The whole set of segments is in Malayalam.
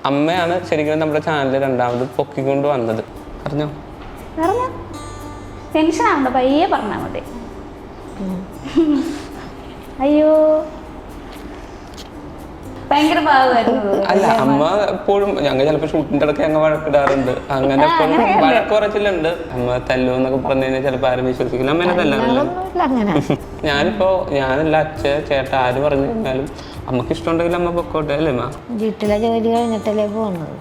അമ്മയാണ് ശരിക്കും നമ്മുടെ ചാനൽ രണ്ടാമത് പൊക്കിക്കൊണ്ട് വന്നത്. പറഞ്ഞോ പറഞ്ഞോ, ടെൻഷൻ ആവണ്ട, പയ്യെ പറഞ്ഞാൽ മതി. അയ്യോ ഭയങ്കര ഭാഗമായിരുന്നു. അല്ല, അമ്മ എപ്പോഴും ഞങ്ങൾ ചിലപ്പോ ഷൂട്ടിന്റെ ഇടയ്ക്ക് ഞങ്ങൾ വഴക്കിടാറുണ്ട്. അങ്ങനെ എപ്പോഴും വഴക്ക് കുറച്ചിലുണ്ട്. അമ്മ തല്ലു എന്നൊക്കെ പറഞ്ഞു കഴിഞ്ഞാൽ ചിലപ്പോൾ ആരും വിശ്വസിക്കില്ല. അമ്മേനെ തല്ലാറില്ല. ഞാനല്ല ചേട്ട ആര് പറഞ്ഞു കഴിഞ്ഞാലും അമ്മക്ക് ഇഷ്ടമുണ്ടെങ്കിൽ അമ്മ പൊക്കോട്ടെ അല്ലേ അമ്മ? വീട്ടിലെ ജോലി കഴിഞ്ഞിട്ടല്ലേ പോകുന്നത്.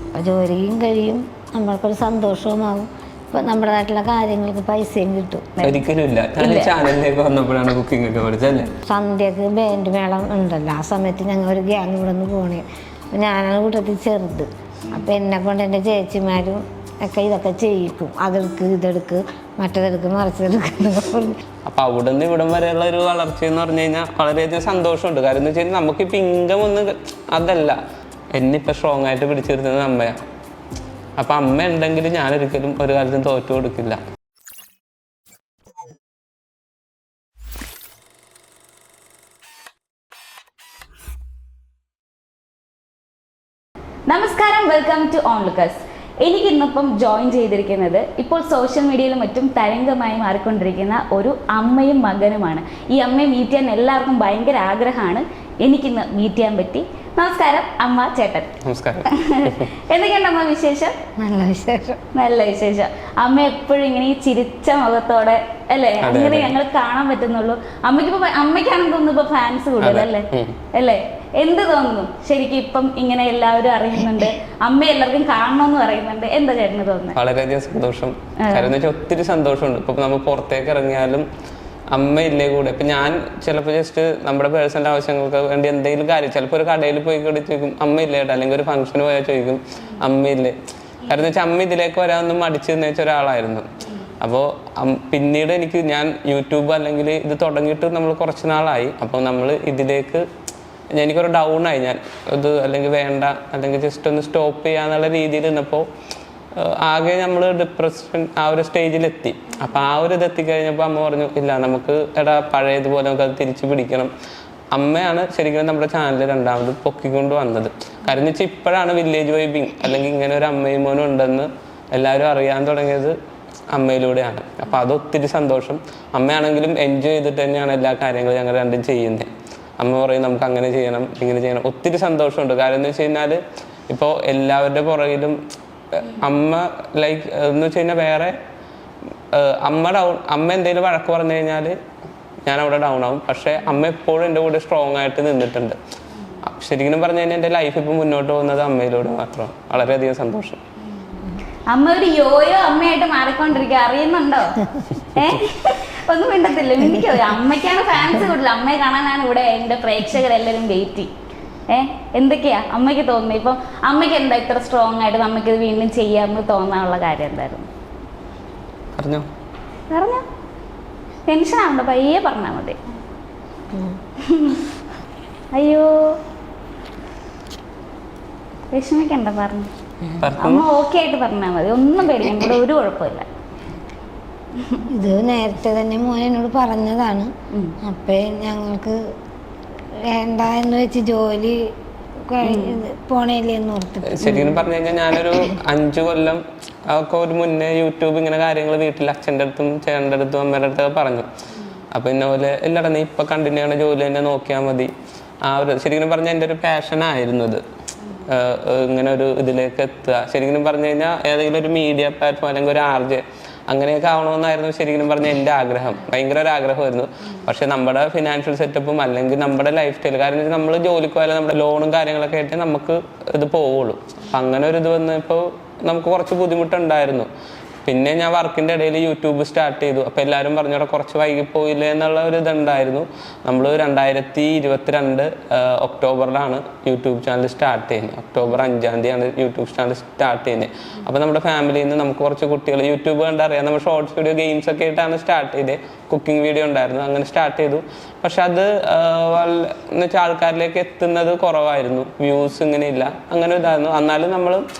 അപ്പോൾ ജോലിയും കഴിയും, നമ്മൾക്കൊരു സന്തോഷവുമാകും. ഇപ്പം നമ്മുടെ നാട്ടിലെ കാര്യങ്ങൾക്ക് പൈസയും കിട്ടും. ഒരിക്കലും ഇല്ല. ഞാൻ ചാനലിലേക്ക് വന്നപ്പോഴാണ് കുക്കിംഗ് ഒക്കെ പഠിച്ചല്ലേ. സന്ധ്യക്ക് ബാൻഡ് മേളം ഉണ്ടല്ലോ, ആ സമയത്ത് ഞങ്ങൾ ഒരു ഗ്യാങ് ഇവിടെ നിന്ന് പോണേ. അപ്പം ഞാനാണ് കൂട്ടത്തിൽ ചെറുത്. അപ്പം എന്നെ കൊണ്ട് എൻ്റെ ചേച്ചിമാരും ഒക്കെ ഇതൊക്കെ ചെയ്യിക്കും. അതെടുക്ക്, ഇതെടുക്ക്, മറ്റതെടുക്ക്, മറിച്ചതെടുക്കുന്നൊക്കെ പറഞ്ഞു. അപ്പൊ അവിടെ നിന്ന് ഇവിടം വരെയുള്ള ഒരു വളർച്ച എന്ന് പറഞ്ഞു കഴിഞ്ഞാൽ വളരെയധികം സന്തോഷമുണ്ട്. കാര്യം എന്ന് വെച്ച് കഴിഞ്ഞാൽ നമുക്കിപ്പോൾ ഇൻകം ഒന്നും അതല്ല, എന്നിപ്പോൾ സ്ട്രോങ് ആയിട്ട് പിടിച്ചിരുന്നത് അമ്മയാണ്. അപ്പം അമ്മ ഉണ്ടെങ്കിൽ ഞാനൊരിക്കലും ഒരു കാലത്തും തോറ്റു കൊടുക്കില്ല. നമസ്കാരം, വെൽക്കം ടു ഓൺലുക്കസ്. എനിക്കിന്നിപ്പം ജോയിൻ ചെയ്തിരിക്കുന്നത് ഇപ്പോൾ സോഷ്യൽ മീഡിയയിലും മറ്റും തരംഗമായി മാറിക്കൊണ്ടിരിക്കുന്ന ഒരു അമ്മയും മകനുമാണ്. ഈ അമ്മയെ മീറ്റ് ചെയ്യാൻ എല്ലാവർക്കും ഭയങ്കര ആഗ്രഹമാണ്. എനിക്കിന്ന് മീറ്റ് ചെയ്യാൻ പറ്റി. നമസ്കാരം അമ്മ, ചേട്ടൻ. നമസ്കാരം. എന്തൊക്കെയുണ്ട് അമ്മ വിശേഷം? നല്ല വിശേഷം. നല്ല വിശേഷം. അമ്മ എപ്പോഴും ഇങ്ങനെ ഈ ചിരിച്ച മുഖത്തോടെ അല്ലേ, അങ്ങനെ ഞങ്ങൾ കാണാൻ പറ്റുന്നുള്ളൂ. അമ്മയ്ക്കാണെന്ന് തോന്നുന്നു ഇപ്പൊ ഫാൻസ് കൂടുതലല്ലേ അല്ലേ? എന്ത് തോന്നുന്നു ശരിക്കും ഇപ്പം ഇങ്ങനെ എല്ലാവരും അറിയുന്നുണ്ട്, അമ്മ എല്ലാവർക്കും കാണണമെന്ന് പറയുന്നുണ്ട്, എന്താ ചേട്ടന് തോന്നുന്നത്? വളരെയധികം സന്തോഷം. കാര്യം ഒത്തിരി സന്തോഷമുണ്ട്. ഇപ്പൊ നമ്മൾ പുറത്തേക്ക് ഇറങ്ങിയാലും അമ്മയില്ലേ കൂടെ. ഇപ്പം ഞാൻ ചിലപ്പോൾ ജസ്റ്റ് നമ്മുടെ പേഴ്സണൽ ആവശ്യങ്ങൾക്ക് വേണ്ടി എന്തെങ്കിലും കാര്യം ചിലപ്പോൾ ഒരു കടയിൽ പോയി കൂടി ചോദിക്കും അമ്മയില്ലേ ഏട്ടാ, അല്ലെങ്കിൽ ഒരു ഫംഗ്ഷന് പോയാൽ ചോദിക്കും അമ്മയില്ലേ. കാരണം വെച്ചാൽ അമ്മ ഇതിലേക്ക് വരാനൊന്നും മടിച്ചു വെച്ച ഒരാളായിരുന്നു. അപ്പോൾ പിന്നീട് ഞാൻ യൂട്യൂബ് അല്ലെങ്കിൽ ഇത് തുടങ്ങിയിട്ട് നമ്മൾ കുറച്ച് നാളായി. അപ്പോൾ നമ്മൾ ഇതിലേക്ക് എനിക്കൊരു ഡൗൺ ആയി. ഞാൻ ഇത് അല്ലെങ്കിൽ വേണ്ട, അല്ലെങ്കിൽ ജസ്റ്റ് ഒന്ന് സ്റ്റോപ്പ് ചെയ്യാന്നുള്ള രീതിയിൽ നിന്നപ്പോൾ ആകെ നമ്മൾ ഡിപ്രഷൻ ആ ഒരു സ്റ്റേജിലെത്തി. അപ്പം ആ ഒരു ഇതെത്തിക്കഴിഞ്ഞപ്പോൾ അമ്മ പറഞ്ഞു ഇല്ല, നമുക്ക് പഴയതുപോലെ നമുക്കത് തിരിച്ചു പിടിക്കണം. അമ്മയാണ് ശരിക്കും നമ്മുടെ ചാനൽ രണ്ടാമത് പൊക്കിക്കൊണ്ട് വന്നത്. കാര്യം എന്ന് വെച്ചാൽ ഇപ്പോഴാണ് വില്ലേജ് വൈബിങ് അല്ലെങ്കിൽ ഇങ്ങനെ ഒരു അമ്മയും മോനും ഉണ്ടെന്ന് എല്ലാവരും അറിയാൻ തുടങ്ങിയത് അമ്മയിലൂടെയാണ്. അപ്പം അതൊത്തിരി സന്തോഷം. അമ്മയാണെങ്കിലും എൻജോയ് ചെയ്തിട്ട് തന്നെയാണ് എല്ലാ കാര്യങ്ങളും ഞങ്ങൾ രണ്ടും ചെയ്യുന്നത്. അമ്മ പറയും നമുക്ക് അങ്ങനെ ചെയ്യണം, ഇങ്ങനെ ചെയ്യണം. ഒത്തിരി സന്തോഷമുണ്ട്. കാര്യം എന്ന് വെച്ച് കഴിഞ്ഞാൽ ഇപ്പോൾ എല്ലാവരുടെ പുറകിലും അമ്മ ലൈക്ക് എന്ന് വെച്ച് കഴിഞ്ഞാൽ വേറെ അമ്മ എന്തെങ്കിലും വഴക്ക് പറഞ്ഞു കഴിഞ്ഞാൽ ഞാൻ അവിടെ ഡൗൺ ആവും. പക്ഷേ അമ്മ എപ്പോഴും എൻ്റെ കൂടെ സ്ട്രോങ് ആയിട്ട് നിന്നിട്ടുണ്ട്. ശരിക്കും പറഞ്ഞു കഴിഞ്ഞാൽ എൻ്റെ ലൈഫ് ഇപ്പം മുന്നോട്ട് പോകുന്നത് അമ്മയിലൂടെ മാത്രമാണ്. വളരെയധികം സന്തോഷം. അമ്മ ഒരു യോയോ അമ്മയായിട്ട് മാറിക്കൊണ്ടിരിക്കുക, അറിയുന്നുണ്ടോ? ഒന്നും മിണ്ടത്തില്ല. എനിക്കോ അമ്മയ്ക്കാണ് ഫാൻസ് കൂടുതൽ. അമ്മയെ കാണാനാണ് ഇവിടെ എൻ്റെ പ്രേക്ഷകരെല്ലാവരും വെയിറ്റിംഗ്. എന്തൊക്കെയാ അമ്മയ്ക്ക് തോന്നുന്നത്? ഇപ്പം അമ്മയ്ക്ക് എന്താ ഇത്ര സ്ട്രോങ് ആയിട്ട് നമുക്കിത് വീണ്ടും ചെയ്യാമെന്ന് തോന്നാനുള്ള കാര്യം എന്തായിരുന്നു? പറഞ്ഞോ ടെൻഷൻ ആവണ്ട, പയ്യെ പറഞ്ഞാൽ മതി. അയ്യോ വിഷമിക്കണ്ട, പറഞ്ഞു. അമ്മ ഓക്കെ ആയിട്ട് പറഞ്ഞാൽ മതി, ഒന്നും പേടിക്കണ്ട, ഇവിടെ ഒരു കുഴപ്പമില്ല. ഇത് നേരത്തെ തന്നെ മോൻ എന്നോട് പറഞ്ഞതാണ്. അപ്പം ഞങ്ങൾക്ക് വേണ്ട എന്ന് വെച്ച് ജോലി പോണേല്ലേ എന്ന് ഓർത്തിട്ട്. ശരിക്കും പറഞ്ഞു കഴിഞ്ഞാൽ ഞാനൊരു 5 കൊല്ലം ഒക്കെ ഒരു മുന്നേ യൂട്യൂബ് ഇങ്ങനെ കാര്യങ്ങൾ വീട്ടിൽ അച്ഛൻ്റെ അടുത്തും ചേട്ടൻ്റെ അടുത്തും അമ്മയുടെ അടുത്തൊക്കെ പറഞ്ഞു. അപ്പം ഇന്ന പോലെ എല്ലാവരും നീ ഇപ്പം കണ്ടിന്യൂ ചെയ്യണ ജോലി തന്നെ നോക്കിയാൽ മതി. ആ ഒരു ശരിക്കും പറഞ്ഞാൽ എൻ്റെ ഒരു പാഷനായിരുന്നു ഇത്, ഇങ്ങനെ ഒരു ഇതിലേക്ക് എത്തുക. ശരിക്കും പറഞ്ഞു കഴിഞ്ഞാൽ ഏതെങ്കിലും ഒരു മീഡിയ പ്ലാറ്റ്ഫോം അല്ലെങ്കിൽ ഒരു RJ അങ്ങനെയൊക്കെ ആവണമെന്നായിരുന്നു ശരിക്കും പറഞ്ഞാൽ എൻ്റെ ആഗ്രഹം. ഭയങ്കര ഒരു ആഗ്രഹമായിരുന്നു. പക്ഷെ നമ്മുടെ ഫിനാൻഷ്യൽ സെറ്റപ്പും അല്ലെങ്കിൽ നമ്മുടെ ലൈഫ് സ്റ്റൈൽ, കാരണം നമ്മൾ ജോലിക്ക് പോയാലും നമ്മുടെ ലോണും കാര്യങ്ങളൊക്കെ ആയിട്ട് നമുക്ക് ഇത് പോവുള്ളൂ. അങ്ങനെ ഒരു ഇത് വന്നപ്പോൾ നമുക്ക് കുറച്ച് ബുദ്ധിമുട്ടുണ്ടായിരുന്നു. പിന്നെ ഞാൻ വർക്കിൻ്റെ ഇടയിൽ യൂട്യൂബ് സ്റ്റാർട്ട് ചെയ്തു. അപ്പോൾ എല്ലാവരും പറഞ്ഞു അവിടെ കുറച്ച് വൈകിപ്പോയില്ലേ എന്നുള്ള ഒരു ഇതുണ്ടായിരുന്നു. നമ്മൾ 2022 ഒക്ടോബറിലാണ് യൂട്യൂബ് ചാനൽ സ്റ്റാർട്ട് ചെയ്യുന്നത്. ഒക്ടോബർ 5-ാം തീയതിയാണ് യൂട്യൂബ് ചാനൽ സ്റ്റാർട്ട് ചെയ്യുന്നത്. അപ്പോൾ നമ്മുടെ ഫാമിലിയിൽ നിന്ന് നമുക്ക് കുറച്ച് കുട്ടികൾ യൂട്യൂബ് കണ്ടറിയാം. നമ്മൾ ഷോർട്സ് വീഡിയോ ഗെയിംസ് ഒക്കെ ആയിട്ടാണ് സ്റ്റാർട്ട് ചെയ്തത്. കുക്കിംഗ് വീഡിയോ ഉണ്ടായിരുന്നു, അങ്ങനെ സ്റ്റാർട്ട് ചെയ്തു. പക്ഷെ അത് എന്ന് വെച്ചാൽ ആൾക്കാരിലേക്ക് എത്തുന്നത് കുറവായിരുന്നു, വ്യൂസ് ഇങ്ങനെ ഇല്ല, അങ്ങനെ ഇതായിരുന്നു. എന്നാലും നമ്മൾ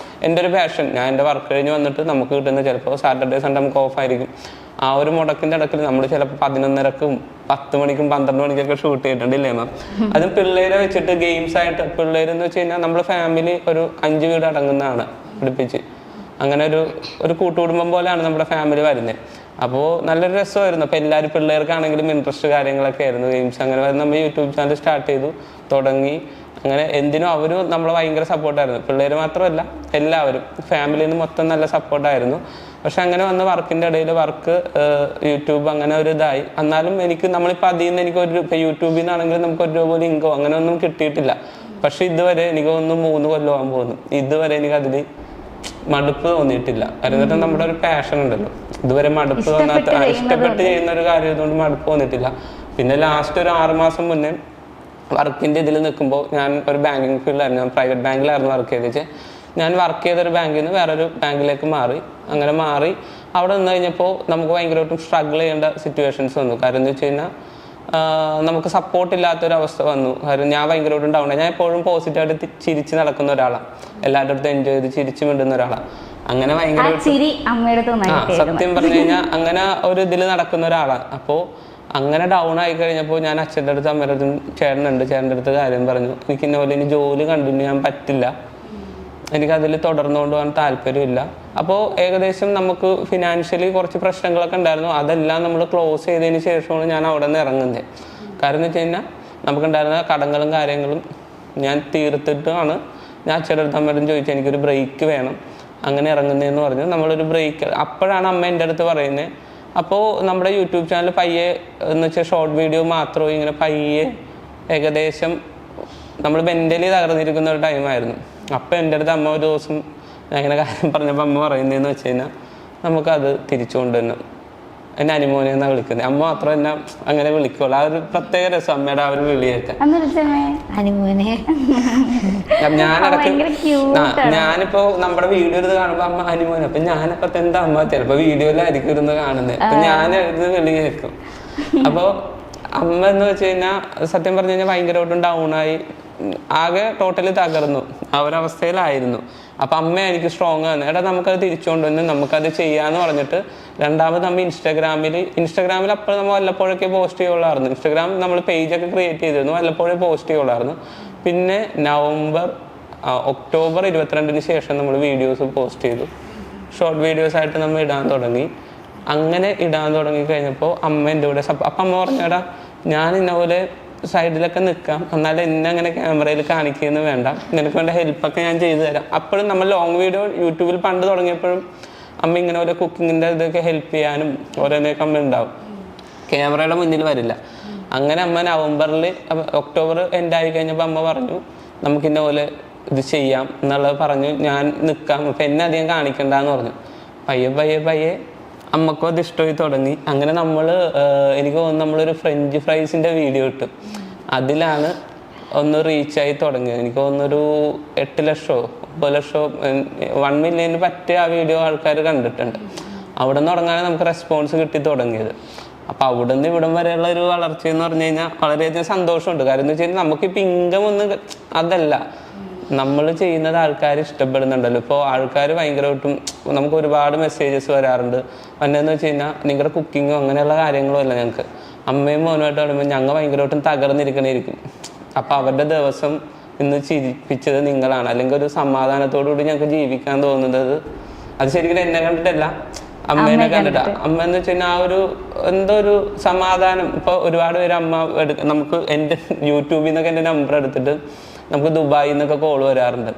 എൻ്റെ ഒരു പാഷൻ, ഞാൻ എൻ്റെ വർക്ക് കഴിഞ്ഞ് വന്നിട്ട് നമുക്ക് കിട്ടുന്ന ചിലപ്പോൾ സാറ്റർഡേ സൺഡേ നമുക്ക് ഓഫ് ആയിരിക്കും. ആ ഒരു മുടക്കിൻ്റെ ഇടയ്ക്ക് നമ്മൾ ചിലപ്പോൾ 11:30ക്കും 10 മണിക്കും 12 മണിക്കൊക്കെ ഷൂട്ട് ചെയ്തിട്ടുണ്ടില്ലേ മാം. അതും പിള്ളേരെ വെച്ചിട്ട് ഗെയിംസ് ആയിട്ട് പിള്ളേരെന്ന് വെച്ച് കഴിഞ്ഞാൽ നമ്മുടെ ഫാമിലി ഒരു 5 വീട് അടങ്ങുന്നതാണ് പിടിപ്പിച്ച്. അങ്ങനെ ഒരു കൂട്ടുകുടുംബം പോലെയാണ് നമ്മുടെ ഫാമിലി വരുന്നത്. അപ്പോൾ നല്ലൊരു രസമായിരുന്നു. അപ്പോൾ എല്ലാവരും പിള്ളേർക്കാണെങ്കിലും ഇൻട്രസ്റ്റ് കാര്യങ്ങളൊക്കെ ആയിരുന്നു ഗെയിംസ്. അങ്ങനെ നമ്മൾ യൂട്യൂബ് ചാനൽ സ്റ്റാർട്ട് ചെയ്തു, തുടങ്ങി. അങ്ങനെ എന്തിനും അവരും നമ്മളെ ഭയങ്കര സപ്പോർട്ടായിരുന്നു. പിള്ളേർ മാത്രമല്ല എല്ലാവരും ഫാമിലിയിൽ നിന്ന് മൊത്തം നല്ല സപ്പോർട്ടായിരുന്നു. പക്ഷെ അങ്ങനെ വന്ന വർക്കിൻ്റെ ഇടയിൽ വർക്ക് യൂട്യൂബ് അങ്ങനെ ഒരു ഇതായി. എന്നാലും എനിക്ക് നമ്മളിപ്പോൾ അതിൽ നിന്ന് ഇപ്പോൾ യൂട്യൂബിൽ നിന്നാണെങ്കിലും നമുക്ക് 1 രൂപ പോലും ഇൻകം അങ്ങനെ ഒന്നും കിട്ടിയിട്ടില്ല. പക്ഷെ ഇതുവരെ എനിക്ക് തോന്നുന്നു 3 കൊല്ലമാകാൻ പോകുന്നു. ഇതുവരെ എനിക്ക് അതിൽ മടുപ്പ് തോന്നിയിട്ടില്ല. കാരണം നമ്മുടെ ഒരു പാഷൻ ഉണ്ടല്ലോ, ഇതുവരെ മടുപ്പ് തോന്നാത്ത ഇഷ്ടപ്പെട്ട് ചെയ്യുന്ന ഒരു കാര്യം ഇതുകൊണ്ട് മടുപ്പ് തോന്നിയിട്ടില്ല. പിന്നെ ലാസ്റ്റ് ഒരു 6 മാസം മുന്നേ വർക്കിൻ്റെ ഇതിൽ നിൽക്കുമ്പോൾ ഞാൻ ഒരു ബാങ്കിങ് ഫീൽഡിലായിരുന്നു. ഞാൻ പ്രൈവറ്റ് ബാങ്കിലായിരുന്നു വർക്ക് ചെയ്തിട്ട്. ഞാൻ വർക്ക് ചെയ്തൊരു ബാങ്കിൽ നിന്ന് വേറൊരു ബാങ്കിലേക്ക് മാറി. അങ്ങനെ മാറി അവിടെ നിന്ന് കഴിഞ്ഞപ്പോൾ നമുക്ക് ഭയങ്കരമായിട്ടും സ്ട്രഗിൾ ചെയ്യേണ്ട സിറ്റുവേഷൻസ് വന്നു. കാരണം എന്ന് വെച്ച് കഴിഞ്ഞാൽ നമുക്ക് സപ്പോർട്ട് ഇല്ലാത്തൊരവസ്ഥ വന്നു. കാരണം ഞാൻ ഭയങ്കരമായിട്ടും ഡൗൺ. ഞാൻ എപ്പോഴും പോസിറ്റീവായിട്ട് ചിരിച്ച് നടക്കുന്ന ഒരാളാണ്, എല്ലാവരുടെ അടുത്ത് എൻജോയ് ചെയ്ത് ചിരിച്ച് മിണ്ടുന്ന ഒരാളാണ്. അങ്ങനെ ഭയങ്കര സത്യം പറഞ്ഞു കഴിഞ്ഞാൽ അങ്ങനെ ഒരു ഇതിൽ നടക്കുന്ന ഒരാളാണ്. അപ്പോൾ അങ്ങനെ ഡൗൺ ആയി കഴിഞ്ഞപ്പോൾ ഞാൻ അച്ഛൻ്റെ അടുത്ത് അമ്മയുടെ അടുത്തും ചേട്ടൻ്റെ അടുത്ത് കാര്യം പറഞ്ഞു. എനിക്ക് ഇന്നപോലെ ഇനി ജോലി കണ്ടിന്യൂ ചെയ്യാൻ പറ്റില്ല, എനിക്കതിൽ തുടർന്നു കൊണ്ടുപോകാൻ താല്പര്യമില്ല. അപ്പോൾ ഏകദേശം നമുക്ക് ഫിനാൻഷ്യലി കുറച്ച് പ്രശ്നങ്ങളൊക്കെ ഉണ്ടായിരുന്നു. അതെല്ലാം നമ്മൾ ക്ലോസ് ചെയ്തതിന് ശേഷമാണ് ഞാൻ അവിടെ നിന്ന് ഇറങ്ങുന്നത്. കാരണം എന്ന് വെച്ച് കഴിഞ്ഞാൽ നമുക്കുണ്ടായിരുന്ന കടങ്ങളും കാര്യങ്ങളും ഞാൻ തീർത്തിട്ടാണ് ഞാൻ അച്ഛൻ്റെ അടുത്ത് അമ്മയോടും ചോദിച്ചാൽ എനിക്കൊരു ബ്രേക്ക് വേണം, അങ്ങനെ ഇറങ്ങുന്നതെന്ന് പറഞ്ഞു. നമ്മളൊരു ബ്രേക്ക് അപ്പോഴാണ് അമ്മ എൻ്റെ അടുത്ത് പറയുന്നത്. അപ്പോൾ നമ്മുടെ യൂട്യൂബ് ചാനൽ പയ്യെ എന്ന് വെച്ചാൽ ഷോർട്ട് വീഡിയോ മാത്രമേ ഇങ്ങനെ പയ്യെ ഏകദേശം നമ്മൾ മെൻ്റലി തകർന്നിരിക്കുന്ന ഒരു ടൈമായിരുന്നു. അപ്പം എൻ്റെ അടുത്ത് അമ്മ ഒരു ദിവസം ഞാൻ ഇങ്ങനെ കാര്യം പറഞ്ഞപ്പോൾ അമ്മ പറയുന്നതെന്ന് വെച്ച് കഴിഞ്ഞാൽ നമുക്കത് തിരിച്ചുകൊണ്ട് തന്നെ എന്നെ അനുമോനെ എന്നാണ് വിളിക്കുന്നത്. അമ്മ മാത്രം എന്നെ അങ്ങനെ വിളിക്കുള്ളൂ. ആ ഒരു പ്രത്യേക രസം അമ്മയുടെ ആ ഒരു വിളിയൊക്കെ. ഞാനിപ്പോ നമ്മുടെ വീഡിയോ എടുത്ത് കാണുമ്പോ അമ്മ അനുമോനെ, അപ്പൊ ഞാനപ്പോ എന്താ അമ്മ ചിലപ്പോ വീഡിയോയിലായിരിക്കും ഇരുന്ന് കാണുന്നത്. അപ്പൊ ഞാനിരുന്ന് വിളി കേൾക്കും. അപ്പൊ അമ്മ എന്ന് വെച്ച് കഴിഞ്ഞാൽ സത്യം പറഞ്ഞു കഴിഞ്ഞാൽ ഭയങ്കരമായിട്ടും ഡൗണായി, ആകെ ടോട്ടലി തകർന്നു, ആ ഒരവസ്ഥയിലായിരുന്നു. അപ്പം അമ്മ എനിക്ക് സ്ട്രോങ് ആണ്, എടാ നമുക്കത് തിരിച്ചുകൊണ്ട് വന്ന് നമുക്കത് ചെയ്യാന്ന് പറഞ്ഞിട്ട് രണ്ടാമത് നമ്മൾ ഇൻസ്റ്റാഗ്രാമിൽ അപ്പോൾ നമ്മൾ വല്ലപ്പോഴൊക്കെ പോസ്റ്റ് ചെയ്യുള്ളായിരുന്നു. ഇൻസ്റ്റാഗ്രാം നമ്മൾ പേജൊക്കെ ക്രിയേറ്റ് ചെയ്തിരുന്നു, വല്ലപ്പോഴേ പോസ്റ്റ് ചെയ്യുള്ളായിരുന്നു. പിന്നെ ഒക്ടോബർ 22 ശേഷം നമ്മൾ വീഡിയോസ് പോസ്റ്റ് ചെയ്തു. ഷോർട്ട് വീഡിയോസ് ആയിട്ട് നമ്മൾ ഇടാൻ തുടങ്ങി. അങ്ങനെ ഇടാൻ തുടങ്ങി കഴിഞ്ഞപ്പോൾ അമ്മ എൻ്റെ കൂടെ അപ്പം അമ്മ പറഞ്ഞേടാ ഞാൻ ഇന്നപോലെ സൈഡിലൊക്കെ നിൽക്കാം, എന്നാലും എന്നെ അങ്ങനെ ക്യാമറയിൽ കാണിക്കുകയെന്ന് വേണ്ട, നിനക്ക് വേണ്ട ഹെൽപ്പൊക്കെ ഞാൻ ചെയ്തു തരാം. അപ്പോഴും നമ്മൾ ലോങ് വീഡിയോ യൂട്യൂബിൽ പണ്ട് തുടങ്ങിയപ്പോഴും അമ്മ ഇങ്ങനെ ഓരോ കുക്കിങ്ങിൻ്റെ ഇതൊക്കെ ഹെൽപ്പ് ചെയ്യാനും ഓരോന്നൊക്കെ അമ്മ ഉണ്ടാവും, ക്യാമറയുടെ മുന്നിൽ വരില്ല. അങ്ങനെ അമ്മ ഒക്ടോബർ എൻഡ് ആയി കഴിഞ്ഞപ്പോൾ അമ്മ പറഞ്ഞു നമുക്കിന്ന പോലെ ഇത് ചെയ്യാം എന്നുള്ളത് പറഞ്ഞു. ഞാൻ നിൽക്കാം, അപ്പം എന്നെ അധികം കാണിക്കണ്ടെന്ന് പറഞ്ഞു. പയ്യെ അമ്മക്കും അത് ഇഷ്ടമായി തുടങ്ങി. അങ്ങനെ എനിക്ക് തോന്നുന്നു നമ്മളൊരു ഫ്രഞ്ച് ഫ്രൈസിൻ്റെ വീഡിയോ ഇട്ടു, അതിലാണ് ഒന്ന് റീച്ചായി തുടങ്ങിയത്. എനിക്ക് തോന്നുന്നൊരു 8 ലക്ഷമോ 9 ലക്ഷമോ 1 മില്യന് പറ്റിയ ആ വീഡിയോ ആൾക്കാർ കണ്ടിട്ടുണ്ട്. അവിടെ നിന്ന് തുടങ്ങാനാണ് നമുക്ക് റെസ്പോൺസ് കിട്ടി തുടങ്ങിയത്. അപ്പോൾ അവിടെ നിന്ന് ഇവിടം വരെയുള്ള ഒരു വളർച്ച എന്ന് പറഞ്ഞു കഴിഞ്ഞാൽ വളരെയധികം സന്തോഷമുണ്ട്. കാര്യം എന്ന് വെച്ച് കഴിഞ്ഞാൽ നമുക്കിപ്പോൾ ഇൻകം ഒന്നും അതല്ല, നമ്മൾ ചെയ്യുന്നത് ആൾക്കാർ ഇഷ്ടപ്പെടുന്നുണ്ടല്ലോ. ഇപ്പോൾ ആൾക്കാർ ഭയങ്കരമായിട്ടും നമുക്ക് ഒരുപാട് മെസ്സേജസ് വരാറുണ്ട്. പണ്ടെന്ന് വെച്ച് കഴിഞ്ഞാൽ നിങ്ങളുടെ കുക്കിങ്ങോ അങ്ങനെയുള്ള കാര്യങ്ങളോ അല്ല, ഞങ്ങൾക്ക് അമ്മയും മോനുമായിട്ട് പറയുമ്പോൾ ഞങ്ങൾ ഭയങ്കരമായിട്ടും തകർന്നിരിക്കണേയിരിക്കും. അപ്പോൾ അവരുടെ ദിവസം ഇന്ന് ചിരിപ്പിച്ചത് നിങ്ങളാണ്, അല്ലെങ്കിൽ ഒരു സമാധാനത്തോടുകൂടി ഞങ്ങൾക്ക് ജീവിക്കാൻ തോന്നുന്നത്. അത് ശരിക്കും എന്നെ കണ്ടിട്ടല്ല, അമ്മേനെ കണ്ടിട്ടാ. അമ്മ എന്ന് വെച്ച് കഴിഞ്ഞാൽ ആ ഒരു എന്തോ ഒരു സമാധാനം. ഇപ്പോൾ ഒരുപാട് പേര് നമുക്ക് എൻ്റെ യൂട്യൂബിൽ നിന്നൊക്കെ എൻ്റെ നമ്പർ എടുത്തിട്ട് നമുക്ക് ദുബായിൽ നിന്നൊക്കെ കോൾ വരാറുണ്ട്.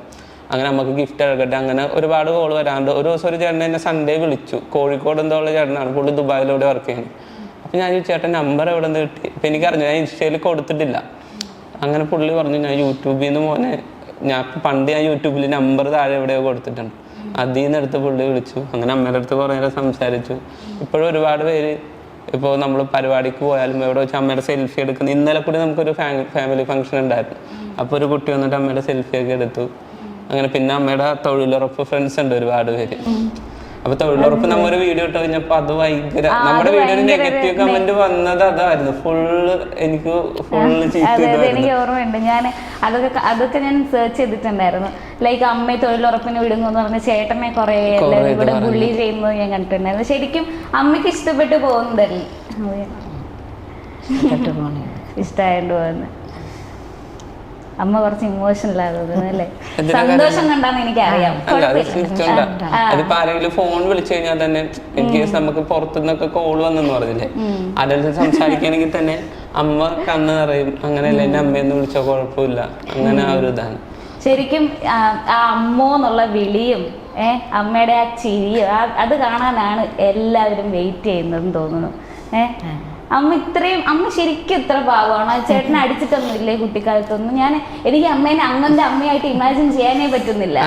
അങ്ങനെ നമുക്ക് ഗിഫ്റ്റ് എടുക്കട്ടെ, അങ്ങനെ ഒരുപാട് കോൾ വരാറുണ്ട്. ഒരു ദിവസം ഒരു ചേട്ടൻ എന്നെ സൺഡേ വിളിച്ചു, കോഴിക്കോട് എന്തോ ഉള്ള ചേട്ടനാണ്, പുള്ളി ദുബായിലൂടെ വർക്ക് ചെയ്യുന്നത്. അപ്പം ഞാൻ ചേട്ടൻ നമ്പർ എവിടെ നിന്ന് കിട്ടി? അപ്പം എനിക്കറിഞ്ഞു, ഞാൻ ഇൻസ്റ്റയിൽ കൊടുത്തിട്ടില്ല. അങ്ങനെ പുള്ളി പറഞ്ഞു ഞാൻ യൂട്യൂബിൽ നിന്ന് മോനെ, പണ്ട് ഞാൻ യൂട്യൂബിൽ നമ്പർ താഴെ എവിടെയോ കൊടുത്തിട്ടുണ്ട്, അതിൽ നിന്ന് എടുത്ത് പുള്ളി വിളിച്ചു. അങ്ങനെ അമ്മയുടെ അടുത്ത് കുറേ നേരം സംസാരിച്ചു. ഇപ്പോഴും ഒരുപാട് പേര് ഇപ്പോൾ നമ്മൾ പരിപാടിക്ക് പോയാലും എവിടെ വെച്ച് അമ്മയുടെ സെൽഫി എടുക്കുന്നു. ഇന്നലെ കൂടി നമുക്കൊരു ഫാമിലി ഫംഗ്ഷൻ ഉണ്ടായിരുന്നു. അപ്പോൾ ഒരു കുട്ടി വന്നിട്ട് അമ്മയുടെ സെൽഫിയൊക്കെ എടുത്തു. അങ്ങനെ പിന്നെ അമ്മയുടെ തൊഴിലുറപ്പ് ഫ്രണ്ട്സ് ഉണ്ട് ഒരുപാട് പേര്. അപ്പൊ തൊഴിലുറപ്പ് നമ്മൊരു വീഡിയോ ഇട്ട് കഴിഞ്ഞപ്പോ അത് ഭയങ്കര നമ്മുടെ വീഡിയോയിൽ നെഗറ്റീവ് കമന്റ് വന്നത് അതായിരുന്നു. എനിക്ക് ഫുള്ള് എനിക്ക് ഓർമ്മയുണ്ട്. ഞാൻ അതൊക്കെ ഞാൻ സെർച്ച് ചെയ്തിട്ടുണ്ടായിരുന്നു. ലൈക്ക് അമ്മയെ തൊഴിലുറപ്പിന് വിടുന്നു എന്ന് പറഞ്ഞ ചേട്ടനെ കുറെ എല്ലാവരും ഇവിടെ ബുള്ളി ചെയ്യുന്നത് ഞാൻ കണ്ടിട്ടുണ്ടായിരുന്നു. ശരിക്കും അമ്മയ്ക്ക് ഇഷ്ടപ്പെട്ടു പോകുന്നതല്ലേ, ഇഷ്ടമായിട്ട് പോകുന്നത്. അമ്മ കുറച്ച് ഇമോഷണൽ ആകുന്നത് അല്ലേ, സന്തോഷം കണ്ടാന്ന് എനിക്കറിയാം. അതിപ്പോ ആരെങ്കിലും ഫോൺ വിളിച്ചു കഴിഞ്ഞാൽ തന്നെ ഇൻ കേസ് നമുക്ക് പുറത്തുനിന്നൊക്കെ കോൾ വന്നെന്ന് പറഞ്ഞില്ലേ, അതിൽ സംസാരിക്കുകയാണെങ്കിൽ തന്നെ അമ്മ കണ്ണ് നിറയും. അങ്ങനെയല്ല, എന്നെ അമ്മയെന്ന് വിളിച്ചോ കുഴപ്പമില്ല, അങ്ങനെ ആ ഒരു ഇതാണ്. ശരിക്കും ആ അമ്മോ എന്നുള്ള വിളിയും അമ്മയുടെ ആ ചിരിയും അത് കാണാനാണ് എല്ലാവരും വെയിറ്റ് ചെയ്യുന്നതെന്ന് തോന്നുന്നു. അമ്മ ശരിക്കും ഇത്ര പാവമാണ്. ചേട്ടനെ അടിച്ചിട്ടൊന്നും ഇല്ലേ കുട്ടിക്കാലത്തൊന്നും? എനിക്ക് അമ്മേനെ അങ്ങന്റെ അമ്മയായിട്ട് ഇമാജിൻ ചെയ്യാനേ പറ്റുന്നില്ല.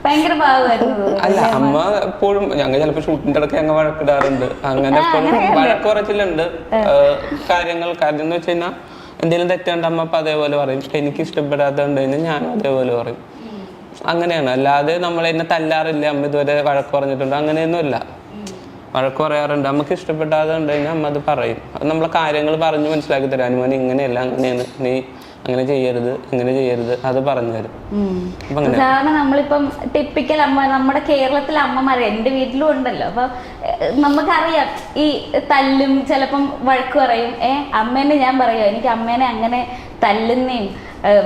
ഭയങ്കര പാവമായിരുന്നു. അല്ല, അമ്മ എപ്പോഴും ഞങ്ങൾ ചിലപ്പോ ഷൂട്ടിന്റെ ഇടയ്ക്ക് ഞങ്ങൾ വഴക്കിടാറുണ്ട്. അങ്ങനെ എപ്പോഴും വഴക്ക് കുറച്ചിലുണ്ട് കാര്യം എന്ന് വെച്ച് കഴിഞ്ഞാൽ എന്തെങ്കിലും തെറ്റുണ്ട് അമ്മ അപ്പൊ അതേപോലെ പറയും. എനിക്ക് ഇഷ്ടപ്പെടാത്തതുണ്ട് കഴിഞ്ഞാൽ ഞാനും അതേപോലെ പറയും. അങ്ങനെയാണ്. അല്ലാതെ നമ്മൾ എന്നെ തല്ലാറില്ല, അമ്മ ഇതുവരെ വഴക്ക് പറഞ്ഞിട്ടുണ്ട്, അങ്ങനെയൊന്നുമില്ല. വഴക്ക് പറയാറുണ്ട്. നമുക്ക് ഇഷ്ടപ്പെടാതെ ഉണ്ട് കഴിഞ്ഞാൽ അമ്മ അത് പറയും. അത് നമ്മളെ കാര്യങ്ങൾ പറഞ്ഞ് മനസ്സിലാക്കി തരാം. അനുമാനം ഇങ്ങനെയല്ല, അങ്ങനെയാണ്, നീ അങ്ങനെ ചെയ്യരുത്, ഇങ്ങനെ ചെയ്യരുത്, അത് പറഞ്ഞു തരും. സാധാരണ നമ്മളിപ്പം ടിപ്പിക്കൽ അമ്മ, നമ്മുടെ കേരളത്തിലെ അമ്മമാരെ എൻ്റെ വീട്ടിലും ഉണ്ടല്ലോ. അപ്പൊ നമുക്കറിയാം ഈ തല്ലും ചിലപ്പം വഴക്ക് പറയും. അമ്മേനെ ഞാൻ പറയോ, എനിക്ക് അമ്മേനെ അങ്ങനെ തല്ലുന്നേയും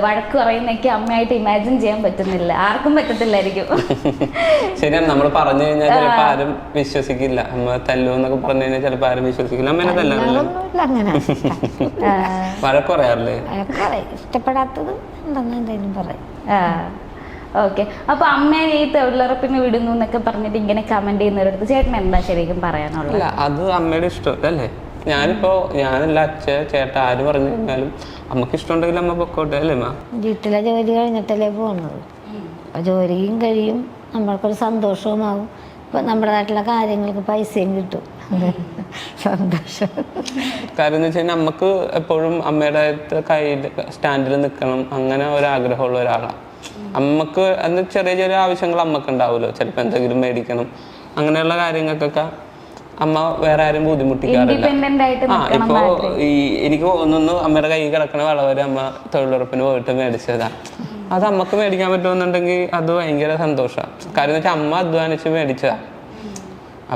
വഴക്ക് പറയുന്നൊക്കെ അമ്മയായിട്ട് ഇമാജിൻ ചെയ്യാൻ പറ്റുന്നില്ല. ആർക്കും പറ്റത്തില്ലായിരിക്കും. ശരിയാണ്. നമ്മൾ പറഞ്ഞു കഴിഞ്ഞാൽ ചിലപ്പോ ആരും വിശ്വസിക്കില്ല. അമ്മ തല്ലു എന്നൊക്കെ പറഞ്ഞു കഴിഞ്ഞാൽ ചിലപ്പോ ആരും വിശ്വസിക്കില്ല. അമ്മേനെ തല്ലാറില്ല, വഴക്ക് പറയാറില്ലേ? ഇഷ്ടപ്പെടാത്തത് എന്തെങ്കിലും പറയും. ഓക്കെ. അപ്പൊ അമ്മേനെ ഈ തൊഴിലുറപ്പിന് വിടുന്നു എന്നൊക്കെ പറഞ്ഞിട്ട് ഇങ്ങനെ കമന്റ് ചെയ്യുന്നവരടുത്ത് ചേട്ടൻ എന്താ ശരിക്കും പറയാനുള്ളത്? അത് അമ്മയുടെ ഇഷ്ടമല്ലേ. ഞാനല്ല ചേട്ടാ ആര് പറഞ്ഞു കഴിഞ്ഞാലും അമ്മക്ക് ഇഷ്ടമുണ്ടെങ്കിൽ അമ്മ പൊക്കോട്ടെ അല്ലേ. വീട്ടിലെ ജോലി കഴിഞ്ഞിട്ടല്ലേ പോകുന്നത്. അപ്പൊ ജോലിയും കഴിയും, നമ്മൾക്കൊരു സന്തോഷവുമാവും. ഇപ്പൊ നമ്മുടെ നാട്ടിലെ കാര്യങ്ങൾക്ക് പൈസയും കിട്ടും, സന്തോഷം. കാര്യം എന്ന് വെച്ച് കഴിഞ്ഞാൽ നമുക്ക് എപ്പോഴും അമ്മയുടെ കയ്യിൽ സ്റ്റാൻഡിൽ നിൽക്കണം, അങ്ങനെ ഒരാഗ്രഹമുള്ള ഒരാളാണ്. അമ്മക്ക് അന്ന് ചെറിയ ചെറിയ ആവശ്യങ്ങൾ അമ്മക്ക് ഉണ്ടാവുമല്ലോ, ചിലപ്പോൾ എന്തെങ്കിലും മേടിക്കണം, അങ്ങനെയുള്ള കാര്യങ്ങൾക്കൊക്കെ അമ്മ വേറെ ആരും ബുദ്ധിമുട്ടിക്കാറില്ല. ഇപ്പോ എനിക്ക് തോന്നുന്നു അമ്മയുടെ കൈ കിടക്കണ വളവരെ അമ്മ തൊഴിലുറപ്പിന് പോയിട്ട് മേടിച്ചതാ. അത് അമ്മക്ക് മേടിക്കാൻ പറ്റുമെന്നുണ്ടെങ്കിൽ അത് ഭയങ്കര സന്തോഷമാണ്. കാര്യം എന്ന് വെച്ചാൽ അമ്മ അധ്വാനിച്ച് മേടിച്ചതാ.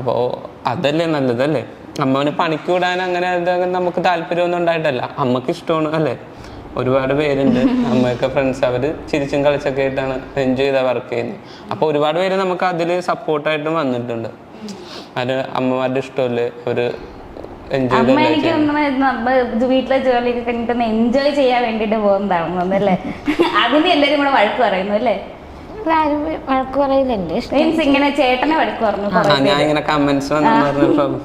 അപ്പോൾ അതല്ലേ നല്ലതല്ലേ. അമ്മന് പണിക്ക് വിടാൻ അങ്ങനെ നമുക്ക് താല്പര്യമൊന്നും ഉണ്ടായിട്ടല്ല, അമ്മക്ക് ഇഷ്ടമാണ് അല്ലേ. ഒരുപാട് പേരുണ്ട് അമ്മയൊക്കെ ഫ്രണ്ട്സ്, അവർ ചിരിച്ചും കളിച്ചൊക്കെ ആയിട്ടാണ് എൻജോയ് ചെയ്താൽ വർക്ക് ചെയ്യുന്നത്. അപ്പോൾ ഒരുപാട് പേര് നമുക്ക് അതിൽ സപ്പോർട്ടായിട്ടും വന്നിട്ടുണ്ട്. അത് അമ്മമാരുടെ ഇഷ്ടമല്ലേ, ഒരു അമ്മ എനിക്ക് വീട്ടിലെ ജോലിയൊക്കെ കഴിഞ്ഞിട്ട് എൻജോയ് ചെയ്യാൻ വേണ്ടിട്ട് പോകുന്നതാണ് അല്ലേ. അതിന് എല്ലാരും കൂടെ വഴക്ക് പറയുന്നു അല്ലേ? വഴക്ക് പറയില്ലേ? ഇങ്ങനെ ചേട്ടനെ വഴക്ക് പറഞ്ഞു. ഞാൻ ഇങ്ങനെ കമന്റ്സ് വന്നു.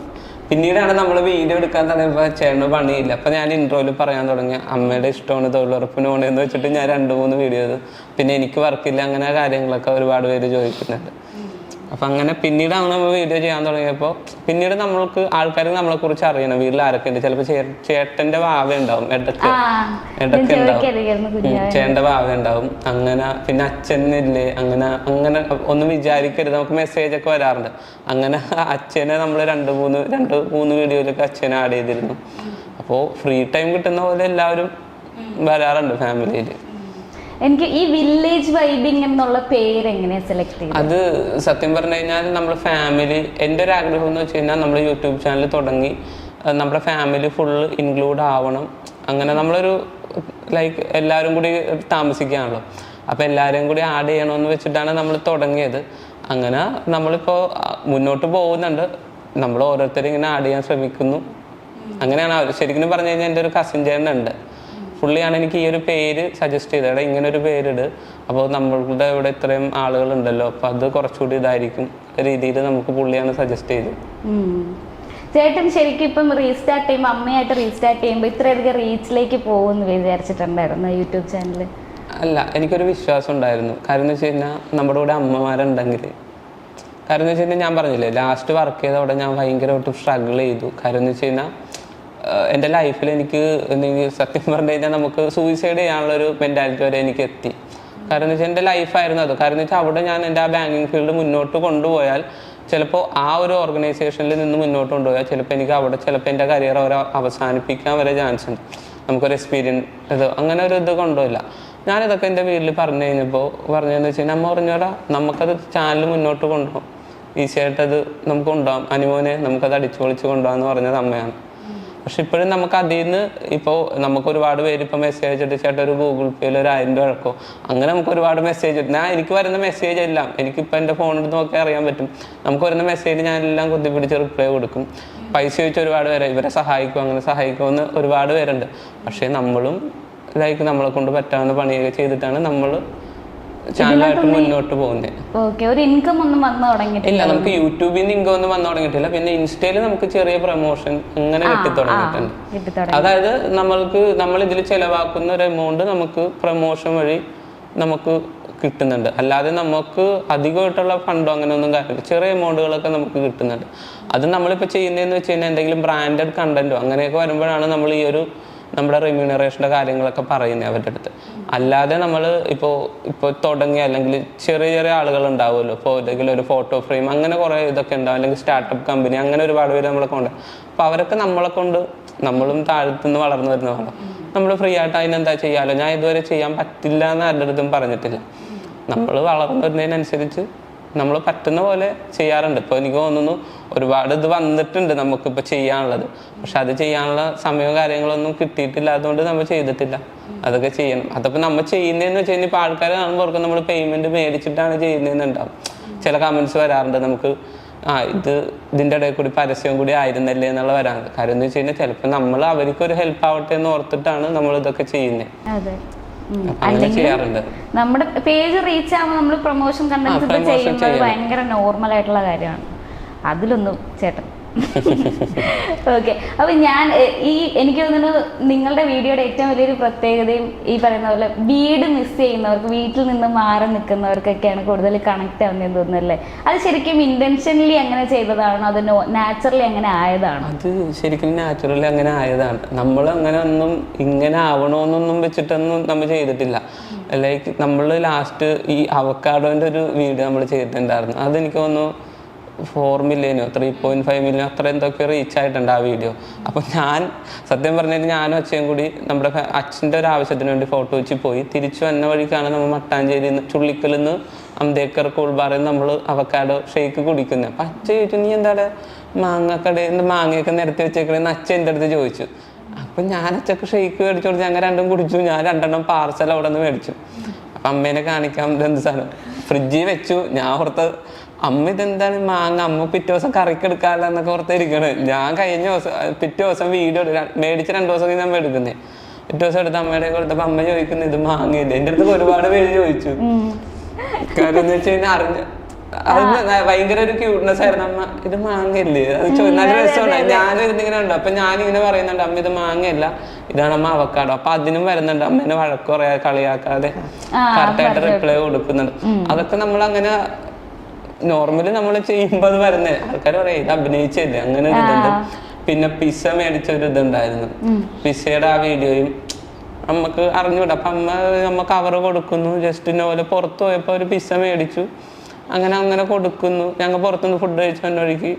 പിന്നീടാണ് നമ്മൾ വീഡിയോ എടുക്കാൻ തുടങ്ങിയപ്പോ ചേട്ടന് പണിയില്ല. അപ്പൊ ഞാൻ ഇൻട്രോയിൽ പറയാൻ തുടങ്ങി അമ്മയുടെ ഇഷ്ടമാണ് തൊഴിലുറപ്പിന് പോകണമെന്ന് വെച്ചിട്ട് ഞാൻ 2-3 വീഡിയോ ചെയ്തു. പിന്നെ എനിക്ക് വർക്കില്ല, അങ്ങനെ കാര്യങ്ങളൊക്കെ ഒരുപാട് പേര് ചോദിക്കുന്നുണ്ട്. അപ്പൊ അങ്ങനെ പിന്നീടാണ് നമ്മൾ വീഡിയോ ചെയ്യാൻ തുടങ്ങിയപ്പോൾ പിന്നീട് നമ്മൾക്ക് ആൾക്കാർക്ക് നമ്മളെ കുറിച്ച് അറിയണം. വീട്ടിൽ ആരൊക്കെ ഉണ്ട്, ചിലപ്പോൾ ചേട്ടന്റെ വാവ ഉണ്ടാവും, ഇടയ്ക്ക് ഉണ്ടാവും, ചേട്ടന്റെ വാവ ഉണ്ടാവും. അങ്ങനെ പിന്നെ അച്ഛനില്ലേ, അങ്ങനെ ഒന്നും വിചാരിക്കരുത്. നമുക്ക് മെസ്സേജ് ഒക്കെ വരാറുണ്ട്. അങ്ങനെ അച്ഛനെ നമ്മൾ 2-3 വീഡിയോയിലൊക്കെ അച്ഛനെ ആഡ് ചെയ്തിരുന്നു. അപ്പോൾ ഫ്രീ ടൈം കിട്ടുന്ന പോലെ എല്ലാവരും വരാറുണ്ട് ഫാമിലിയിൽ. എനിക്ക് ഈ വില്ലേജ് വൈബിങ് എന്നുള്ള പേര് എങ്ങനെയാ സെലക്ട് ചെയ്തത്? അത് സത്യം പറഞ്ഞു കഴിഞ്ഞാൽ നമ്മൾ ഫാമിലി, എൻ്റെ ഒരു ആഗ്രഹം എന്ന് വെച്ച് കഴിഞ്ഞാൽ നമ്മൾ യൂട്യൂബ് ചാനൽ തുടങ്ങി നമ്മുടെ ഫാമിലി ഫുള്ള് ഇൻക്ലൂഡ് ആവണം. അങ്ങനെ നമ്മളൊരു ലൈക്ക് എല്ലാവരും കൂടി താമസിക്കുകയാണല്ലോ, അപ്പോൾ എല്ലാവരെയും കൂടി ആഡ് ചെയ്യണമെന്ന് വെച്ചിട്ടാണ് നമ്മൾ തുടങ്ങിയത്. അങ്ങനെ നമ്മളിപ്പോൾ മുന്നോട്ട് പോകുന്നുണ്ട്. നമ്മൾ ഓരോരുത്തരും ഇങ്ങനെ ആഡ് ചെയ്യാൻ ശ്രമിക്കുന്നു. അങ്ങനെയാണ്. ശരിക്കും പറഞ്ഞു കഴിഞ്ഞാൽ എൻ്റെ ഒരു കസിൻ ചേട്ടനുണ്ട്, പുള്ളിയാണ് എനിക്ക് ഈ ഒരു പേര് സജസ്റ്റ് ചെയ്തത്. ഇങ്ങനെ ഒരു പേരിട്, അപ്പോൾ നമ്മളുടെ ഇവിടെ ഇത്രയും ആളുകളുണ്ടല്ലോ, അപ്പോൾ അത് കുറച്ചുകൂടി ഇതായിരിക്കും രീതിയിൽ നമുക്ക് പുള്ളിയാണ് സജസ്റ്റ് ചെയ്തത്. ചേട്ടൻ ശരിക്കും ഇപ്പം റീസ്റ്റാർട്ട് ചെയ്യുമ്പോൾ, അമ്മയായിട്ട് റീസ്റ്റാർട്ട് ചെയ്യുമ്പോൾ ഇത്രയധികം റീച്ചിലേക്ക് പോകുമെന്ന് വിചാരിച്ചിട്ടുണ്ടായിരുന്നു യൂട്യൂബ് ചാനൽ? അല്ല, എനിക്കൊരു വിശ്വാസം ഉണ്ടായിരുന്നു. കാര്യം എന്ന് വെച്ച് കഴിഞ്ഞാൽ നമ്മുടെ കൂടെ അമ്മമാരുണ്ടെങ്കിൽ, കാര്യം എന്ന് വെച്ച് കഴിഞ്ഞാൽ ഞാൻ പറഞ്ഞില്ലേ ലാസ്റ്റ് വർക്ക് ചെയ്തവിടെ ഞാൻ ഭയങ്കരമായിട്ട് സ്ട്രഗിൾ ചെയ്തു. കാര്യം എന്ന് വെച്ച് കഴിഞ്ഞാൽ എൻ്റെ ലൈഫിൽ എനിക്ക് സത്യം പറഞ്ഞു കഴിഞ്ഞാൽ നമുക്ക് സൂയിസൈഡ് ചെയ്യാനുള്ളൊരു മെൻറ്റാലിറ്റി വരെ എനിക്ക് എത്തി. കാരണം എന്ന് വെച്ചാൽ എൻ്റെ ലൈഫായിരുന്നു അത്. കാരണം എന്ന് വെച്ചാൽ അവിടെ ഞാൻ എൻ്റെ ആ ബാങ്കിങ് ഫീൽഡ് മുന്നോട്ട് കൊണ്ടുപോയാൽ ചിലപ്പോൾ ആ ഒരു ഓർഗനൈസേഷനിൽ നിന്ന് മുന്നോട്ട് കൊണ്ടുപോയാൽ ചിലപ്പോൾ എനിക്ക് അവിടെ ചിലപ്പോൾ എൻ്റെ കരിയർ അവരെ അവസാനിപ്പിക്കാൻ വരെ ചാൻസ് ഉണ്ട്. നമുക്കൊരു എക്സ്പീരിയൻസ് ഇത് അങ്ങനെ ഒരു ഇത് കൊണ്ടുപോയില്ല. ഞാനിതൊക്കെ എൻ്റെ വീട്ടിൽ പറഞ്ഞു കഴിഞ്ഞപ്പോൾ പറഞ്ഞതെന്ന് വെച്ച് കഴിഞ്ഞാൽ അമ്മ പറഞ്ഞോടാ നമുക്കത് ചാനൽ മുന്നോട്ട് കൊണ്ടുപോകാം, ഈസി ആയിട്ടത് നമുക്ക് കൊണ്ടുപോകാം, അനുമോനെ നമുക്കത് അടിച്ചു പൊളിച്ച് കൊണ്ടുപോകാമെന്ന് പറഞ്ഞത് അമ്മയാണ്. പക്ഷെ ഇപ്പോഴും നമുക്ക് അതിൽ നിന്ന് ഇപ്പോൾ നമുക്ക് ഒരുപാട് പേര് ഇപ്പോൾ മെസ്സേജ് ഇട്ട് ചേട്ടാ ഒരു ഗൂഗിൾ പേയിൽ ഒരു 1000 രൂപ ഇറക്കോ, അങ്ങനെ നമുക്ക് ഒരുപാട് മെസ്സേജ് ഇട്ട് എനിക്ക് വരുന്ന മെസ്സേജ് എല്ലാം എനിക്കിപ്പോൾ എൻ്റെ ഫോണിൽ നോക്കി അറിയാൻ പറ്റും. നമുക്ക് വരുന്ന മെസ്സേജ് ഞാൻ എല്ലാം കുത്തിപ്പിടിച്ച് റിപ്ലൈ കൊടുക്കും. പൈസ ചോദിച്ച ഒരുപാട് പേര് ഇവരെ സഹായിക്കും അങ്ങനെ സഹായിക്കുമെന്ന് ഒരുപാട് പേരുണ്ട്. പക്ഷേ നമ്മളും നമ്മളെ കൊണ്ട് പറ്റാവുന്ന പണിയൊക്കെ ചെയ്തിട്ടാണ് നമ്മൾ ചാനലായിട്ട് മുന്നോട്ട് പോകുന്നത്. ഒരു ഇൻകം ഒന്നും വന്നു തുടങ്ങിയിട്ടില്ല. ഇല്ല, നമുക്ക് യൂട്യൂബിൽ നിന്ന് ഇൻകം ഒന്നും വന്നു തുടങ്ങിയിട്ടില്ല. പിന്നെ ഇൻസ്റ്റയിൽ നമുക്ക് ചെറിയ പ്രൊമോഷൻ അങ്ങനെ കിട്ടി തുടങ്ങിയിട്ടുണ്ട്. അതായത് നമ്മൾ ഇതിൽ ചെലവാക്കുന്ന ഒരു എമൗണ്ട് നമുക്ക് പ്രൊമോഷൻ വഴി നമുക്ക് കിട്ടുന്നുണ്ട്. അല്ലാതെ നമുക്ക് അധികമായിട്ടുള്ള ഫണ്ടോ അങ്ങനെ ഒന്നും കാര്യമില്ല. ചെറിയ എമൗണ്ടുകളൊക്കെ നമുക്ക് കിട്ടുന്നുണ്ട്. അത് നമ്മളിപ്പോൾ ചെയ്യുന്നതെന്ന് വെച്ച് കഴിഞ്ഞാൽ എന്തെങ്കിലും ബ്രാൻഡഡ് കണ്ടന്റോ അങ്ങനെയൊക്കെ വരുമ്പോഴാണ് നമ്മൾ ഈ ഒരു നമ്മുടെ റെമ്യൂണറേഷൻ്റെ കാര്യങ്ങളൊക്കെ പറയുന്നത് അവരുടെ അടുത്ത്. അല്ലാതെ നമ്മൾ ഇപ്പോൾ തുടങ്ങിയ അല്ലെങ്കിൽ ചെറിയ ചെറിയ ആളുകൾ ഉണ്ടാവുമല്ലോ, ഇപ്പോൾ ഏതെങ്കിലും ഒരു ഫോട്ടോ ഫ്രെയിം അങ്ങനെ കുറേ ഇതൊക്കെ ഉണ്ടാവും, അല്ലെങ്കിൽ സ്റ്റാർട്ടപ്പ് കമ്പനി അങ്ങനെ ഒരുപാട് പേര് നമ്മളെ കൊണ്ട്. അപ്പോൾ അവരൊക്കെ നമ്മളെ കൊണ്ട് നമ്മളും താഴത്തുനിന്ന് വളർന്നു വരുന്നതാണ്. നമ്മൾ ഫ്രീ ആയിട്ട് അതിനെന്താ ചെയ്യാമല്ലോ. ഞാൻ ഇതുവരെ ചെയ്യാൻ പറ്റില്ല എന്ന് ആരുടെ അടുത്തും പറഞ്ഞിട്ടില്ല. നമ്മൾ വളർന്നു വരുന്നതിനനുസരിച്ച് നമ്മൾ പറ്റുന്ന പോലെ ചെയ്യാറുണ്ട്. ഇപ്പോൾ എനിക്ക് തോന്നുന്നു ഒരുപാട് ഇത് വന്നിട്ടുണ്ട് നമുക്കിപ്പോൾ ചെയ്യാനുള്ളത്. പക്ഷെ അത് ചെയ്യാനുള്ള സമയവും കാര്യങ്ങളൊന്നും കിട്ടിയിട്ടില്ല, അതുകൊണ്ട് നമ്മൾ ചെയ്തിട്ടില്ല. അതൊക്കെ ചെയ്യണം. അതപ്പോൾ നമ്മൾ ചെയ്യുന്നതെന്ന് വെച്ച് കഴിഞ്ഞാൽ ഇപ്പോൾ ആൾക്കാർ കാണുമ്പോൾ നമ്മൾ പേയ്മെൻറ്റ് മേടിച്ചിട്ടാണ് ചെയ്യുന്നതെന്നുണ്ടാവും. ചില കമൻറ്റ്സ് വരാറുണ്ട് നമുക്ക് ഇതിൻ്റെ ഇടയിൽ കൂടി പരസ്യം കൂടി ആയിരുന്നല്ലേ എന്നുള്ള വരാറുണ്ട്. കാര്യം എന്ന് വെച്ച് കഴിഞ്ഞാൽ ചിലപ്പോൾ നമ്മൾ അവർക്കൊരു ഹെൽപ്പ് ആവട്ടെ എന്ന് ഓർത്തിട്ടാണ് നമ്മൾ ഇതൊക്കെ ചെയ്യുന്നത്. ചെയ്യാറുണ്ട്. നമ്മുടെ പേജ് റീച്ച് ആവുമ്പോൾ നമ്മൾ പ്രൊമോഷൻ കണ്ടന്റ് ചെയ്യുമ്പോൾ ഭയങ്കര നോർമൽ ആയിട്ടുള്ള കാര്യമാണ്. അതിലൊന്നും ചേട്ടൻ ഓക്കെ. അപ്പൊ എനിക്ക് തോന്നുന്നു നിങ്ങളുടെ വീഡിയോയുടെ ഏറ്റവും വലിയൊരു പ്രത്യേകതയും ഈ പറയുന്ന പോലെ വീട് മിസ് ചെയ്യുന്നവർക്ക്, വീട്ടിൽ നിന്ന് മാറി നിൽക്കുന്നവർക്കൊക്കെയാണ് കൂടുതൽ കണക്ട് ആവുന്നതെന്ന് തോന്നുന്നല്ലേ? അത് ശരിക്കും ഇന്റൻഷനലി അങ്ങനെ ചെയ്തതാണോ അത് നാച്ചുറലി അങ്ങനെ ആയതാണോ? അത് ശരിക്കും നാച്ചുറലി അങ്ങനെ ആയതാണ്. നമ്മൾ അങ്ങനെ ഒന്നും ഇങ്ങനെ ആവണമെന്നൊന്നും വെച്ചിട്ടൊന്നും നമ്മൾ ചെയ്തിട്ടില്ല. ലൈക്ക് നമ്മൾ ലാസ്റ്റ് ഈ അവക്കാഡോൻ്റെ ഒരു വീഡിയോ നമ്മൾ ചെയ്തിട്ടുണ്ടായിരുന്നു. അതെനിക്ക് തോന്നുന്നു 4 മില്യനോ 3.5 മില്യനോ അത്ര എന്തൊക്കെ റീച്ച് ആയിട്ടുണ്ട് ആ വീഡിയോ. അപ്പോൾ ഞാൻ സത്യം പറഞ്ഞാൽ ഞാനും അച്ഛനും കൂടി നമ്മുടെ അച്ഛൻ്റെ ഒരു ആവശ്യത്തിന് വേണ്ടി ഫോട്ടോ വെച്ച് പോയി. തിരിച്ചു വന്ന വഴിക്കാണ് നമ്മൾ മട്ടാഞ്ചേരിയിൽ നിന്ന് ചുള്ളിക്കലിൽ നിന്ന് അംബേദ്കർ കൂൾബാറിൽ നിന്ന് നമ്മൾ അവക്കാഡോ ഷേക്ക് കുടിക്കുന്നത്. അപ്പം അച്ഛൻ ചോദിച്ചു നീ എന്താണ് മാങ്ങക്കടയിൽ നിന്ന് മാങ്ങയൊക്കെ നിരത്തി വെച്ചേക്കണേന്ന് അച്ഛൻ എൻ്റെ അടുത്ത് ചോദിച്ചു. അപ്പം ഞാൻ അച്ഛക്ക് ഷേക്ക് മേടിച്ചു കൊടുത്ത് ഞങ്ങൾ രണ്ടും കുടിച്ചു. ഞാൻ 2 പാർസൽ അവിടെ നിന്ന് മേടിച്ചു. അപ്പം അമ്മേനെ കാണിക്കാൻ എന്ത് സാധനം ഫ്രിഡ്ജിൽ വെച്ചു. ഞാൻ ഓർത്ത് അമ്മ ഇതെന്താണ് മാങ്ങ, അമ്മ പിറ്റേ ദിവസം കറിക്കെടുക്കാമല്ലോ എന്നൊക്കെ ഓർത്തിരിക്കണേ. ഞാൻ കഴിഞ്ഞ ദിവസം പിറ്റേ ദിവസം വീഡിയോ മേടിച്ച് 2 ദിവസം ഞാൻ എടുക്കുന്നേ. പിറ്റേ ദിവസം എടുത്ത് അമ്മയുടെ കൊടുത്തപ്പോൾ അമ്മ ചോദിക്കുന്നത് ഇത് മാങ്ങയില്ലേ. എൻ്റെ അടുത്ത് ഒരുപാട് പേര് ചോദിച്ചു. കാര്യം എന്ന് വെച്ച് കഴിഞ്ഞാൽ അത് ഭയങ്കര ഒരു ക്യൂട്ട്നെസ് ആയിരുന്നു. അമ്മ ഇത് മാങ്ങയില്ലേ, അത് നല്ല രസമുണ്ട്. ഞാനിങ്ങനെ ഉണ്ട്. അപ്പൊ ഞാനിങ്ങനെ പറയുന്നുണ്ട് അമ്മ ഇത് മാങ്ങയല്ല, ഇതാണ് അമ്മ അവക്കാഡോ. അപ്പൊ അതിനും വരുന്നുണ്ട്. അമ്മേനെ വഴക്ക് പറയാ കളിയാക്കാതെ കറക്റ്റായിട്ട് റിപ്ലൈ കൊടുക്കുന്നുണ്ട്. അതൊക്കെ നമ്മൾ അങ്ങനെ നോർമലി നമ്മൾ ചെയ്യുമ്പോൾ അത് വരുന്നേ. ആൾക്കാർ പറയാം ഇത് അഭിനയിച്ചല്ലേ അങ്ങനെ ഒരു ഇതുണ്ട്. പിന്നെ പിസ്സ മേടിച്ച ഒരു ഇതുണ്ടായിരുന്നു. പിസ്സയുടെ ആ വീഡിയോയും നമുക്ക് അറിഞ്ഞൂടാ. അപ്പം അമ്മ കവറ് കൊടുക്കുന്നു. ജസ്റ്റ് ഇന്നപോലെ പുറത്ത് പോയപ്പോൾ ഒരു പിസ്സ മേടിച്ചു. അങ്ങനെ കൊടുക്കുന്നു. ഞങ്ങൾ പുറത്തുനിന്ന് ഫുഡ് കഴിച്ചു വന്ന വഴിക്ക്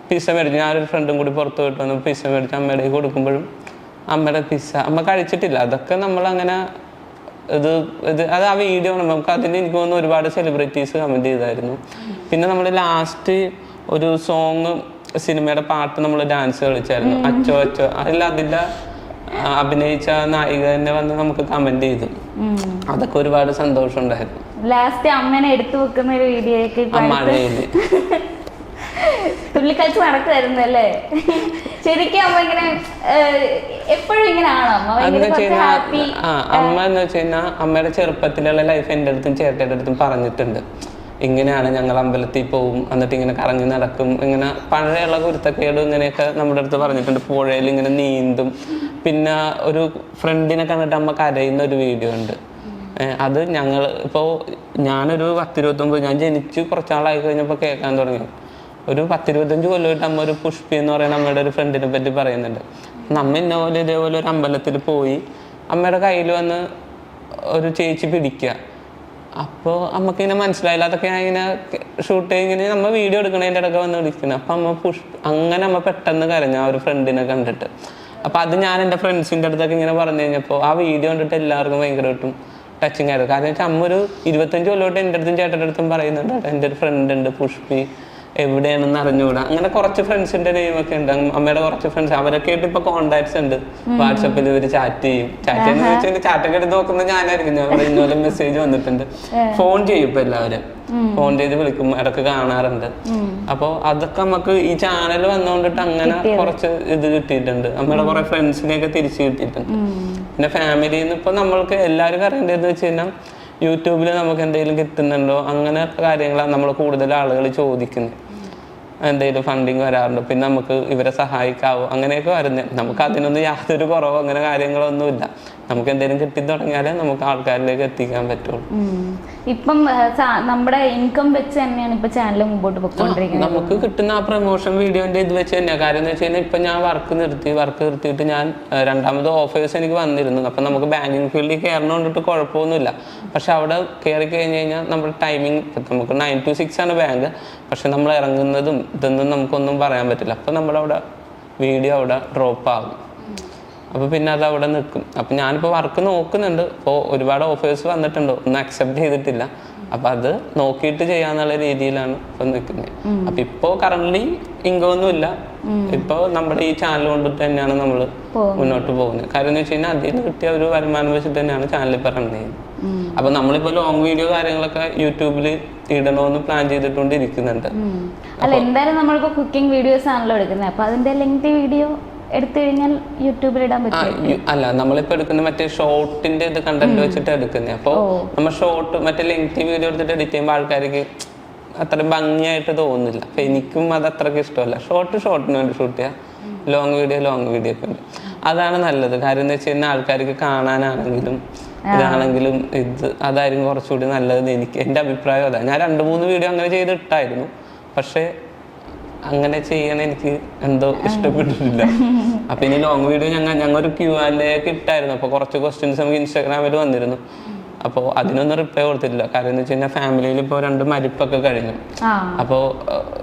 പിസ്സ മേടിച്ചു. ഞാനൊരു ഫ്രണ്ടും കൂടി പുറത്ത് പോയിട്ട് വന്നു പിസ്സ മേടിച്ചു. അമ്മയുടെ കൊടുക്കുമ്പോഴും അമ്മയുടെ പിസ്സ അമ്മ കഴിച്ചിട്ടില്ല. അതൊക്കെ നമ്മളങ്ങനെ അത് ആ വീഡിയോ നമുക്ക് അതിന് എനിക്ക് തോന്നുന്നു ഒരുപാട് സെലിബ്രിറ്റീസ് കമൻറ്റ് ചെയ്തായിരുന്നു. പിന്നെ നമ്മൾ ലാസ്റ്റ് ഒരു സോങ് സിനിമയുടെ പാട്ട് നമ്മൾ ഡാൻസ് കളിച്ചായിരുന്നു. അച്ചോ അച്ചോ അതിൻ്റെ അഭിനയിച്ച നായിക തന്നെ വന്ന് നമുക്ക് കമന്റ് ചെയ്തു. അതൊക്കെ ഒരുപാട് സന്തോഷം ഉണ്ടായിരുന്നു. ലാസ്റ്റ് അമ്മേനെ എടുത്തു വെക്കുന്ന ഒരു വീഡിയോ തുള്ളിക്കളിച്ച് നടക്കുമായിരുന്നല്ലേ? ശരിക്കും അമ്മ ഇങ്ങനെ എപ്പോഴും ഇങ്ങനെ ആണോ അമ്മ എന്ന് വെച്ച് കഴിഞ്ഞാൽ അമ്മയുടെ ചെറുപ്പത്തിലുള്ള ലൈഫ് എൻ്റെ അടുത്തും ചേട്ടയുടെ അടുത്തും പറഞ്ഞിട്ടുണ്ട്. ഇങ്ങനെയാണ് ഞങ്ങൾ അമ്പലത്തിൽ പോവും, എന്നിട്ട് ഇങ്ങനെ കറങ്ങി നടക്കും, ഇങ്ങനെ പഴയുള്ള കുരുത്തക്കേടും ഇങ്ങനെയൊക്കെ നമ്മുടെ അടുത്ത് പറഞ്ഞിട്ടുണ്ട്. പുഴയിൽ ഇങ്ങനെ നീന്തും. പിന്നെ ഒരു ഫ്രണ്ടിനെ കണ്ടിട്ട് അമ്മ കരയുന്ന ഒരു വീഡിയോ ഉണ്ട്. അത് ഞങ്ങൾ ഇപ്പോൾ ഞാനൊരു 10-29 ഞാൻ ജനിച്ച് കുറച്ചാളായി കഴിഞ്ഞപ്പോൾ കേൾക്കാൻ തുടങ്ങി. ഒരു 10-25 കൊല്ലമായിട്ട് അമ്മ ഒരു പുഷ്പി എന്ന് പറയുന്ന അമ്മയുടെ ഒരു ഫ്രണ്ടിനെ പറ്റി പറയുന്നുണ്ട്. നമ്മ ഇതേപോലെ ഒരു അമ്പലത്തിൽ പോയി അമ്മയുടെ കയ്യിൽ വന്ന് ഒരു ചേച്ചി പിടിക്കുക. അപ്പോൾ അമ്മക്ക് ഇങ്ങനെ മനസ്സിലായില്ല. അതൊക്കെ ഞാൻ ഇങ്ങനെ ഷൂട്ട് ഇങ്ങനെ നമ്മൾ വീഡിയോ എടുക്കണതിൻ്റെ ഇടയ്ക്ക് വന്ന് വിളിക്കുന്നത്. അപ്പം അമ്മ അങ്ങനെ അമ്മ പെട്ടെന്ന് കരഞ്ഞു ആ ഒരു ഫ്രണ്ടിനെ കണ്ടിട്ട്. അപ്പം അത് ഞാൻ എൻ്റെ ഫ്രണ്ട്സിൻ്റെ അടുത്തൊക്കെ ഇങ്ങനെ പറഞ്ഞു കഴിഞ്ഞപ്പോൾ ആ വീഡിയോ കണ്ടിട്ട് എല്ലാവർക്കും ഭയങ്കരമായിട്ടും ടച്ചിങ് ആയിരുന്നു. കാരണം വെച്ചാൽ അമ്മ ഒരു 25 കൊല്ലമായിട്ട് എൻ്റെ അടുത്തും ചേട്ടൻ്റെ അടുത്തും പറയുന്നുണ്ട്, എൻ്റെ ഒരു ഫ്രണ്ട് ഉണ്ട് പുഷ്പി, എവിടെയാണെന്ന് അറിഞ്ഞുകൂടാ. അങ്ങനെ കുറച്ച് ഫ്രണ്ട്സിന്റെ നെയിമൊക്കെ ഉണ്ട്. അമ്മയുടെ കുറച്ച് ഫ്രണ്ട്സ് അവരൊക്കെ ആയിട്ട് ഇപ്പൊ കോണ്ടാക്ട്സ് ഉണ്ട്. വാട്സപ്പിൽ ഇവര് ചാറ്റ് ചെയ്യും. ചാറ്റ് ചെയ്യുന്ന വെച്ചാൽ ചാറ്റൊക്കെ എടുത്ത് നോക്കുന്നത് ഞാനായിരിക്കും. ഞാൻ ഇന്നലെ മെസ്സേജ് വന്നിട്ടുണ്ട്. ഫോൺ ചെയ്യും ഇപ്പൊ എല്ലാവരും. ഫോൺ ചെയ്ത് വിളിക്കും, ഇടക്ക് കാണാറുണ്ട്. അപ്പൊ അതൊക്കെ നമുക്ക് ഈ ചാനൽ വന്നുകൊണ്ടിട്ട് അങ്ങനെ കുറച്ച് ഇത് കിട്ടിയിട്ടുണ്ട്. നമ്മുടെ കുറെ ഫ്രണ്ട്സിനെയൊക്കെ തിരിച്ചു കിട്ടിയിട്ടുണ്ട്. പിന്നെ ഫാമിലിയിൽ നിന്ന് ഇപ്പൊ നമ്മൾക്ക് എല്ലാവരും അറിയേണ്ടതെന്ന് വെച്ച് കഴിഞ്ഞാൽ യൂട്യൂബിൽ നമുക്ക് എന്തെങ്കിലും കിട്ടുന്നുണ്ടോ അങ്ങനെ കാര്യങ്ങളാണ് നമ്മൾ കൂടുതൽ ആളുകൾ ചോദിക്കുന്നത്. എന്തെങ്കിലും ഫണ്ടിങ് വരാറുണ്ടോ, പിന്നെ നമുക്ക് ഇവരെ സഹായിക്കാവോ, അങ്ങനെയൊക്കെ വരുന്നത്. നമുക്ക് അതിനൊന്നും യാതൊരു കുറവോ അങ്ങനെ കാര്യങ്ങളൊന്നുമില്ല. നമുക്ക് എന്തെങ്കിലും കിട്ടി തുടങ്ങിയാലേ നമുക്ക് ആൾക്കാരിലേക്ക് എത്തിക്കാൻ പറ്റുള്ളൂ. ഇപ്പം നമ്മുടെ ഇൻകം വെച്ച് തന്നെയാണ് ഇപ്പൊ ചാനൽ മുമ്പോട്ട് പോയിക്കൊണ്ടിരിക്കുന്നത്. നമുക്ക് കിട്ടുന്ന ആ പ്രൊമോഷൻ വീഡിയോന്റെ ഇത് വെച്ച് തന്നെയാണ്. കാര്യം എന്ന് വെച്ച് കഴിഞ്ഞാൽ ഇപ്പൊ ഞാൻ വർക്ക് നിർത്തിയിട്ട് ഞാൻ രണ്ടാമത് ഓഫേഴ്സ് എനിക്ക് വന്നിരുന്നു. അപ്പൊ നമുക്ക് ബാങ്കിങ് ഫീൽഡിൽ കയറണോണ്ടിട്ട് കുഴപ്പമൊന്നുമില്ല. പക്ഷെ അവിടെ കയറി കഴിഞ്ഞ് കഴിഞ്ഞാൽ നമ്മുടെ ടൈമിങ് നമുക്ക് 9 to 6 ആണ് ബാങ്ക്. പക്ഷെ നമ്മൾ ഇറങ്ങുന്നതും ഇതൊന്നും നമുക്കൊന്നും പറയാൻ പറ്റില്ല. അപ്പൊ നമ്മളവിടെ വീഡിയോ അവിടെ ഡ്രോപ്പ് ആകും. അപ്പോൾ പിന്നെ അത് അവിടെ നിൽക്കും. അപ്പം ഞാനിപ്പോൾ വർക്ക് നോക്കുന്നുണ്ട്. ഇപ്പോൾ ഒരുപാട് ഓഫേഴ്സ് വന്നിട്ടുണ്ട്, ഒന്നും അക്സെപ്റ്റ് ചെയ്തിട്ടില്ല. അപ്പം അത് നോക്കിയിട്ട് ചെയ്യാന്നുള്ള രീതിയിലാണ് ഇപ്പം നിൽക്കുന്നത്. അപ്പം ഇപ്പോൾ കറന്റ് ഇൻകം ഒന്നുമില്ല. ഇപ്പോൾ നമ്മുടെ ഈ ചാനൽ കൊണ്ടിട്ട് തന്നെയാണ് നമ്മൾ മുന്നോട്ട് പോകുന്നത്. കാര്യം എന്ന് വെച്ച് കഴിഞ്ഞാൽ അതിൽ നിന്ന് കിട്ടിയ ഒരു വരുമാനം വെച്ചിട്ട് തന്നെയാണ് ചാനൽ ഇപ്പോൾ റൺ ചെയ്യുന്നത്. അപ്പം നമ്മളിപ്പോൾ ലോങ് വീഡിയോ കാര്യങ്ങളൊക്കെ യൂട്യൂബിൽ ഇടണമെന്ന് പ്ലാൻ ചെയ്തിട്ടുണ്ടിരിക്കുന്നുണ്ട്. അല്ല, എന്തായാലും നമ്മളിപ്പോൾ കുക്കിംഗ് വീഡിയോസ് ആണല്ലോ എടുക്കുന്നത്. അപ്പം അതിൻ്റെ ലെങ്തി വീഡിയോ എടുത്തു കഴിഞ്ഞാൽ യൂട്യൂബിൽ ഇടാൻ പറ്റും. അല്ല, നമ്മളിപ്പോ എടുക്കുന്ന മറ്റേ ഷോർട്ടിന്റെ ഇത് കണ്ടന്റ് വെച്ചിട്ട് എടുക്കുന്നത്. അപ്പോൾ നമ്മൾ ഷോർട്ട് മറ്റേ ലെങ്തി വീഡിയോ എടുത്തിട്ട് എഡിറ്റ് ചെയ്യുമ്പോൾ ആൾക്കാർക്ക് അത്ര ഭംഗിയായിട്ട് തോന്നുന്നില്ല. അപ്പൊ എനിക്കും അത് അത്രയ്ക്ക് ഇഷ്ടമല്ല. ഷോർട്ടിന് വേണ്ടി ഷൂട്ട് ചെയ്യാം, ലോങ് വീഡിയോ ഒക്കെ ഉണ്ട്. അതാണ് നല്ലത്. കാര്യം എന്ന് വെച്ച് കഴിഞ്ഞാൽ ആൾക്കാർക്ക് കാണാനാണെങ്കിലും ഇതാണെങ്കിലും അതായിരിക്കും കുറച്ചുകൂടി നല്ലത്. എൻ്റെ അഭിപ്രായം അതാണ്. ഞാൻ 2-3 വീഡിയോ അങ്ങനെ ചെയ്തിട്ടായിരുന്നു. പക്ഷെ അങ്ങനെ ചെയ്യാൻ എനിക്ക് എന്തോ ഇഷ്ടപ്പെട്ടിട്ടില്ല. അപ്പൊ ഇനി ലോങ് വീഡിയോ ഞങ്ങൾ ഒരു Q&A ഇട്ടായിരുന്നു. അപ്പൊ കുറച്ച് ക്വസ്റ്റ്യൻസ് നമുക്ക് ഇൻസ്റ്റാഗ്രാമിൽ വന്നിരുന്നു. അപ്പോൾ അതിനൊന്നും റിപ്ലൈ കൊടുത്തിട്ടില്ല. കാര്യം എന്ന് വെച്ച് കഴിഞ്ഞാൽ ഫാമിലിയിൽ ഇപ്പോൾ 2 മരിപ്പൊക്കെ കഴിഞ്ഞു. അപ്പോൾ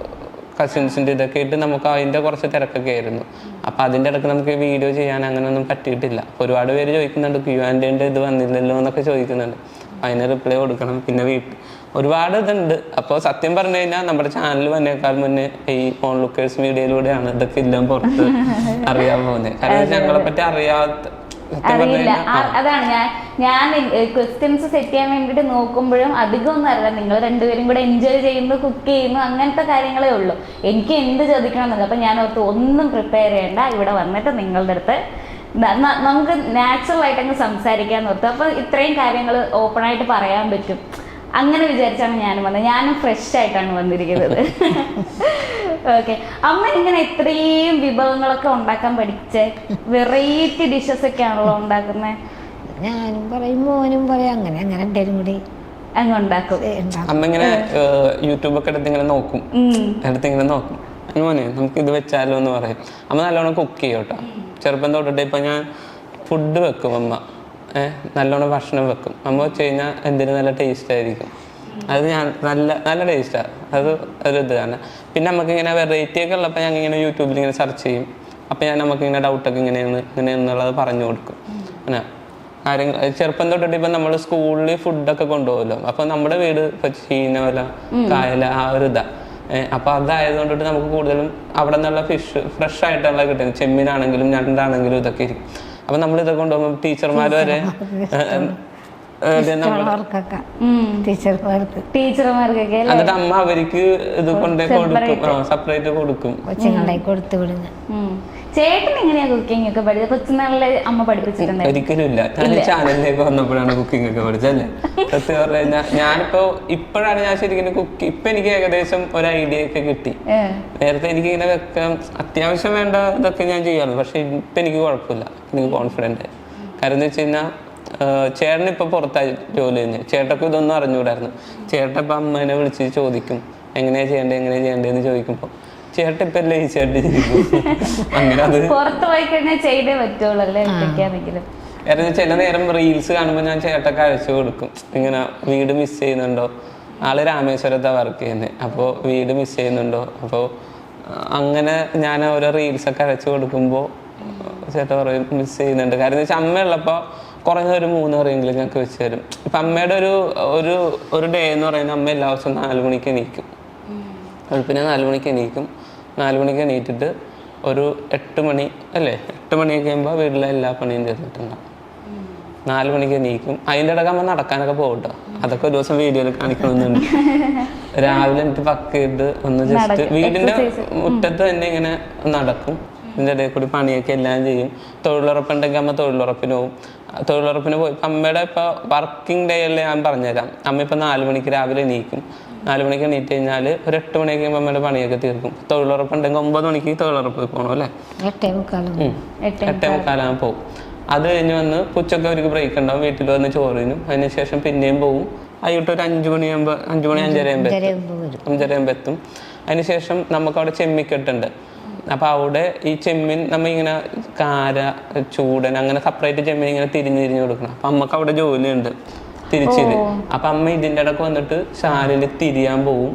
കസിൻസിൻ്റെ ഇതൊക്കെ ആയിട്ട് നമുക്ക് അതിൻ്റെ കുറച്ച് തിരക്കൊക്കെ ആയിരുന്നു. അപ്പോൾ അതിൻ്റെ ഇടയ്ക്ക് നമുക്ക് വീഡിയോ ചെയ്യാൻ അങ്ങനെയൊന്നും പറ്റിയിട്ടില്ല. അപ്പോൾ ഒരുപാട് പേര് ചോദിക്കുന്നുണ്ട്, Q&A ഇത് വന്നില്ലല്ലോ എന്നൊക്കെ ചോദിക്കുന്നുണ്ട്. അതിന് റിപ്ലൈ കൊടുക്കണം. പിന്നെ ഒരുപാട് ഇതുണ്ട്. അപ്പോൾ സത്യം പറഞ്ഞു കഴിഞ്ഞാൽ നമ്മുടെ ചാനൽ വന്നേക്കാൾ മുന്നേ ഈ ഫോൺ ലുക്കേഴ്സ് മീഡിയയിലൂടെയാണ് ഇതൊക്കെ എല്ലാം പുറത്ത് അറിയാൻ പോകുന്നത്. കാരണം ഞങ്ങളെ പറ്റി അറിയില്ല. അതാണ് ഞാൻ ക്വസ്റ്റ്യൻസ് സെറ്റ് ചെയ്യാൻ വേണ്ടിയിട്ട് നോക്കുമ്പോഴും അധികം ഒന്നും അറിയില്ല. നിങ്ങൾ രണ്ടുപേരും കൂടെ എൻജോയ് ചെയ്യുന്നു, കുക്ക് ചെയ്യുന്നു, അങ്ങനത്തെ കാര്യങ്ങളേ ഉള്ളൂ. എനിക്ക് എന്ത് ചോദിക്കണം എന്നുള്ളത്. അപ്പം ഞാൻ ഓർത്ത് ഒന്നും പ്രിപ്പയർ ചെയ്യണ്ട, ഇവിടെ വന്നിട്ട് നിങ്ങളുടെ അടുത്ത് നമുക്ക് നാച്ചുറൽ ആയിട്ട് അങ്ങ് സംസാരിക്കാൻ ഓർത്തു. അപ്പോൾ ഇത്രയും കാര്യങ്ങൾ ഓപ്പണായിട്ട് പറയാൻ പറ്റും. അങ്ങനെ വിചാരിച്ചാണ് ഞാനും വന്നത്. ഞാനും ഫ്രഷ് ആയിട്ടാണ് വന്നിരിക്കുന്നത്. ഓക്കെ, അമ്മ ഇങ്ങനെ ഇത്രയും വിഭവങ്ങളൊക്കെ ഉണ്ടാക്കാൻ പഠിച്ചേ? വെറൈറ്റി ഡിഷസ് ഒക്കെ ആണല്ലോ ഉണ്ടാക്കുന്നത്. ഞാനും പറയും, മോനും പറയും, അങ്ങനെ എല്ലാവരും കൂടി അങ്ങ് ഉണ്ടാക്കും. അമ്മ ഇങ്ങനെ യൂട്യൂബൊക്കെ എടുത്തിങ്ങനെ നോക്കും. മോനെ നമുക്ക് ഇത് വെച്ചാലോ എന്ന് പറയും. അമ്മ നല്ലോണം കുക്ക് ചെയ്യും കേട്ടോ. ചെറുപ്പം തൊട്ടിട്ട് ഇപ്പൊ ഞാൻ ഫുഡ് വെക്കും. അമ്മ നല്ലോണം ഭക്ഷണം വെക്കും. അമ്മ വെച്ച് കഴിഞ്ഞാൽ എന്തിനും നല്ല ടേസ്റ്റ് ആയിരിക്കും. അത് ഞാൻ നല്ല ടേസ്റ്റാണ്. അത് ഒരു ഇതാണ്. പിന്നെ നമുക്കിങ്ങനെ വെറൈറ്റി ഒക്കെ ഉള്ളപ്പോൾ ഞങ്ങൾ ഇങ്ങനെ യൂട്യൂബിൽ ഇങ്ങനെ സെർച്ച് ചെയ്യും. അപ്പം നമുക്കിങ്ങനെ ഡൗട്ടൊക്കെ ഇങ്ങനെയെന്നുള്ളത് പറഞ്ഞു കൊടുക്കും. അങ്ങനെ കാര്യങ്ങൾ ചെറുപ്പം തൊട്ടിട്ട് ഇപ്പം നമ്മൾ സ്കൂളിൽ ഫുഡൊക്കെ കൊണ്ടുപോകുമല്ലോ. അപ്പം നമ്മുടെ വീട് ഇപ്പം ചീനവല, കായല ആ ഒരു ഇതാണ്. അപ്പം അതായതുകൊണ്ടിട്ട് നമുക്ക് കൂടുതലും അവിടെ നിന്നുള്ള ഫിഷ് ഫ്രഷ് ആയിട്ടുള്ള കിട്ടുന്നത്. ചെമ്മീനാണെങ്കിലും ഞണ്ടാണെങ്കിലും ഇതൊക്കെ ഇരിക്കും. അപ്പം നമ്മൾ ഇതൊക്കെ കൊണ്ടുപോകുമ്പോൾ ടീച്ചർമാർ വരെ ടീച്ചർമാർക്കൊക്കെ എന്നിട്ട് അമ്മ അവർക്ക് ഇത് കൊണ്ടേ കൊടുക്കും, സെപ്പറേറ്റ് കൊടുക്കും. ചേട്ടൻ എങ്ങനെയാ കുക്കിംഗ് ഒക്കെ പഠിച്ചത്? കൊച്ചുനാളിലെ അമ്മ പഠിപ്പിച്ചിട്ടുണ്ട്? ഒരിക്കലും ഇല്ല. ഞാൻ ചാനലിലേക്ക് വന്നപ്പോഴാണ് കുക്കിംഗ് ഒക്കെ പഠിച്ചല്ലേ. സത്യം പറഞ്ഞു കഴിഞ്ഞാൽ ഇപ്പോഴാണ് ഞാൻ ശരിക്കും ഇപ്പൊ എനിക്ക് ഏകദേശം ഒരു ഐഡിയ ഒക്കെ കിട്ടി. നേരത്തെ എനിക്ക് ഇങ്ങനെ വെക്കാം, അത്യാവശ്യം വേണ്ട ഇതൊക്കെ ഞാൻ ചെയ്യാറുണ്ട്. പക്ഷെ ഇപ്പൊ എനിക്ക് കുഴപ്പമില്ല, എനിക്ക് കോൺഫിഡന്റ് ആയി. കാര്യം എന്ന് വെച്ച് കഴിഞ്ഞാൽ ചേട്ടൻ ഇപ്പൊ പുറത്തായി ജോലി കഴിഞ്ഞ്. ചേട്ടക്ക് ഇതൊന്നും അറിഞ്ഞുകൂടായിരുന്നു. ചേട്ടൻ ഇപ്പൊ അമ്മേനെ വിളിച്ച് ചോദിക്കും എങ്ങനെയാ ചെയ്യേണ്ടതെന്ന് ചോദിക്കുമ്പോ ചേട്ടൻ ഇപ്പൊ ലേസിയായിട്ട് അങ്ങനെ അത് പുറത്ത് പോയി കഴിഞ്ഞാൽ ചെയ്തേ പറ്റുള്ളൂ അല്ലേ? എന്തൊക്കെയാണെങ്കിലും കാരണം ചില നേരം റീൽസ് കാണുമ്പോൾ ഞാൻ ചേട്ടൊക്കെ അയച്ചു കൊടുക്കും, ഇങ്ങനെ വീട് മിസ് ചെയ്യുന്നുണ്ടോ, ആള് രാമേശ്വരത്താണ് വർക്ക് ചെയ്യുന്നത്, അപ്പോൾ വീട് മിസ് ചെയ്യുന്നുണ്ടോ, അപ്പോൾ അങ്ങനെ ഞാൻ ഓരോ റീൽസൊക്കെ അയച്ചു കൊടുക്കുമ്പോൾ ചേട്ടൻ പറയും മിസ് ചെയ്യുന്നുണ്ട്. കാരണം വെച്ചാൽ അമ്മയുള്ളപ്പോൾ കുറഞ്ഞ ഒരു 3 കറിയെങ്കിലും ഞങ്ങൾക്ക് വെച്ച് തരും. ഇപ്പം അമ്മയുടെ ഒരു ഡേ എന്ന് പറയുന്നത് അമ്മ എല്ലാ ദിവസവും 4 മണിക്ക് എണീക്കും. വെളുപ്പിനെ 4 മണിക്ക് എണീക്കും. 4 മണിക്ക് എണീറ്റിട്ട് ഒരു 8 മണി അല്ലേ, 8 മണിയൊക്കെ ആകുമ്പോൾ വീട്ടിലെ എല്ലാ പണിയും തീർന്നിട്ടുണ്ടാവും. 4 മണിക്ക് എണീക്കും. അതിൻ്റെ ഇടയ്ക്ക് അമ്മ നടക്കാനൊക്കെ പോകട്ടോ, അതൊക്കെ ഒരു ദിവസം വീഡിയോയിൽ കാണിക്കണമെന്നുണ്ട്. രാവിലെ എനിക്ക് പക്കയിട്ട് ഒന്ന് ജസ്റ്റ് വീടിൻ്റെ മുറ്റത്ത് തന്നെ ഇങ്ങനെ നടക്കും. ഇതിൻ്റെ ഇടയിൽ കൂടി പണിയൊക്കെ എല്ലാം ചെയ്യും. തൊഴിലുറപ്പുണ്ടെങ്കിൽ അമ്മ തൊഴിലുറപ്പിന് പോകും. തൊഴിലുറപ്പിന് പോയി അമ്മയുടെ ഇപ്പോൾ വർക്കിംഗ് ഡേ അല്ലേ ഞാൻ പറഞ്ഞുതരാം. അമ്മ ഇപ്പോൾ 4 മണിക്ക് രാവിലെ എണീക്കും. 4 മണിക്ക് എണീറ്റ് കഴിഞ്ഞാൽ ഒരു 8 മണിയൊക്കെ ആകുമ്പോൾ അമ്മയുടെ പണിയൊക്കെ തീർക്കും. തൊഴിലുറപ്പുണ്ടെങ്കിൽ 9 മണിക്ക് തൊഴിലുറപ്പ് പോകണം അല്ലേ, 8:45 പോകും. അത് കഴിഞ്ഞ് വന്ന് ഉച്ചയ്ക്ക് അവർക്ക് ബ്രേക്ക് ഉണ്ടാവും. വീട്ടിൽ വന്ന് ചോറിനും അതിന് ശേഷം പിന്നെയും പോകും. വൈകിട്ട് ഒരു 5 മണിയാകുമ്പോൾ 5 മണി 5:30 എത്തും. അതിനുശേഷം നമുക്കവിടെ ചെമ്മിക്കെട്ടുണ്ട്. അപ്പോൾ അവിടെ ഈ ചെമ്മീൻ നമ്മൾ ഇങ്ങനെ കാര, ചൂടൻ അങ്ങനെ സെപ്പറേറ്റ് ചെമ്മീൻ ഇങ്ങനെ തിരിഞ്ഞ് കൊടുക്കണം. അപ്പം അമ്മക്ക് അവിടെ ജോലിയുണ്ട് തിരിച്ചില്. അപ്പം അമ്മ ഇതിൻ്റെ ഇടയ്ക്ക് വന്നിട്ട് ശാലയിൽ തിരിയാൻ പോവും.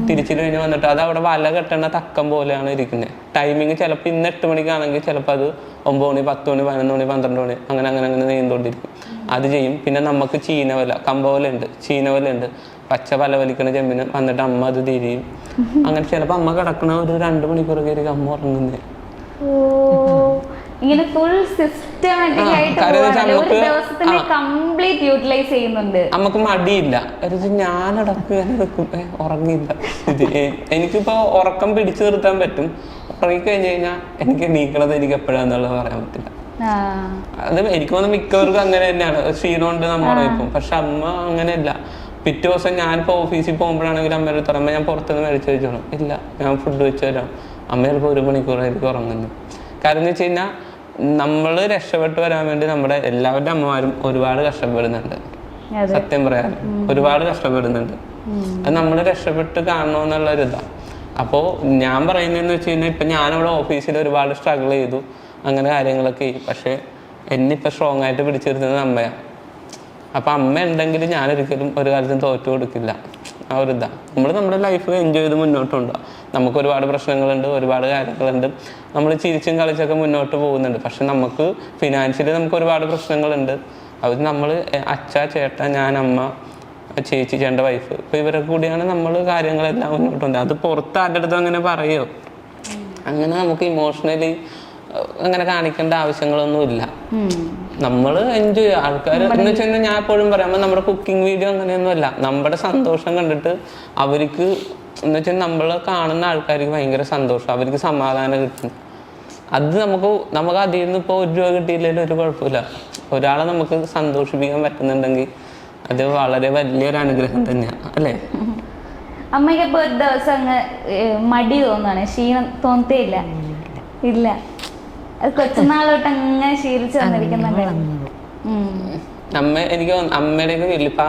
തിരിച്ചിൽ കഴിഞ്ഞ് വന്നിട്ട് അത് അവിടെ വല കെട്ടണ തക്കം പോലെയാണ് ഇരിക്കുന്നത്. ടൈമിങ് ചിലപ്പോൾ ഇന്ന് 8 മണിക്കാണെങ്കിൽ ചിലപ്പോൾ അത് 9 മണി 10 മണി 11 മണി 12 മണി അങ്ങനെ നീണ്ടുകൊണ്ടിരിക്കും. അത് ചെയ്യും. പിന്നെ നമുക്ക് ചീനവല, കമ്പവലുണ്ട്, ചീനവലുണ്ട്, പച്ച വല വലിക്കണ ചെമ്മിന് വന്നിട്ട് അമ്മ അത് തിരിയും. അങ്ങനെ ചിലപ്പോൾ അമ്മ കിടക്കണ ഒരു 2 മണിക്കൂറൊക്കെ ആയിരിക്കും അമ്മ ഉറങ്ങുന്നത്. ഇങ്ങനെ ഫുൾ സിസ്റ്റമാറ്റിക് ആയിട്ട് ഒരു ദിവസത്തിന് കംപ്ലീറ്റ് യൂട്ടിലൈസ് ചെയ്യുന്നുണ്ട്. നമുക്ക് മടിയില്ല. ഞാനടക്കും ഉറങ്ങിയില്ല. എനിക്കിപ്പോ ഉറക്കം പിടിച്ചു നിർത്താൻ പറ്റും. ഉറങ്ങിക്കഴിഞ്ഞ് കഴിഞ്ഞാൽ എനിക്ക് എണീക്കണത് എനിക്ക് എപ്പോഴാന്നുള്ളത് പറയാൻ പറ്റില്ല. അത് എനിക്ക് തോന്നുന്നു മിക്കവർക്കും അങ്ങനെ തന്നെയാണ്. ക്ഷീണമുണ്ട് നമ്മൾ ഉറങ്ങിപ്പോ. പക്ഷെ അമ്മ അങ്ങനെയല്ല. പിറ്റേ ദിവസം ഞാനിപ്പോൾ ഓഫീസിൽ പോകുമ്പോഴാണെങ്കിൽ അമ്മയുടെ തുറമ്പോൾ ഞാൻ പുറത്തുനിന്ന് മേടിച്ച് വെച്ചോളാം. ഇല്ല, ഞാൻ ഫുഡ് വെച്ച് തരാം. അമ്മ ചിലപ്പോൾ 1 മണിക്കൂറായിരിക്കും ഉറങ്ങുന്നത്. കാരണം എന്ന് വെച്ച് കഴിഞ്ഞാൽ നമ്മൾ രക്ഷപ്പെട്ട് വരാൻ വേണ്ടി നമ്മുടെ എല്ലാവരുടെ അമ്മമാരും ഒരുപാട് കഷ്ടപ്പെടുന്നുണ്ട്. സത്യം പറയാൻ ഒരുപാട് കഷ്ടപ്പെടുന്നുണ്ട്. അത് നമ്മൾ രക്ഷപ്പെട്ട് കാണണമെന്നുള്ളൊരിതാണ്. അപ്പോൾ ഞാൻ പറയുന്നതെന്ന് വെച്ച് കഴിഞ്ഞാൽ ഇപ്പം ഞാനവിടെ ഓഫീസിൽ ഒരുപാട് സ്ട്രഗിൾ ചെയ്തു, അങ്ങനെ കാര്യങ്ങളൊക്കെ ചെയ്യും. പക്ഷേ എന്നിപ്പോൾ സ്ട്രോങ് ആയിട്ട് പിടിച്ചിരുന്നത് അമ്മയാണ്. അപ്പം അമ്മ ഉണ്ടെങ്കിൽ ഞാനൊരിക്കലും ഒരു കാലത്തും തോറ്റു കൊടുക്കില്ല. ആ ഒരു ഇതാണ്. നമ്മൾ നമ്മുടെ ലൈഫ് എൻജോയ് ചെയ്ത് മുന്നോട്ടുണ്ടാകും. നമുക്ക് ഒരുപാട് പ്രശ്നങ്ങളുണ്ട്, ഒരുപാട് കാര്യങ്ങളുണ്ട്. നമ്മൾ ചിരിച്ചും കളിച്ചൊക്കെ മുന്നോട്ട് പോകുന്നുണ്ട്. പക്ഷെ നമുക്ക് ഫിനാൻഷ്യലി നമുക്ക് ഒരുപാട് പ്രശ്നങ്ങളുണ്ട്. അത് നമ്മൾ അച്ഛ, ചേട്ടൻ, ഞാൻ, അമ്മ, ചേച്ചി, ചേട്ടൻ്റെ വൈഫ്, ഇപ്പോൾ ഇവരൊക്കെ കൂടിയാണ് നമ്മൾ കാര്യങ്ങളെല്ലാം മുന്നോട്ടുണ്ട്. അത് പുറത്ത് ആരുടെ അടുത്തും അങ്ങനെ പറയുമോ, അങ്ങനെ നമുക്ക് ഇമോഷണലി അങ്ങനെ കാണിക്കേണ്ട ആവശ്യങ്ങളൊന്നുമില്ല. നമ്മൾ എൻജോയ് ചെയ്യുക. ആൾക്കാർ എന്ന് വെച്ച് കഴിഞ്ഞാൽ ഞാൻ എപ്പോഴും പറയാം, നമ്മുടെ കുക്കിംഗ് വീഡിയോ അങ്ങനെയൊന്നുമല്ല. നമ്മുടെ സന്തോഷം കണ്ടിട്ട് അവർക്ക് എന്ന് വെച്ചാൽ നമ്മൾ കാണുന്ന ആൾക്കാർക്ക് ഭയങ്കര സന്തോഷം, അവർക്ക് സമാധാനം കിട്ടും. അത് നമുക്ക് അതിൽ നിന്ന് ഇപ്പോൾ 1 രൂപ കിട്ടിയില്ലെങ്കിൽ ഒരു കുഴപ്പമില്ല. ഒരാളെ നമുക്ക് സന്തോഷിപ്പിക്കാൻ പറ്റുന്നുണ്ടെങ്കിൽ അത് വളരെ വലിയൊരു അനുഗ്രഹം തന്നെയാണ് അല്ലേ. അമ്മയ്ക്ക് ഇപ്പോൾ ഒരു ദിവസം അങ്ങ് മടി തോന്നുകയാണ്, ക്ഷീണം തോന്നത്തേയില്ല? ഇല്ല, അത് കൊച്ചുനാളോട്ട് അങ്ങനെ ശീലിച്ചു വന്നിരിക്കുന്നുണ്ട്. എനിക്ക് അമ്മയുടെയൊക്കെ വീട്ടിലിപ്പ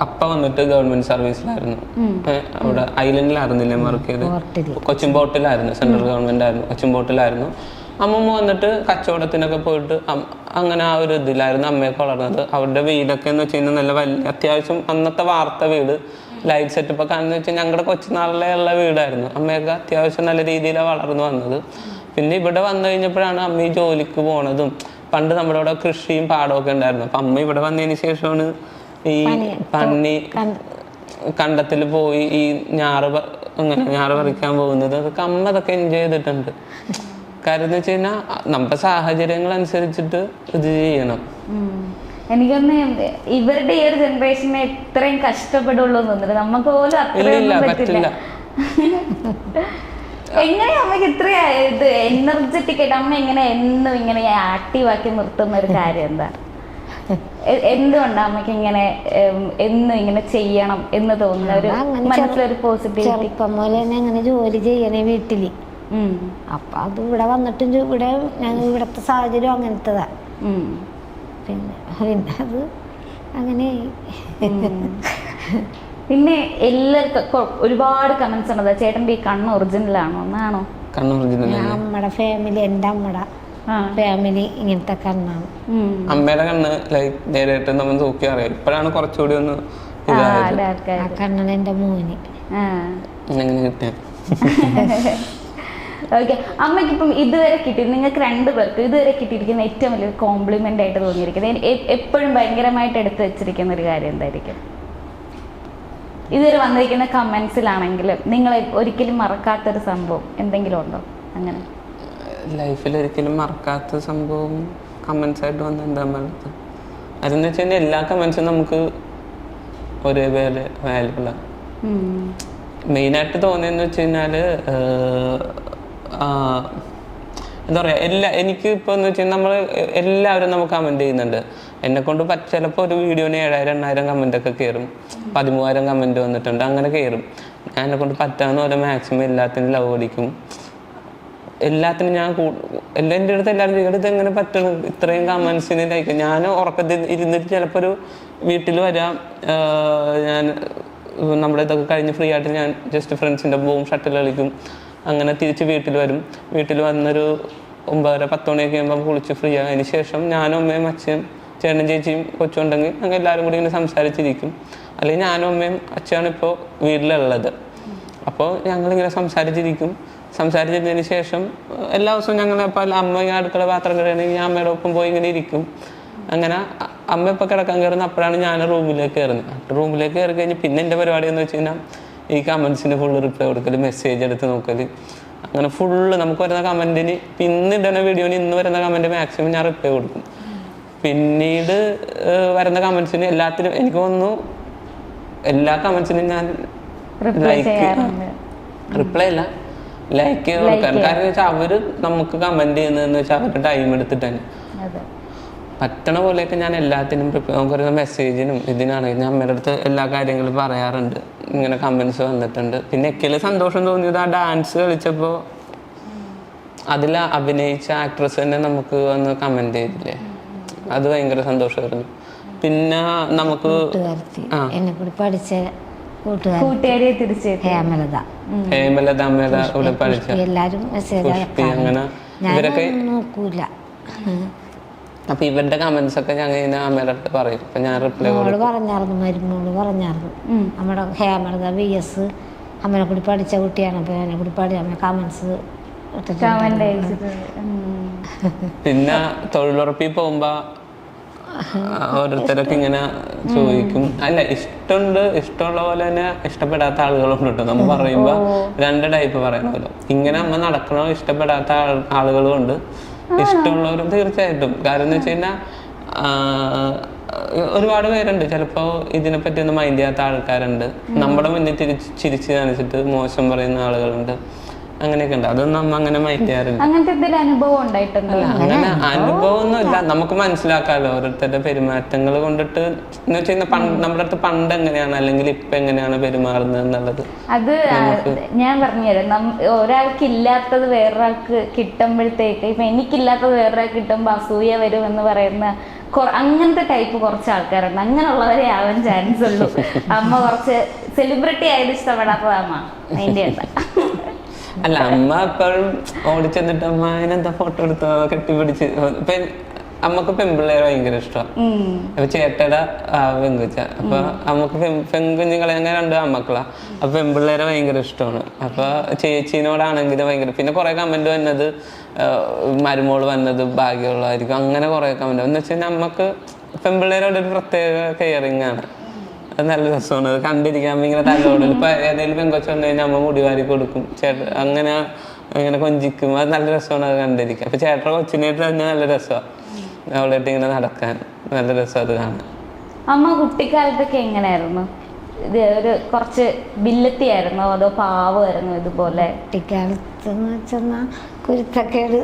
അപ്പ വന്നിട്ട് ഗവൺമെന്റ് സർവീസിലായിരുന്നു. അവിടെ ഐലൻഡിലായിരുന്നില്ലേ വർക്ക് ചെയ്ത്, കൊച്ചിൻപോട്ടിലായിരുന്നു, സെൻട്രൽ ഗവൺമെന്റ് ആയിരുന്നു, കൊച്ചിൻപോട്ടിലായിരുന്നു. അമ്മമ്മ വന്നിട്ട് കച്ചവടത്തിനൊക്കെ പോയിട്ട് അങ്ങനെ ആ ഒരു ഇതിലായിരുന്നു അമ്മയൊക്കെ വളർന്നത്. അവരുടെ വീടൊക്കെ എന്ന് വെച്ച് കഴിഞ്ഞാൽ നല്ല വലിയ അത്യാവശ്യം അന്നത്തെ വാർത്ത വീട്, ലൈറ്റ് സെറ്റപ്പ് ഒക്കെ ആണെന്ന് വെച്ചാൽ ഞങ്ങളുടെ കൊച്ചുനാളിലെ ഉള്ള വീടായിരുന്നു. അമ്മയൊക്കെ അത്യാവശ്യം നല്ല രീതിയിലാണ് വളർന്നു വന്നത്. പിന്നെ ഇവിടെ വന്നു കഴിഞ്ഞപ്പോഴാണ് അമ്മ ഈ ജോലിക്ക് പോണതും. പണ്ട് നമ്മുടെ ഇവിടെ കൃഷിയും പാടമൊക്കെ ഉണ്ടായിരുന്നു. അപ്പം അമ്മ ഇവിടെ വന്നതിന് ശേഷമാണ് ഈ പന്നി കണ്ടത്തിൽ പോയി ഈ ഞാറ് പറിക്കാൻ പോകുന്നത്. അതൊക്കെ അമ്മ അതൊക്കെ എൻജോയ് ചെയ്തിട്ടുണ്ട്. കാര്യം എന്ന് വെച്ച് കഴിഞ്ഞാൽ നമ്മുടെ സാഹചര്യങ്ങൾ അനുസരിച്ചിട്ട് ഇത് ചെയ്യണം. എനിക്കൊന്ന് ഇവരുടെ ഈ ഒരു ജനറേഷനെ ഇത്രയും കഷ്ടപ്പെടുള്ളൂ തോന്നുന്നില്ല. നമുക്ക് പോലും അത്രയൊന്നും പറ്റില്ല. എങ്ങനെയാ അമ്മക്ക് ഇത്ര ഇത് എനർജറ്റിക് ആയിട്ട് അമ്മ എങ്ങനെ എന്നും ഇങ്ങനെ ആക്റ്റീവ് ആക്കി നിർത്തുന്ന ഒരു കാര്യം എന്താ? എന്തുകൊണ്ടാണ് അമ്മക്ക് ഇങ്ങനെ എന്നും ഇങ്ങനെ ചെയ്യണം എന്ന് തോന്നുന്ന ഒരു മനസ്സിലൊരു പോസിറ്റിവിറ്റി? ചെറുപ്പം പോലെ തന്നെ അങ്ങനെ ജോലി ചെയ്യണേ വീട്ടില്. അപ്പൊ അത് ഇവിടെ വന്നിട്ടും ഇവിടെ ഞങ്ങൾ ഇവിടുത്തെ സാഹചര്യം അങ്ങനത്തതാ. പിന്നെ അത് അങ്ങനെ. പിന്നെ എല്ലാവർക്കും ഒരുപാട് കമന്റ്സ് ഉണ്ട്. ചേട്ടൻ്റെ ഈ കണ്ണ് ഒറിജിനൽ ആണോ എന്നാണോ? നമ്മുടെ ഫാമിലി എൻ്റെ അമ്മയുടെ ഫാമിലി ഇങ്ങനത്തെ കണ്ണാണ്. അമ്മയുടെ കണ്ണ് ലൈക്ക് നേരിട്ട് നമ്മൾ നോക്കി അറിയാം. ഇപ്പോഴാണ് കുറച്ചുകൂടി ഒന്ന് ആ കണ്ണാണ് എൻ്റെ മോന്. അങ്ങനെ കിട്ടിയ. ഓക്കെ, അമ്മയ്ക്ക് ഇപ്പം ഇതുവരെ കിട്ടി, നിങ്ങൾക്ക് രണ്ടുപേർക്ക് ഇതുവരെ കിട്ടിയിരിക്കുന്ന ഏറ്റവും വലിയ കോംപ്ലിമെന്റ് ആയിട്ട് തോന്നിയിരിക്കുന്നത്, എപ്പോഴും ഭയങ്കരമായിട്ട് എടുത്തു വെച്ചിരിക്കുന്ന ഒരു കാര്യം എന്തായിരിക്കും? ഇതുവരെ വന്നിരിക്കുന്ന കമന്റ്സിലാണെങ്കിലും നിങ്ങൾ ഒരിക്കലും മറക്കാത്തൊരു സംഭവം എന്തെങ്കിലും ഉണ്ടോ? അങ്ങനെ ലൈഫിൽ ഒരിക്കലും മറക്കാത്ത സംഭവം കമന്റ്സ് ആയിട്ട് വന്ന എന്താ പറയുന്നത്, അതെന്ന് വെച്ച് കഴിഞ്ഞാൽ എല്ലാ കമന്റ്സും നമുക്ക് ഒരേപോലെ വാല്യുബിളാണ്. മെയിനായിട്ട് തോന്നിയെന്ന് വെച്ച് കഴിഞ്ഞാൽ എന്താ പറയുക, എനിക്ക് ഇപ്പോൾ എന്ന് വെച്ച് കഴിഞ്ഞാൽ നമ്മൾ എല്ലാവരും നമുക്ക് കമൻറ്റ് ചെയ്യുന്നുണ്ട്. എന്നെക്കൊണ്ട് ചിലപ്പോൾ ഒരു വീഡിയോന് 7000-8000 കമൻറ്റൊക്കെ കയറും, 13000 കമൻറ്റ് വന്നിട്ടുണ്ട്, അങ്ങനെ കയറും. ഞാൻ എന്നെക്കൊണ്ട് പറ്റാവുന്ന പോലെ മാക്സിമം എല്ലാത്തിനും ലവ് അടിക്കും. എല്ലാത്തിനും ഞാൻ എല്ലാം എൻ്റെ അടുത്ത് എല്ലാവരും ചെയ്യണം, ഇത് എങ്ങനെ പറ്റണം ഇത്രയും കമൻസിന് ലൈക്ക്. ഞാൻ ഉറക്കത്തിൽ ഇരുന്നിട്ട് ചിലപ്പോൾ ഒരു വീട്ടിൽ വരാം, ഞാൻ നമ്മുടെ ഇതൊക്കെ കഴിഞ്ഞ് ഫ്രീ ആയിട്ട് ഞാൻ ജസ്റ്റ് ഫ്രണ്ട്സിൻ്റെ പോവും, ഷട്ടിൽ കളിക്കും, അങ്ങനെ തിരിച്ച് വീട്ടിൽ വരും. വീട്ടിൽ വന്നൊരു 9:30-10 മണിയൊക്കെ ആകുമ്പോൾ കുളിച്ച് ഫ്രീ ആകും. അതിന് ശേഷം ഞാനും അമ്മയും അച്ഛനും ചേട്ടനും ചേച്ചിയും കൊച്ചുണ്ടെങ്കിൽ അങ്ങനെ എല്ലാവരും കൂടി ഇങ്ങനെ സംസാരിച്ചിരിക്കും. അല്ലെങ്കിൽ ഞാനും അമ്മയും അച്ഛനാണ് ഇപ്പോൾ വീട്ടിലുള്ളത്. അപ്പോൾ ഞങ്ങളിങ്ങനെ സംസാരിച്ചിരുന്നതിന് ശേഷം എല്ലാ ദിവസവും ഞങ്ങൾ ഇപ്പോൾ അമ്മ അടുക്കള പാത്രം കയറുകയാണെങ്കിൽ ഞാൻ അമ്മയുടെ ഒപ്പം പോയി ഇങ്ങനെ ഇരിക്കും. അങ്ങനെ അമ്മ ഇപ്പോൾ കിടക്കാൻ കയറുന്നത് അപ്പോഴാണ് ഞാൻ റൂമിലേക്ക് കയറുന്നത്. റൂമിലേക്ക് കയറി കഴിഞ്ഞ് പിന്നെ എൻ്റെ പരിപാടി എന്ന് വെച്ച് കഴിഞ്ഞാൽ ഈ കമൻസിന് ഫുള്ള് റിപ്ലൈ കൊടുക്കൽ, മെസ്സേജ് എടുത്ത് നോക്കൽ, അങ്ങനെ ഫുള്ള് നമുക്ക് വരുന്ന കമൻറ്റിന് ഇന്ന് ഇടുന്ന വീഡിയോന് ഇന്ന് വരുന്ന കമൻറ്റ് മാക്സിമം ഞാൻ റിപ്ലൈ കൊടുക്കും. പിന്നീട് വരുന്ന കമൻസിന് എല്ലാത്തിനും എനിക്ക് തോന്നുന്നു എല്ലാ കമൻസിനും ഞാൻ റിപ്ലൈ അല്ല ലൈക്ക് ചെയ്ത് കൊടുക്കാൻ. കാരണം എന്ന് വെച്ചാൽ അവർ നമുക്ക് കമൻറ്റ് ചെയ്യുന്നതെന്ന് വെച്ചാൽ അവരുടെ ടൈം എടുത്തിട്ട് തന്നെ പറ്റണ പോലെയൊക്കെ ഞാൻ എല്ലാത്തിനും നമുക്കൊരു മെസ്സേജിനും ഇതിനാണെങ്കിൽ ഞാൻ അമ്മയുടെ അടുത്ത് എല്ലാ കാര്യങ്ങളും പറയാറുണ്ട്. ഇങ്ങനെ കമൻസ് വന്നിട്ടുണ്ട്. പിന്നെ എക്കില് സന്തോഷം തോന്നിയത് ആ ഡാൻസ് കളിച്ചപ്പോൾ അതിൽ അഭിനയിച്ച ആക്ട്രസ് തന്നെ നമുക്ക് വന്ന് കമൻറ്റ് ചെയ്തില്ലേ, അത് ഭയങ്കര സന്തോഷമായിരുന്നു. പിന്നെ നമുക്ക് എന്നെ കൂടി പഠിച്ച കൂട്ടുകാരിയെ തിരിച്ച് ഹേമലത അമ്മയുടെ കൂടെ പഠിച്ച എല്ലാരും അങ്ങനെ ഇവരൊക്കെ നോക്കൂല. അപ്പൊ ഇവരുടെ കമന്റ്സ് ഒക്കെ ഞങ്ങൾ അമ്മയുടെ അടുത്ത് പറയും. അപ്പൊ ഞാൻ റിപ്ലൈ പറഞ്ഞായിരുന്നു, മരുമോള് പറഞ്ഞായിരുന്നു, നമ്മുടെ ഹേമലത VS അമ്മനെ കൂടി പഠിച്ച കുട്ടിയാണ്. അപ്പൊ എന്നെ കൂടി അമ്മ കമന്റ്സ്. പിന്നെ തൊഴിലുറപ്പിൽ പോകുമ്പോ ഓരോരുത്തരൊക്കെ ഇങ്ങനെ ചോദിക്കും. അല്ല, ഇഷ്ടമുള്ള പോലെ തന്നെ ഇഷ്ടപ്പെടാത്ത ആളുകളുണ്ട് കേട്ടോ. നമ്മൾ പറയുമ്പോ 2 ടൈപ്പ് പറയണമല്ലോ. ഇങ്ങനെ അമ്മ നടക്കണോ ഇഷ്ടപ്പെടാത്ത ആളുകളും ഉണ്ട്, ഇഷ്ടമുള്ളവരും തീർച്ചയായിട്ടും. കാരണം എന്ന് വെച്ച് കഴിഞ്ഞാൽ ഒരുപാട് പേരുണ്ട് ചിലപ്പോൾ ഇതിനെപ്പറ്റി ഒന്നും മൈൻഡ് ചെയ്യാത്ത ആൾക്കാരുണ്ട്. നമ്മുടെ മുന്നിൽ ചിരിച്ച് കാണിച്ചിട്ട് മോശം പറയുന്ന ആളുകളുണ്ട്. അങ്ങനെയൊക്കെ ഉണ്ട്. അതൊന്നും അമ്മ അങ്ങനെ മൈൻഡ് ചെയ്യാറില്ല. അങ്ങനത്തെ അനുഭവം ഉണ്ടായിട്ടുണ്ടോ? അങ്ങനെ അനുഭവമൊന്നും ഇല്ല. നമുക്ക് മനസ്സിലാക്കാമല്ലോ ഓരോരുത്തരുടെ പെരുമാറ്റങ്ങൾ കൊണ്ടിട്ട്. എന്ന് വെച്ച് കഴിഞ്ഞാൽ നമ്മുടെ അടുത്ത് പണ്ട് എങ്ങനെയാണ് അല്ലെങ്കിൽ ഇപ്പൊ എങ്ങനെയാണ് പെരുമാറുന്നത് എന്നുള്ളത് അത് ഞാൻ പറഞ്ഞുതരാം. ഒരാൾക്ക് ഇല്ലാത്തത് വേറൊരാൾക്ക് കിട്ടുമ്പോഴത്തേക്ക്, ഇപ്പൊ എനിക്കില്ലാത്തത് വേറൊരാൾക്ക് കിട്ടുമ്പോ അസൂയ വരും എന്ന് പറയുന്ന അങ്ങനത്തെ ടൈപ്പ് കുറച്ച് ആൾക്കാരുണ്ട്. അങ്ങനെയുള്ളവരെ ആവാൻ ചാൻസ് ഉള്ളൂ. അമ്മ കുറച്ച് സെലിബ്രിറ്റി ആയത് ഇഷ്ടപ്പെടാത്തത് അമ്മ അതിന്റെ ഉണ്ട്. അല്ല, അമ്മ എപ്പോഴും ഓടിച്ചെന്നിട്ട് അമ്മ അതിനെന്താ ഫോട്ടോ എടുത്തോ കെട്ടിപ്പിടിച്ച്. അമ്മക്ക് പെൺപിള്ളേരെ ഭയങ്കര ഇഷ്ടമാണ്. അപ്പൊ ചേട്ടയുടെ പെങ്കുച്ച. അപ്പൊ അമ്മക്ക് പെൺകുഞ്ഞുങ്ങളെ അങ്ങനെ 2 ആൺമക്കളാ. അപ്പൊ പെൺപിള്ളേരെ ഭയങ്കര ഇഷ്ടമാണ്. അപ്പൊ ചേച്ചീനോടാണെങ്കിലും ഭയങ്കര. പിന്നെ കുറെ കമന്റ് വന്നത് മരുമോള് വന്നത് ഭാഗ്യമുള്ളതായിരിക്കും, അങ്ങനെ കുറെ കമന്റ്. എന്ന് വെച്ച് കഴിഞ്ഞാൽ അമ്മക്ക് പെൺപിള്ളേരോട് ഒരു പ്രത്യേക കെയറിങ് ആണ്. അത് നല്ല രസമാണ് അത് കണ്ടിരിക്കാൻ. ഇങ്ങനെ തലോടും. ഇപ്പൊ ഏതെങ്കിലും പെങ്കൊച്ചു വന്നു കഴിഞ്ഞാൽ അമ്മ മുടിവാരി കൊടുക്കും, ചേട്ടൻ അങ്ങനെ കൊഞ്ചിക്കും. അത് നല്ല രസമാണ് അത് കണ്ടിരിക്കാൻ. അപ്പൊ ചേട്ടൻ്റെ കൊച്ചിനായിട്ട് തന്നെ നല്ല രസമാണ് അവളായിട്ട് ഇങ്ങനെ നടക്കാൻ. നല്ല രസം അത് കാണാൻ. അമ്മ കുട്ടിക്കാലത്തൊക്കെ എങ്ങനെയായിരുന്നു? ഇത് ഒരു കുറച്ച് ബില്ലത്തിയായിരുന്നോ അതോ പാവമായിരുന്നു? ഇതുപോലെ കുട്ടിക്കാലത്തെന്ന് വെച്ചെന്നാ കുരുത്തക്കേട്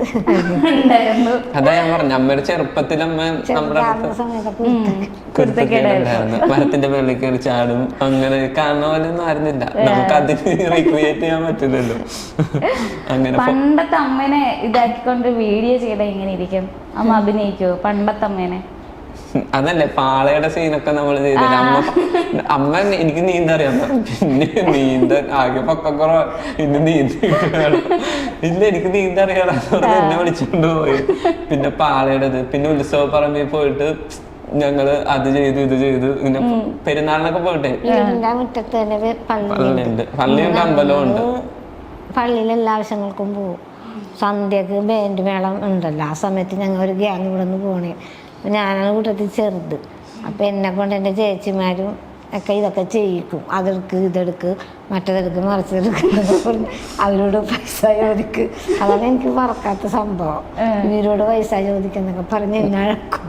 ഉണ്ടായിരുന്നു. അതാ ഞാൻ പറഞ്ഞു, അമ്മയുടെ ചെറുപ്പത്തിൽ അമ്മ നമ്മുടെ കുരുത്തക്കേടായിരുന്നു. മരത്തിന്റെ മേളിൽ കയറി ചാടും, അങ്ങനെ കാണുന്ന പോലെ ഒന്നും ആയിരുന്നില്ല. നമുക്ക് അതിന് റീക്രിയേറ്റ് ചെയ്യാൻ പറ്റില്ലല്ലോ. അങ്ങനെ പണ്ടത്തെ അമ്മേനെ ഇതാക്കിക്കൊണ്ട് വീഡിയോ ചെയ്ത എങ്ങനെ ഇരിക്കും? അമ്മ അഭിനയിക്കുവോ പണ്ടത്തെ അമ്മേനെ? അതല്ലേ പാളയുടെ സീനൊക്കെ നമ്മൾ ചെയ്തില്ല. അമ്മ എനിക്ക് നീന്തറിയാം, പിന്നെ ആകെ പൊക്കക്കുറവ്, ഇന്ന് ഇല്ല എനിക്ക് നീന്തറിയാം എന്നെ വിളിച്ചോണ്ട് പോയി. പിന്നെ പാളയുടേത്, പിന്നെ ഉത്സവ പറമ്പിൽ പോയിട്ട് ഞങ്ങള് അത് ചെയ്തു ഇത് ചെയ്തു. ഇങ്ങനെ പെരുന്നാളിനൊക്കെ പോയിട്ടെ മുറ്റത്ത് തന്നെ പള്ളിയുണ്ട്, പള്ളിയുണ്ട്, അമ്പലമുണ്ട്. പള്ളിയിൽ എല്ലാ ആവശ്യങ്ങൾക്കും പോകും. സന്ധ്യക്ക് ബാൻഡ് മേളം ഉണ്ടല്ലോ, ആ സമയത്ത് ഞങ്ങൾ ഒരു ഗ്യാങ് ഇവിടെ നിന്ന് പോണേ. അപ്പം ഞാനാണ് കൂട്ടത്തിൽ ചെറുത്. അപ്പം എന്നെ കൊണ്ട് എൻ്റെ ചേച്ചിമാരും ഒക്കെ ഇതൊക്കെ ചെയ്യിക്കും. അതെടുക്ക് ഇതെടുക്ക് മറ്റതെടുക്ക് മറിച്ചെടുക്കുന്നൊക്കെ പറഞ്ഞ് അവരോട് പൈസ ചോദിക്ക്. അതാണ് എനിക്ക് മറക്കാത്ത സംഭവം. ഇവരോട് പൈസ ചോദിക്കുന്നൊക്കെ പറഞ്ഞ് എന്നെ അഴക്കും.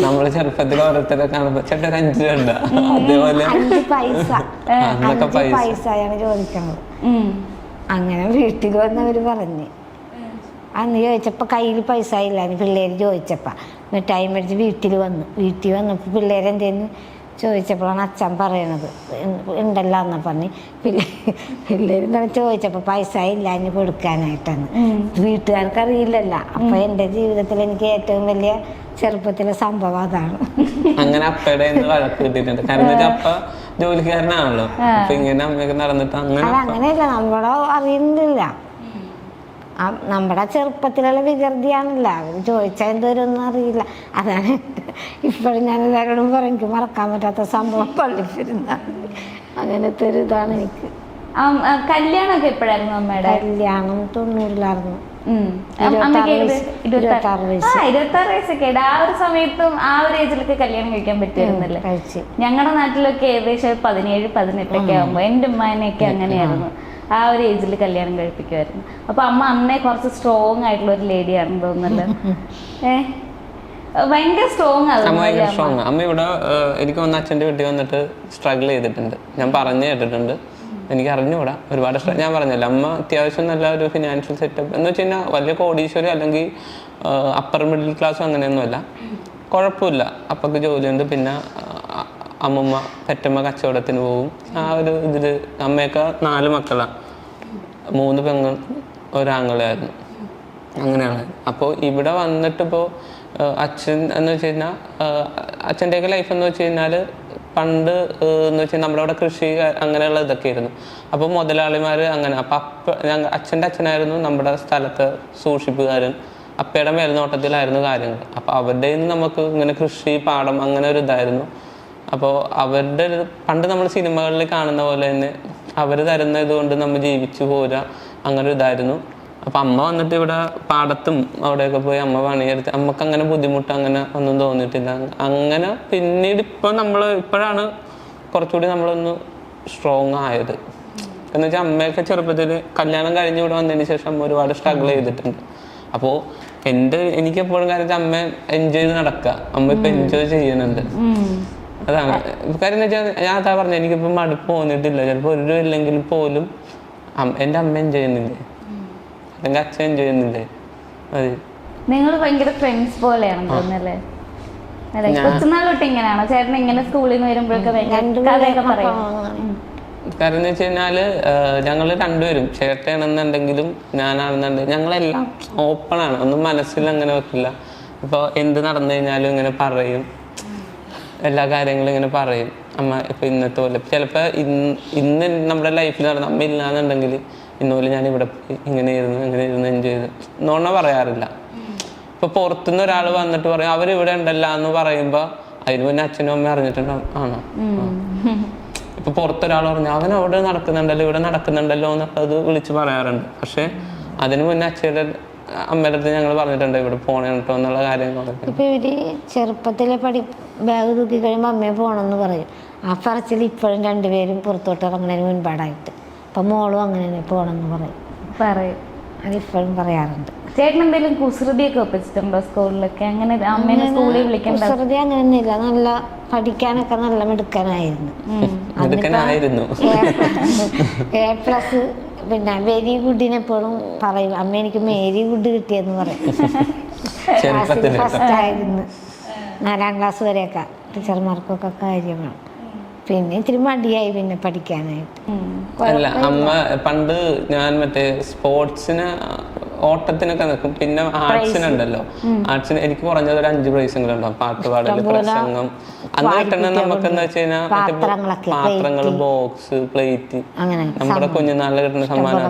നമ്മള് ചെറുപ്പത്തിൽ ഓരോരുത്തരെ കാണുമ്പോ ചേട്ടാ 5 രൂപ, അതേപോലെ 5 പൈസയാണ് ചോദിക്കുന്നത്. അങ്ങനെ വീട്ടിൽ വന്നവർ പറഞ്ഞ് അന്ന് ചോദിച്ചപ്പോൾ കയ്യിൽ പൈസ ഇല്ലാന്ന് പിള്ളേർ ചോദിച്ചപ്പോൾ മിഠായി മേടിച്ച് വീട്ടിൽ വന്നപ്പോൾ പിള്ളേരെന്തേന്ന് ചോദിച്ചപ്പോഴാണ് അച്ഛൻ പറയണത് ഉണ്ടല്ലോ എന്ന് പറഞ്ഞ് പിള്ളേർ ചോദിച്ചപ്പോൾ പൈസ ഇല്ലാഞ്ഞ് കൊടുക്കാനായിട്ടാണ്. വീട്ടുകാർക്ക് അറിയില്ലല്ലോ. അപ്പം എൻ്റെ ജീവിതത്തിൽ എനിക്ക് ഏറ്റവും വലിയ ചെറുപ്പത്തിലെ സംഭവം അതാണ്. അങ്ങനെ അപ്പയുടെ വഴക്ക് കിട്ടിയിട്ടുണ്ട്. കാരണം അപ്പ ജോലിക്കാരനാണല്ലോ, അപ്പൊ ഇങ്ങനെ അമ്മയൊക്കെ നടന്നിട്ട് അങ്ങനെയല്ല, നമ്മളെ അറിയുന്നില്ല. നമ്മുടെ ചെറുപ്പത്തിലുള്ള വികൃതിയാണല്ല. അവർ ചോദിച്ചാൽ എന്തോരൊന്നും അറിയില്ല. അതാണ് ഇപ്പോഴും ഞാൻ എല്ലാവരോടും പറയും എനിക്ക് മറക്കാൻ പറ്റാത്ത സംഭവം പള്ളിപ്പെരുന്നാൾ. അങ്ങനത്തെ ഒരു ഇതാണ് എനിക്ക്. കല്യാണമൊക്കെ എപ്പോഴായിരുന്നു അമ്മയുടെ? കല്യാണം 90-ലായിരുന്നു. 26 വയസ്സൊക്കെ. ആ ഒരു സമയത്തും ആ ഒരു ഏജിലൊക്കെ കല്യാണം കഴിക്കാൻ പറ്റുമായിരുന്നല്ലേ? ഞങ്ങളുടെ നാട്ടിലൊക്കെ ഏകദേശം 17-18 ആകുമ്പോ എൻ്റെ ഉമ്മാനെയൊക്കെ അങ്ങനെയായിരുന്നു. ആ ഒരു ഏജിൽ കല്യാണം കഴിപ്പിക്കുമായിരുന്നു. അപ്പൊ അമ്മ അന്നേ കുറച്ച് സ്ട്രോങ് ആയിട്ടുള്ള ഒരു ലേഡിയാണെന്ന് തോന്നുന്നല്ലോ. ഭയങ്കര സ്ട്രോങ് സ്ട്രോങ് അമ്മ. ഇവിടെ എനിക്ക് വന്ന അച്ഛൻ്റെ വീട്ടിൽ വന്നിട്ട് സ്ട്രഗിൾ ചെയ്തിട്ടുണ്ട്. ഞാൻ പറഞ്ഞു കേട്ടിട്ടുണ്ട്, എനിക്ക് അറിഞ്ഞുകൂടാ ഒരുപാട്. ഞാൻ പറഞ്ഞല്ലോ അമ്മ അത്യാവശ്യം നല്ല ഒരു ഫിനാൻഷ്യൽ സെറ്റപ്പ് എന്ന് വെച്ച് കഴിഞ്ഞാൽ വലിയ കോടീശ്വരി അല്ലെങ്കിൽ അപ്പർ മിഡിൽ ക്ലാസ് അങ്ങനെയൊന്നുമല്ല, കുഴപ്പമില്ല. അപ്പൊക്ക് ജോലിയുണ്ട്. പിന്നെ അമ്മമ്മ പെറ്റമ്മ കച്ചവടത്തിന് പോകും. ആ ഒരു ഇതിൽ അമ്മയൊക്കെ 4 മക്കളാണ്, 3 പെങ്ങൾ ഒരാങ്ങളായിരുന്നു. അങ്ങനെയാണ്. അപ്പോൾ ഇവിടെ വന്നിട്ടിപ്പോൾ അച്ഛൻ എന്ന് വെച്ച് കഴിഞ്ഞാൽ അച്ഛൻ്റെയൊക്കെ ലൈഫ് എന്ന് വെച്ച് കഴിഞ്ഞാൽ പണ്ട് എന്ന് വെച്ചാൽ നമ്മുടെ അവിടെ കൃഷി അങ്ങനെയുള്ള ഇതൊക്കെ ആയിരുന്നു. അപ്പോൾ മുതലാളിമാർ അങ്ങനെ. അപ്പം അച്ഛൻ്റെ അച്ഛനായിരുന്നു നമ്മുടെ സ്ഥലത്തെ സൂക്ഷിപ്പുകാരൻ. അപ്പയുടെ മേൽനോട്ടത്തിലായിരുന്നു കാര്യങ്ങൾ. അപ്പോൾ അവരുടെ നിന്ന് നമുക്ക് ഇങ്ങനെ കൃഷി പാടം അങ്ങനെ ഒരു ഇതായിരുന്നു. അപ്പോൾ അവരുടെ പണ്ട് നമ്മൾ സിനിമകളിൽ കാണുന്ന പോലെ തന്നെ അവർ തരുന്ന ഇതുകൊണ്ട് നമ്മൾ ജീവിച്ചു പോരാ, അങ്ങനെ ഒരു ഇതായിരുന്നു. അപ്പം അമ്മ വന്നിട്ട് ഇവിടെ പാടത്തും അവിടെയൊക്കെ പോയി അമ്മ പണിയെടുത്ത് അമ്മക്ക് അങ്ങനെ ബുദ്ധിമുട്ട് അങ്ങനെ ഒന്നും തോന്നിയിട്ടില്ല. അങ്ങനെ പിന്നീട് ഇപ്പോഴാണ് കുറച്ചുകൂടി നമ്മളൊന്ന് സ്ട്രോങ് ആയത്. എന്ന് വെച്ചാൽ അമ്മയൊക്കെ ചെറുപ്പത്തിൽ കല്യാണം കഴിഞ്ഞ് ഇവിടെ വന്നതിന് ശേഷം അമ്മ ഒരുപാട് സ്ട്രഗിൾ ചെയ്തിട്ടുണ്ട്. അപ്പോൾ എനിക്ക് എപ്പോഴും കാര്യം അമ്മ എൻജോയ് ചെയ്ത് നടക്കുക. അമ്മ ഇപ്പം എൻജോയ് ചെയ്യുന്നുണ്ട്. അതാണ് കാര്യം എന്ന് വെച്ചാൽ ഞാൻ അതാ പറഞ്ഞത്, എനിക്കിപ്പോൾ മടുപ്പ് തോന്നിയിട്ടില്ല. ചിലപ്പോൾ ഒരു രൂപ ഇല്ലെങ്കിൽ പോലും എൻ്റെ അമ്മ എൻജോയ് ചെയ്യുന്നില്ലേ, അല്ലെങ്കിൽ അച്ഛൻ എൻജോയ് ചെയ്യുന്നില്ലേ. അതെ, നിങ്ങൾ ഭയങ്കര ഫ്രണ്ട്സ് പോലെയാണെന്ന് തോന്നുന്നല്ലേ? കൊച്ചുനാൾ തൊട്ട് ഇങ്ങനെയാണോ ചേട്ടൻ? ഇങ്ങനെ സ്കൂളിൽ നിന്ന് വരുമ്പോഴൊക്കെ കഥയൊക്കെ പറയും? കാരണം എന്ന് വെച്ച് കഴിഞ്ഞാല് ഞങ്ങൾ രണ്ടുപേരും ചേട്ടയാണെന്നുണ്ടെങ്കിലും ഞാനാണെന്നുണ്ടെങ്കിലും ഞങ്ങളെല്ലാം ഓപ്പണാണ്. ഒന്നും മനസ്സിൽ അങ്ങനെ വെക്കില്ല. ഇപ്പോൾ എന്ത് നടന്നു കഴിഞ്ഞാലും ഇങ്ങനെ പറയും, എല്ലാ കാര്യങ്ങളും ഇങ്ങനെ പറയും. അമ്മ ഇപ്പം ഇന്നത്തെ പോലെ ചിലപ്പോൾ ഇന്ന് നമ്മുടെ ലൈഫിൽ നടന്ന അമ്മ ഇല്ലാന്നുണ്ടെങ്കിൽ ഇന്നുപോലെ ഞാൻ ഇവിടെ ഇങ്ങനെ ഇരുന്ന് എൻജോയ് ചെയ്ത് നോണ പറയാറില്ല. ഇപ്പൊ പുറത്തുനിന്ന് ഒരാൾ വന്നിട്ട് പറയും അവരിവിടെ ഉണ്ടല്ല എന്ന് പറയുമ്പോൾ അതിന് മുന്നേ അച്ഛനും അമ്മ അറിഞ്ഞിട്ടുണ്ടാവും. ആണോ? ഇപ്പൊ പുറത്തൊരാൾ പറഞ്ഞു അവൻ അവിടെ നടക്കുന്നുണ്ടല്ലോ ഇവിടെ നടക്കുന്നുണ്ടല്ലോ എന്നുള്ളത് വിളിച്ച് പറയാറുണ്ട്. പക്ഷെ അതിന് മുന്നേ അച്ഛയുടെ അമ്മയുടെ അടുത്ത് ഞങ്ങൾ പറഞ്ഞിട്ടുണ്ട് ഇവിടെ പോണേ കേട്ടോ എന്നുള്ള കാര്യങ്ങളൊക്കെ. ഇപ്പൊ ഇവര് ചെറുപ്പത്തിലെ ബാഗ് തൂക്കി കഴിയുമ്പോൾ അമ്മയെ പോണെന്ന് പറയും. ആ പറച്ചിൽ ഇപ്പോഴും രണ്ടുപേരും പുറത്തോട്ട് ഇറങ്ങുന്നതിന് മുൻപാടായിട്ട് ഇപ്പൊ മോളും അങ്ങനെ പോണെന്ന് പറയും. അതിപ്പോഴും പറയാറുണ്ട്. ചേട്ടൻ എന്തെങ്കിലും കുസൃതിയൊക്കെ ഒപ്പിച്ചിട്ടുണ്ടോ സ്കൂളിലൊക്കെ? അങ്ങനെ അമ്മേനെ സ്കൂളിൽ വിളിക്കണ്ട കുസൃതി അങ്ങനെയൊന്നുമില്ല. നല്ല പഠിക്കാനൊക്കെ നല്ല മിടുക്കനായിരുന്നു. A+, പിന്നെ വെരി ഗുഡിനെ എപ്പോഴും പറയും. അമ്മ എനിക്ക് മേരി ഗുഡ് കിട്ടിയെന്ന് പറയും. ഫസ്റ്റ് ആയിരുന്നു 4ാം ക്ലാസ് വരെയൊക്കെ. ടീച്ചർമാർക്കൊക്കെ കാര്യമാണ്. പിന്നെ ഇത്തിരി മടിയായി പിന്നെ പഠിക്കാനായിട്ട്. അല്ല അമ്മ പണ്ട് ഞാൻ മറ്റേ സ്പോർട്സിന് ഓട്ടത്തിനൊക്കെ നിൽക്കും. പിന്നെ ആർട്സിനുണ്ടല്ലോ, ആർട്സിന് എനിക്ക് കുറഞ്ഞത് ഒരു 5 പ്രൈസെങ്കിലും ഉണ്ടാവും. പാട്ടുപാടല്, പ്രസംഗം. അന്ന് കിട്ടുന്നത് നമുക്ക് എന്താ വെച്ച് കഴിഞ്ഞാൽ പാത്രങ്ങൾ, ബോക്സ്, പ്ലേറ്റ്, നമ്മുടെ കുഞ്ഞുനാളിൽ കിട്ടുന്ന സമ്മാനം.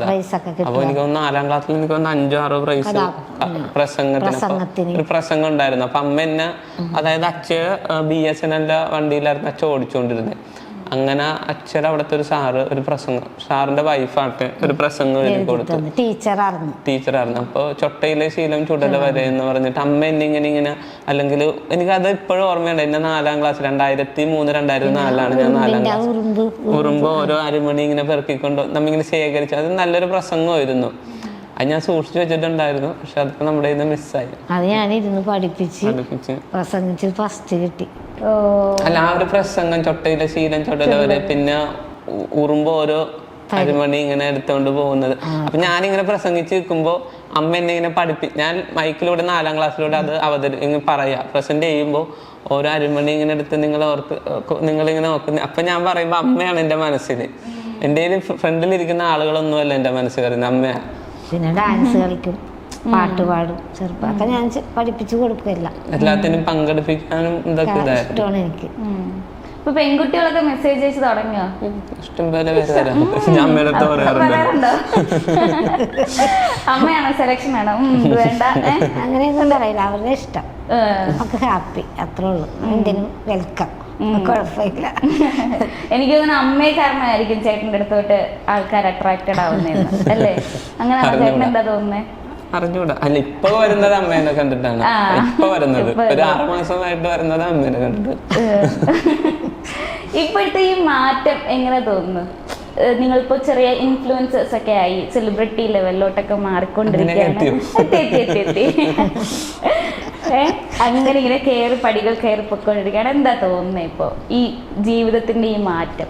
അപ്പൊ എനിക്ക് തോന്നുന്നു 4ാം ക്ലാസ്സിൽ എനിക്ക് തോന്നുന്നു 5-6 പ്രൈസ് പ്രസംഗത്തിന്. ഒരു പ്രസംഗം ഉണ്ടായിരുന്നു. അപ്പൊ അമ്മ എന്നെ, അതായത് അച്ഛൻ BSNL വണ്ടിയിലായിരുന്നു അച്ഛൻ ഓടിച്ചുകൊണ്ടിരുന്നത്. അങ്ങനെ അച്ഛൻ അവിടുത്തെ ഒരു സാറ്, ഒരു പ്രസംഗം, സാറിന്റെ വൈഫാട്ടെ ഒരു പ്രസംഗം എഴുതി കൊടുത്തു. ടീച്ചറായിരുന്നു. അപ്പോൾ ചൊട്ടയിലെ ശീലം ചുടല വരെ എന്ന് പറഞ്ഞിട്ട് അമ്മ എന്നെ ഇങ്ങനെ അല്ലെങ്കിൽ എനിക്കത് ഇപ്പോഴും ഓർമ്മയുണ്ട്. എന്നെ 4ാം ക്ലാസ് 2003-2004 ഞാൻ 4ാം ക്ലാസ് ഉറുമ്പ് ഓരോ അരമണി ഇങ്ങനെ പെറുക്കിക്കൊണ്ട് നമ്മിങ്ങനെ ശേഖരിച്ചു. അത് നല്ലൊരു പ്രസംഗമായിരുന്നു. അത് ഞാൻ സൂക്ഷിച്ചു വെച്ചിട്ടുണ്ടായിരുന്നു. പക്ഷെ അതൊക്കെ നമ്മുടെ കയ്യിൽ നിന്ന് മിസ്സായി. അത് ഞാനിരുന്ന് പഠിപ്പിച്ച് പ്രസംഗിച്ച് ഫസ്റ്റ് കിട്ടി. അല്ല, ആ ഒരു പ്രസംഗം ചൊട്ടയിലെ ശീലം ചുടല വരെ, പിന്നെ ഉറുമ്പ് ഓരോ അരമണി ഇങ്ങനെ എടുത്തോണ്ട് പോകുന്നത്. അപ്പൊ ഞാനിങ്ങനെ പ്രസംഗിച്ച് നിൽക്കുമ്പോൾ അമ്മ എന്നെ ഇങ്ങനെ ഞാൻ മൈക്കിലൂടെ 4ാം ക്ലാസ്സിലൂടെ അത് ഇങ്ങനെ പറയാ, പ്രസന്റ് ചെയ്യുമ്പോൾ ഓരോ അരമണി ഇങ്ങനെ എടുത്ത് നിങ്ങളിങ്ങനെ നോക്കുന്ന. അപ്പൊ ഞാൻ പറയുമ്പോ അമ്മയാണ് എൻ്റെ മനസ്സിൽ. എൻ്റെ ഫ്രണ്ടിലിരിക്കുന്ന ആളുകളൊന്നുമല്ല എൻ്റെ മനസ്സിൽ വരുന്നത്, അമ്മയാണ്. പിന്നെ ഡാൻസ് കളിക്കും, പാട്ട് പാടും. ചെറുപ്പമൊക്കെ ഞാൻ പഠിപ്പിച്ചു കൊടുക്കില്ല, എല്ലാത്തിനും പങ്കെടുപ്പിക്കാനും ഇതൊക്കെ ഇഷ്ടമാണ് എനിക്ക്. ഇപ്പൊ പെൺകുട്ടികളൊക്കെ മെസ്സേജ് അയച്ച് തുടങ്ങിയോ? ഇഷ്ടംപോലെ പേര് വരാം. ഞാൻ അമ്മയുടെ അടുത്ത് പറയാറുണ്ട്, അമ്മയാണോ സെലക്ഷൻ ആണോ വേണ്ട അങ്ങനെയൊന്നും പറയില്ല. അവരുടെ ഇഷ്ടം, ഒക്കെ ഹാപ്പി, അത്രേ ഉള്ളൂ. എന്തിനും വെൽക്കം, കുഴപ്പമില്ല. എനിക്ക് തോന്നുന്നു അമ്മയെ കാരണമായിരിക്കും ചേട്ടൻ്റെ അടുത്തോട്ട് ആൾക്കാർ അട്രാക്റ്റഡ് ആവുന്നതെന്ന്, അല്ലേ? അങ്ങനെ ചേട്ടൻ എന്താ തോന്നുന്നത്? അറിഞ്ഞൂടാ. അല്ല, ഇപ്പൊ വരുന്നത് അമ്മേനെ കണ്ടിട്ടാണ്. ഇപ്പൊ വരുന്നത് ഒരു 6 മാസമായിട്ട് വരുന്നത് അമ്മേനെ കണ്ടിട്ട്. ഇപ്പോഴത്തെ ഈ മാറ്റം എങ്ങനെ തോന്നുന്നു? നിങ്ങളിപ്പോ ചെറിയ ഇൻഫ്ലുവൻസേഴ്സ് ഒക്കെ ആയി, സെലിബ്രിറ്റി ലെവലിലോട്ടൊക്കെ മാറിക്കൊണ്ടിരിക്കുകയാണ്. അങ്ങനെ ഇങ്ങനെ പടികൾ കയറി പൊയ്ക്കൊണ്ടിരിക്കുകയാണ്. എന്താ തോന്നുന്നത് ഇപ്പൊ ഈ ജീവിതത്തിന്റെ ഈ മാറ്റം?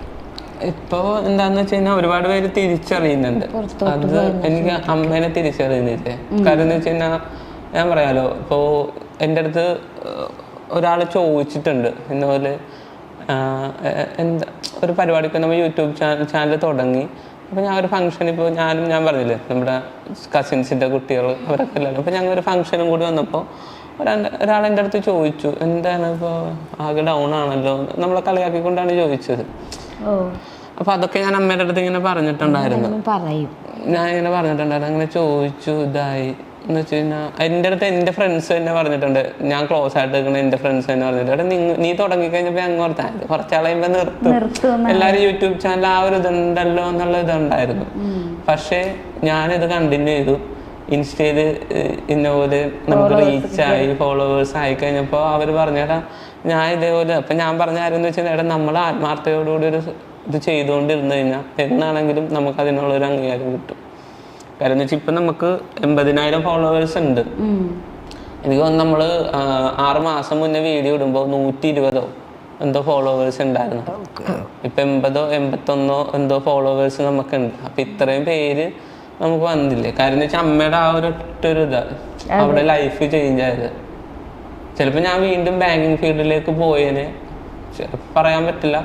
ഇപ്പൊ എന്താന്ന് വെച്ച് കഴിഞ്ഞാൽ ഒരുപാട് പേര് തിരിച്ചറിയുന്നുണ്ട്. അത് എനിക്ക് അമ്മേനെ തിരിച്ചറിയുന്നില്ലേ. കാരണം എന്ന് വെച്ച് കഴിഞ്ഞാൽ ഞാൻ പറയാലോ, ഇപ്പോ എൻ്റെ അടുത്ത് ഒരാൾ ചോദിച്ചിട്ടുണ്ട് ഇന്നപോലെ, എന്താ ഒരു പരിപാടിക്ക് നമ്മൾ യൂട്യൂബ് ചാനൽ തുടങ്ങി. അപ്പോൾ ഞാൻ ഒരു ഫംഗ്ഷൻ, ഇപ്പോൾ ഞാൻ പറഞ്ഞില്ലേ നമ്മുടെ കസിൻസിൻ്റെ കുട്ടികൾ അവരൊക്കെ എല്ലാവരും, അപ്പോൾ ഞങ്ങൾ ഒരു ഫംഗ്ഷനും കൂടി വന്നപ്പോൾ ഒരാൾ എൻ്റെ അടുത്ത് ചോദിച്ചു, എന്താണ് ഇപ്പോൾ ആകെ ഡൗൺ ആണല്ലോ, നമ്മളെ കളിയാക്കിക്കൊണ്ടാണ് ചോദിച്ചത്. അപ്പൊ അതൊക്കെ ഞാൻ അമ്മയുടെ അടുത്ത് ഇങ്ങനെ പറഞ്ഞിട്ടുണ്ടായിരുന്നു. ഞാൻ ഇങ്ങനെ പറഞ്ഞിട്ടുണ്ടായിരുന്നു, അങ്ങനെ ചോദിച്ചു ഇതായി എന്ന് വെച്ച് കഴിഞ്ഞാൽ എൻ്റെ അടുത്ത് എൻ്റെ ഫ്രണ്ട്സ് തന്നെ പറഞ്ഞിട്ടുണ്ട്, ഞാൻ ക്ലോസ് ആയിട്ട് നിൽക്കുന്ന എൻ്റെ ഫ്രണ്ട്സ് തന്നെ പറഞ്ഞിട്ടുണ്ട്, നീ തുടങ്ങിക്കഴിഞ്ഞപ്പോൾ അങ്ങ് ഓർത്താൽ കുറച്ചാൾ കഴിയുമ്പോൾ നിർത്തും, എല്ലാവരും യൂട്യൂബ് ചാനൽ ആ ഒരു ഇതുണ്ടല്ലോ എന്നുള്ള ഇതുണ്ടായിരുന്നു. പക്ഷേ ഞാനിത് കണ്ടിന്യൂ ചെയ്തു. ഇൻസ്റ്റയിൽ ഇന്നപോലെ നമുക്ക് റീച്ചായി, ഫോളോവേഴ്സ് ആയി കഴിഞ്ഞപ്പോൾ അവർ പറഞ്ഞേടാ ഞാൻ ഇതേപോലെ. അപ്പം ഞാൻ പറഞ്ഞ കാര്യം എന്ന് വെച്ചാൽ ഏട്ടാ, നമ്മൾ ആത്മാർത്ഥയോടുകൂടി ഒരു ഇത് ചെയ്തുകൊണ്ടിരുന്നു കഴിഞ്ഞാൽ എന്നാണെങ്കിലും നമുക്ക് അതിനുള്ളൊരു അംഗീകാരം കിട്ടും. കാര്യം എന്ന് വെച്ചാൽ ഇപ്പം നമുക്ക് 80,000 ഫോളോവേഴ്സ് ഉണ്ട്. എനിക്ക് തോന്നുന്നു നമ്മൾ 6 മാസം മുന്നേ വീഡിയോ ഇടുമ്പോൾ 120 എന്തോ ഫോളോവേഴ്സ് ഉണ്ടായിരുന്നു. ഇപ്പം 80 81 എന്തോ ഫോളോവേഴ്സ് നമുക്കുണ്ട്. അപ്പം ഇത്രയും പേര് നമുക്ക് വന്നില്ലേ. കാര്യം എന്ന് വെച്ചാൽ അമ്മയുടെ ആ ഒരു ഇതാണ് അവിടെ ലൈഫ് ചേഞ്ച് ആയത്. ചിലപ്പോൾ ഞാൻ വീണ്ടും ബാങ്കിങ് ഫീൽഡിലേക്ക് പോയേനെ, പറയാൻ പറ്റില്ല.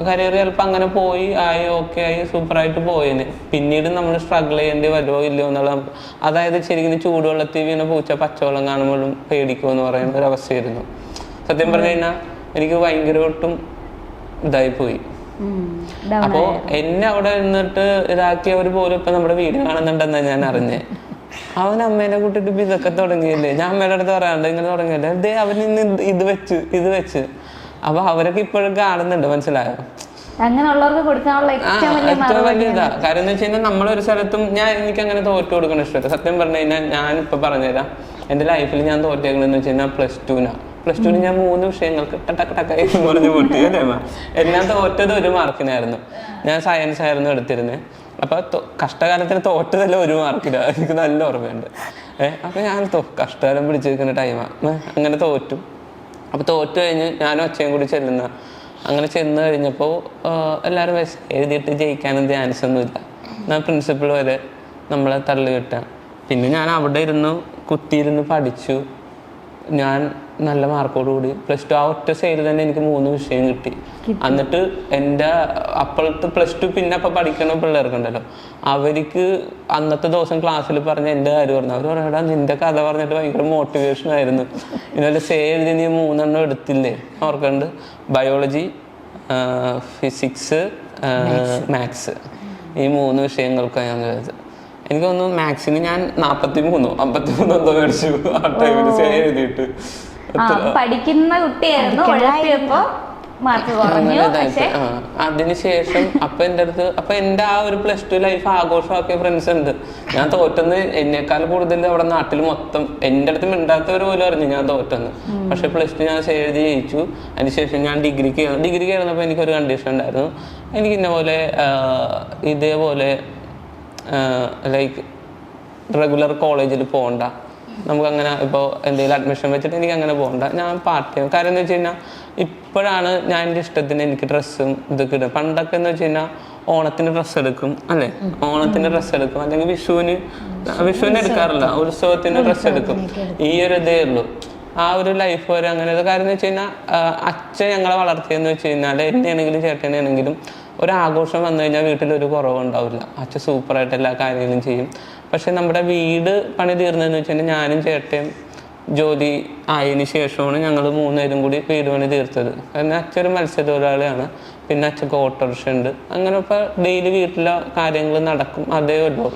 കരിയർ ചിലപ്പോൾ അങ്ങനെ പോയി ആയി, ഓക്കെ ആയി, സൂപ്പറായിട്ട് പോയേനെ. പിന്നീട് നമ്മൾ സ്ട്രഗിൾ ചെയ്യേണ്ടി വരുമോ ഇല്ലയോ എന്നുള്ള, അതായത് ശരിക്കും ചൂടുവെള്ളത്തിൽ വീണ പൂച്ച പച്ചവെള്ളം കാണുമ്പോഴും പേടിക്കുമെന്ന് പറയുന്ന ഒരു അവസ്ഥയായിരുന്നു. സത്യം പറഞ്ഞു കഴിഞ്ഞാൽ എനിക്ക് ഭയങ്കര ഒട്ടും ഇതായിപ്പോയി. അപ്പോൾ എന്നെ അവിടെ നിന്നിട്ട് ഇതാക്കിയവർ പോലും ഇപ്പം നമ്മുടെ വീഡിയോ കാണുന്നുണ്ടെന്നാണ് ഞാൻ അറിഞ്ഞേ. അവൻ അമ്മേനെ കൂട്ടിട്ട് ഇപ്പം ഇതൊക്കെ തുടങ്ങിയല്ലേ. ഞാൻ അമ്മയുടെ അടുത്ത് പറയാണ്ട് ഇങ്ങനെ തുടങ്ങിയല്ലേ, അതേ അവൻ ഇന്ന് ഇത് വെച്ച് അപ്പൊ അവരൊക്കെ ഇപ്പോഴും കാണുന്നുണ്ട്, മനസ്സിലായോ? അങ്ങനെയുള്ളവർക്ക് കൊടുക്കാനുള്ള ഏറ്റവും വലിയ ഇതാ. കാര്യം എന്ന് വെച്ച് കഴിഞ്ഞാൽ നമ്മളൊരു സ്ഥലത്തും എനിക്ക് അങ്ങനെ തോറ്റു കൊടുക്കണം ഇഷ്ടമല്ല. സത്യം പറഞ്ഞു കഴിഞ്ഞാൽ ഞാൻ ഇപ്പൊ പറഞ്ഞുതരാം, എൻ്റെ ലൈഫിൽ ഞാൻ തോറ്റേക്കണെന്ന് വെച്ച് കഴിഞ്ഞാൽ പ്ലസ് ടുവിന് ഞാൻ 3 വിഷയങ്ങൾക്ക് ടക്കായി പറഞ്ഞു പൊട്ടിയല്ലേ. എല്ലാം തോറ്റത് 1 മാർക്കിനായിരുന്നു. ഞാൻ സയൻസ് ആയിരുന്നു എടുത്തിരുന്നത്. അപ്പൊ കഷ്ടകാലത്തിന് തോറ്റതല്ല 1 മാർക്കിന്, എനിക്ക് നല്ല ഓർമ്മയുണ്ട്. അപ്പൊ ഞാൻ കഷ്ടകാലം പിടിച്ചിരിക്കുന്ന ടൈമാണ്. അങ്ങനെ തോറ്റു. അപ്പോൾ തോറ്റു കഴിഞ്ഞ് ഞാനും അച്ഛയും കൂടി അങ്ങനെ ചെന്ന് കഴിഞ്ഞപ്പോൾ എല്ലാവരും എഴുതിയിട്ട് ജയിക്കാനും ധ്യാനിച്ചൊന്നുമില്ല. ഞാൻ പ്രിൻസിപ്പൾ വരെ നമ്മളെ തള്ളി കിട്ടാം. പിന്നെ ഞാൻ അവിടെ കുത്തിയിരുന്ന് പഠിച്ചു. ഞാൻ നല്ല മാർക്കോടുകൂടി +2 ആ ഒറ്റ സെയിൽ തന്നെ എനിക്ക് 3 വിഷയം കിട്ടി. എന്നിട്ട് എൻ്റെ അപ്പോഴത്തെ +2 പിന്നെ അപ്പം പഠിക്കുന്ന പിള്ളേർക്കുണ്ടല്ലോ, അവർക്ക് അന്നത്തെ ദിവസം ക്ലാസ്സിൽ പറഞ്ഞ എൻ്റെ കാര്യം പറഞ്ഞു. അവർ പറയടാ നിന്റെ കഥ പറഞ്ഞിട്ട് ഭയങ്കര മോട്ടിവേഷൻ ആയിരുന്നു, ഇന്നലെ സെയിൽ നീ 3 എണ്ണം എടുത്തില്ലേ ഓർക്കുന്നുണ്ട്, ബയോളജി, ഫിസിക്സ്, മാത്സ്, ഈ 3 വിഷയങ്ങൾക്കാണ് ഞാൻ എഴുതുന്നത്. എനിക്ക് തോന്നുന്നു മാത്സിന് ഞാൻ 43 എന്തോ മേടിച്ചു ആ ടൈമിൽ എഴുതിയിട്ട്. പഠിക്കുന്ന കുട്ടിയായിരുന്നു, ഉഴപ്പിയപ്പോ മാർക്ക് കുറഞ്ഞു. അതിനുശേഷം അപ്പൊ എൻ്റെ ആ ഒരു +2 ലൈഫ് ആഘോഷമാക്കിയ ഫ്രണ്ട്സ് ഉണ്ട്. ഞാൻ തോറ്റെന്ന് എന്നേക്കാൾ കൂടുതൽ അവിടെ നാട്ടിൽ മൊത്തം എൻ്റെ അടുത്ത് മിണ്ടാത്തവർ പോലും അറിഞ്ഞു ഞാൻ തോറ്റെന്ന്. പക്ഷെ +2 ഞാൻ എഴുതി ജയിച്ചു. അതിനുശേഷം ഞാൻ ഡിഗ്രിക്ക് കയറുന്നപ്പോൾ എനിക്കൊരു കണ്ടീഷൻ ഉണ്ടായിരുന്നു, എനിക്ക് ഇന്ന പോലെ ഇതേപോലെ ലൈക്ക് റെഗുലർ കോളേജിൽ പോകണ്ട, നമുക്കങ്ങനെ ഇപ്പോൾ എന്തെങ്കിലും അഡ്മിഷൻ വെച്ചിട്ട് എനിക്ക് അങ്ങനെ പോകണ്ട, ഞാൻ പാർട്ട് ടൈം. കാര്യം എന്ന് വെച്ച് കഴിഞ്ഞാൽ ഇപ്പോഴാണ് ഞാൻ എൻ്റെ ഇഷ്ടത്തിന് എനിക്ക് ഡ്രസ്സും ഇതൊക്കെ ഇടും. പണ്ടൊക്കെ എന്ന് വെച്ച് കഴിഞ്ഞാൽ ഓണത്തിന് ഡ്രസ്സ് എടുക്കും അല്ലേ, ഓണത്തിന് ഡ്രസ്സ് എടുക്കും, അല്ലെങ്കിൽ വിഷുവിന് എടുക്കാറില്ല, ഉത്സവത്തിന് ഡ്രസ്സ് എടുക്കും. ഈ ഒരു ഇതേ ഉള്ളൂ ആ ഒരു ലൈഫ് വരെ. അങ്ങനെ കാര്യം എന്ന് വെച്ച് കഴിഞ്ഞാൽ അച്ഛൻ ഞങ്ങളെ വളർത്തിയെന്ന് വെച്ച് കഴിഞ്ഞാൽ എന്നെയാണെങ്കിലും ചേട്ടനാണെങ്കിലും ഒരാഘോഷം വന്നു കഴിഞ്ഞാൽ വീട്ടിലൊരു കുറവുണ്ടാവില്ല. അച്ഛൻ സൂപ്പറായിട്ട് എല്ലാ കാര്യങ്ങളും ചെയ്യും. പക്ഷെ നമ്മുടെ വീട് പണി തീർന്നതെന്ന് വെച്ച് കഴിഞ്ഞാൽ ഞാനും ചേട്ടയും ജോലി ആയതിനു ശേഷമാണ് ഞങ്ങൾ 3 പേരും കൂടി വീട് പണി തീർത്തത്. കാരണം അച്ഛൻ ഒരു മത്സ്യത്തൊഴിലാളിയാണ്, പിന്നെ അച്ഛക്ക് ഓട്ടോറിക്ഷ ഉണ്ട്. അങ്ങനെ ഇപ്പോൾ ഡെയിലി വീട്ടിലെ കാര്യങ്ങൾ നടക്കും, അതേ ഉള്ളൂ.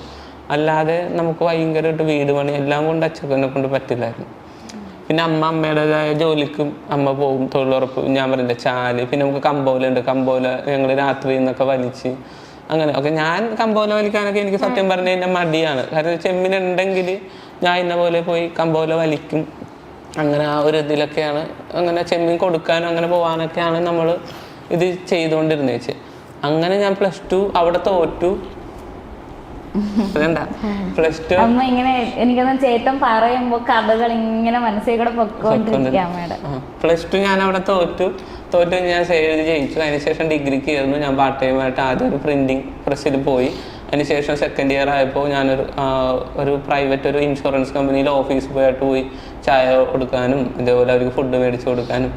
അല്ലാതെ നമുക്ക് ഭയങ്കരമായിട്ട് വീട് പണി എല്ലാം കൊണ്ട് അച്ഛനെ കൊണ്ട് പറ്റില്ലായിരുന്നു. പിന്നെ അമ്മയുടേതായ ജോലിക്കും അമ്മ പോകും, തൊഴിലുറപ്പ്, ഞാൻ പറഞ്ഞില്ല ചാല്, പിന്നെ നമുക്ക് കമ്പോലുണ്ട്, കമ്പോല ഞങ്ങൾ രാത്രി നിന്നൊക്കെ വലിച്ച് അങ്ങനെ ഒക്കെ. ഞാൻ കമ്പോല വലിക്കാനൊക്കെ എനിക്ക് സത്യം പറഞ്ഞു കഴിഞ്ഞാൽ മടിയാണ്. കാരണം ചെമ്മീനുണ്ടെങ്കിൽ ഞാൻ ഇന്ന പോലെ പോയി കമ്പോല വലിക്കും. അങ്ങനെ ആ ഒരു ഇതിലൊക്കെയാണ്, അങ്ങനെ ചെമ്മീൻ കൊടുക്കാനും അങ്ങനെ പോകാനൊക്കെയാണ് നമ്മൾ ഇത് ചെയ്തുകൊണ്ടിരുന്നത് വെച്ച്. അങ്ങനെ ഞാൻ +2 അവിടെ തോറ്റു. അമ്മ ഇങ്ങനെ എനിക്കൊന്നും ചേട്ടൻ പറയുമ്പോ കഥകൾ ഇങ്ങനെ മനസ്സിൽ കൂടെ പൊക്കോണ്ടിരിക്കാം. +2 ഞാൻ അവിടെ തോറ്റു ഞാൻ എഴുതി ജയിച്ചു. അതിനുശേഷം ഡിഗ്രിക്ക് കയറുന്നു. ഞാൻ പാർട്ട് ടൈം ആയിട്ട് ആദ്യം ഒരു പ്രിന്റിങ് പ്രസ്സിൽ പോയി. അതിനുശേഷം സെക്കൻഡ് ഇയർ ആയപ്പോൾ ഞാനൊരു പ്രൈവറ്റ് ഒരു ഇൻഷുറൻസ് കമ്പനിയിൽ ഓഫീസിൽ പോയി ചായ കൊടുക്കാനും ഇതേപോലെ അവർക്ക് ഫുഡ് മേടിച്ച് കൊടുക്കാനും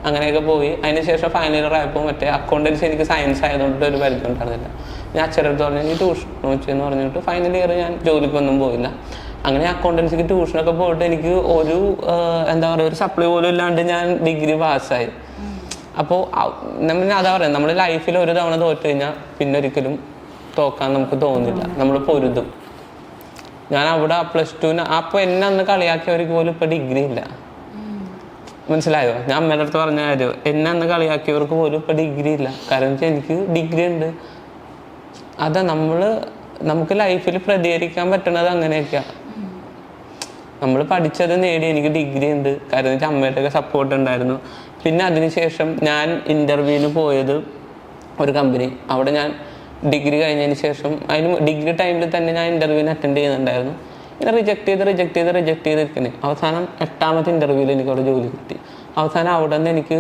അങ്ങനെയൊക്കെ പോയി. അതിനുശേഷം ഫൈനൽ ഇയർ ആയപ്പോൾ അക്കൗണ്ടൻസി എനിക്ക് സയൻസ് ആയതുകൊണ്ട് ഒരു പരിചയം ഉണ്ടായിരുന്നില്ല. ഞാൻ അച്ഛനടുത്ത് പറഞ്ഞു ഈ ട്യൂഷൻ വെച്ചെന്ന് പറഞ്ഞിട്ട് ഫൈനൽ ഇയർ ഞാൻ ജോലിക്കൊന്നും പോയില്ല. അങ്ങനെ അക്കൗണ്ടൻസിക്ക് ട്യൂഷനൊക്കെ പോയിട്ട് എനിക്ക് ഒരു ഒരു സപ്ലൈ പോലും ഇല്ലാണ്ട് ഞാൻ ഡിഗ്രി പാസ്സായി. അപ്പോൾ അതാ പറയുന്നത്, നമ്മുടെ ലൈഫിൽ ഒരു തവണ തോറ്റു കഴിഞ്ഞാൽ പിന്നെ ഒരിക്കലും തോക്കാൻ നമുക്ക് തോന്നില്ല, നമ്മൾ പൊരുതും. ഞാൻ അവിടെ +2 അപ്പോൾ എന്നെ അന്ന് കളിയാക്കിയവർക്ക് പോലും ഇപ്പോൾ ഡിഗ്രി ഇല്ല. മനസ്സിലായോ? ഞാൻ അമ്മയുടെ അടുത്ത് പറഞ്ഞ കാര്യം, എന്നെ അന്ന് കളിയാക്കിയവർക്ക് പോലും ഇപ്പോൾ ഡിഗ്രി ഇല്ല. കാരണം വെച്ചാൽ എനിക്ക് ഡിഗ്രി ഉണ്ട്. അതാ നമുക്ക് ലൈഫിൽ പ്രതികരിക്കാൻ പറ്റണത് അങ്ങനെയൊക്കെയാണ്. നമ്മൾ പഠിച്ചത് നേടി, എനിക്ക് ഡിഗ്രി ഉണ്ട്. കാരണം വെച്ചാൽ അമ്മയുടെയൊക്കെ സപ്പോർട്ട് ഉണ്ടായിരുന്നു. പിന്നെ അതിനുശേഷം ഞാൻ ഇൻ്റർവ്യൂവിന് പോയത് ഒരു കമ്പനി. അവിടെ ഞാൻ ഡിഗ്രി കഴിഞ്ഞതിന് ശേഷം ഡിഗ്രി ടൈമിൽ തന്നെ ഞാൻ ഇൻ്റർവ്യൂവിന് അറ്റൻഡ് ചെയ്യുന്നുണ്ടായിരുന്നു. ഇങ്ങനെ റിജക്ട് ചെയ്തിരിക്കണേ. അവസാനം 8ാമത്തെ ഇൻ്റർവ്യൂവിൽ എനിക്ക് അവിടെ ജോലി കിട്ടി. അവസാനം അവിടെ നിന്ന് എനിക്ക്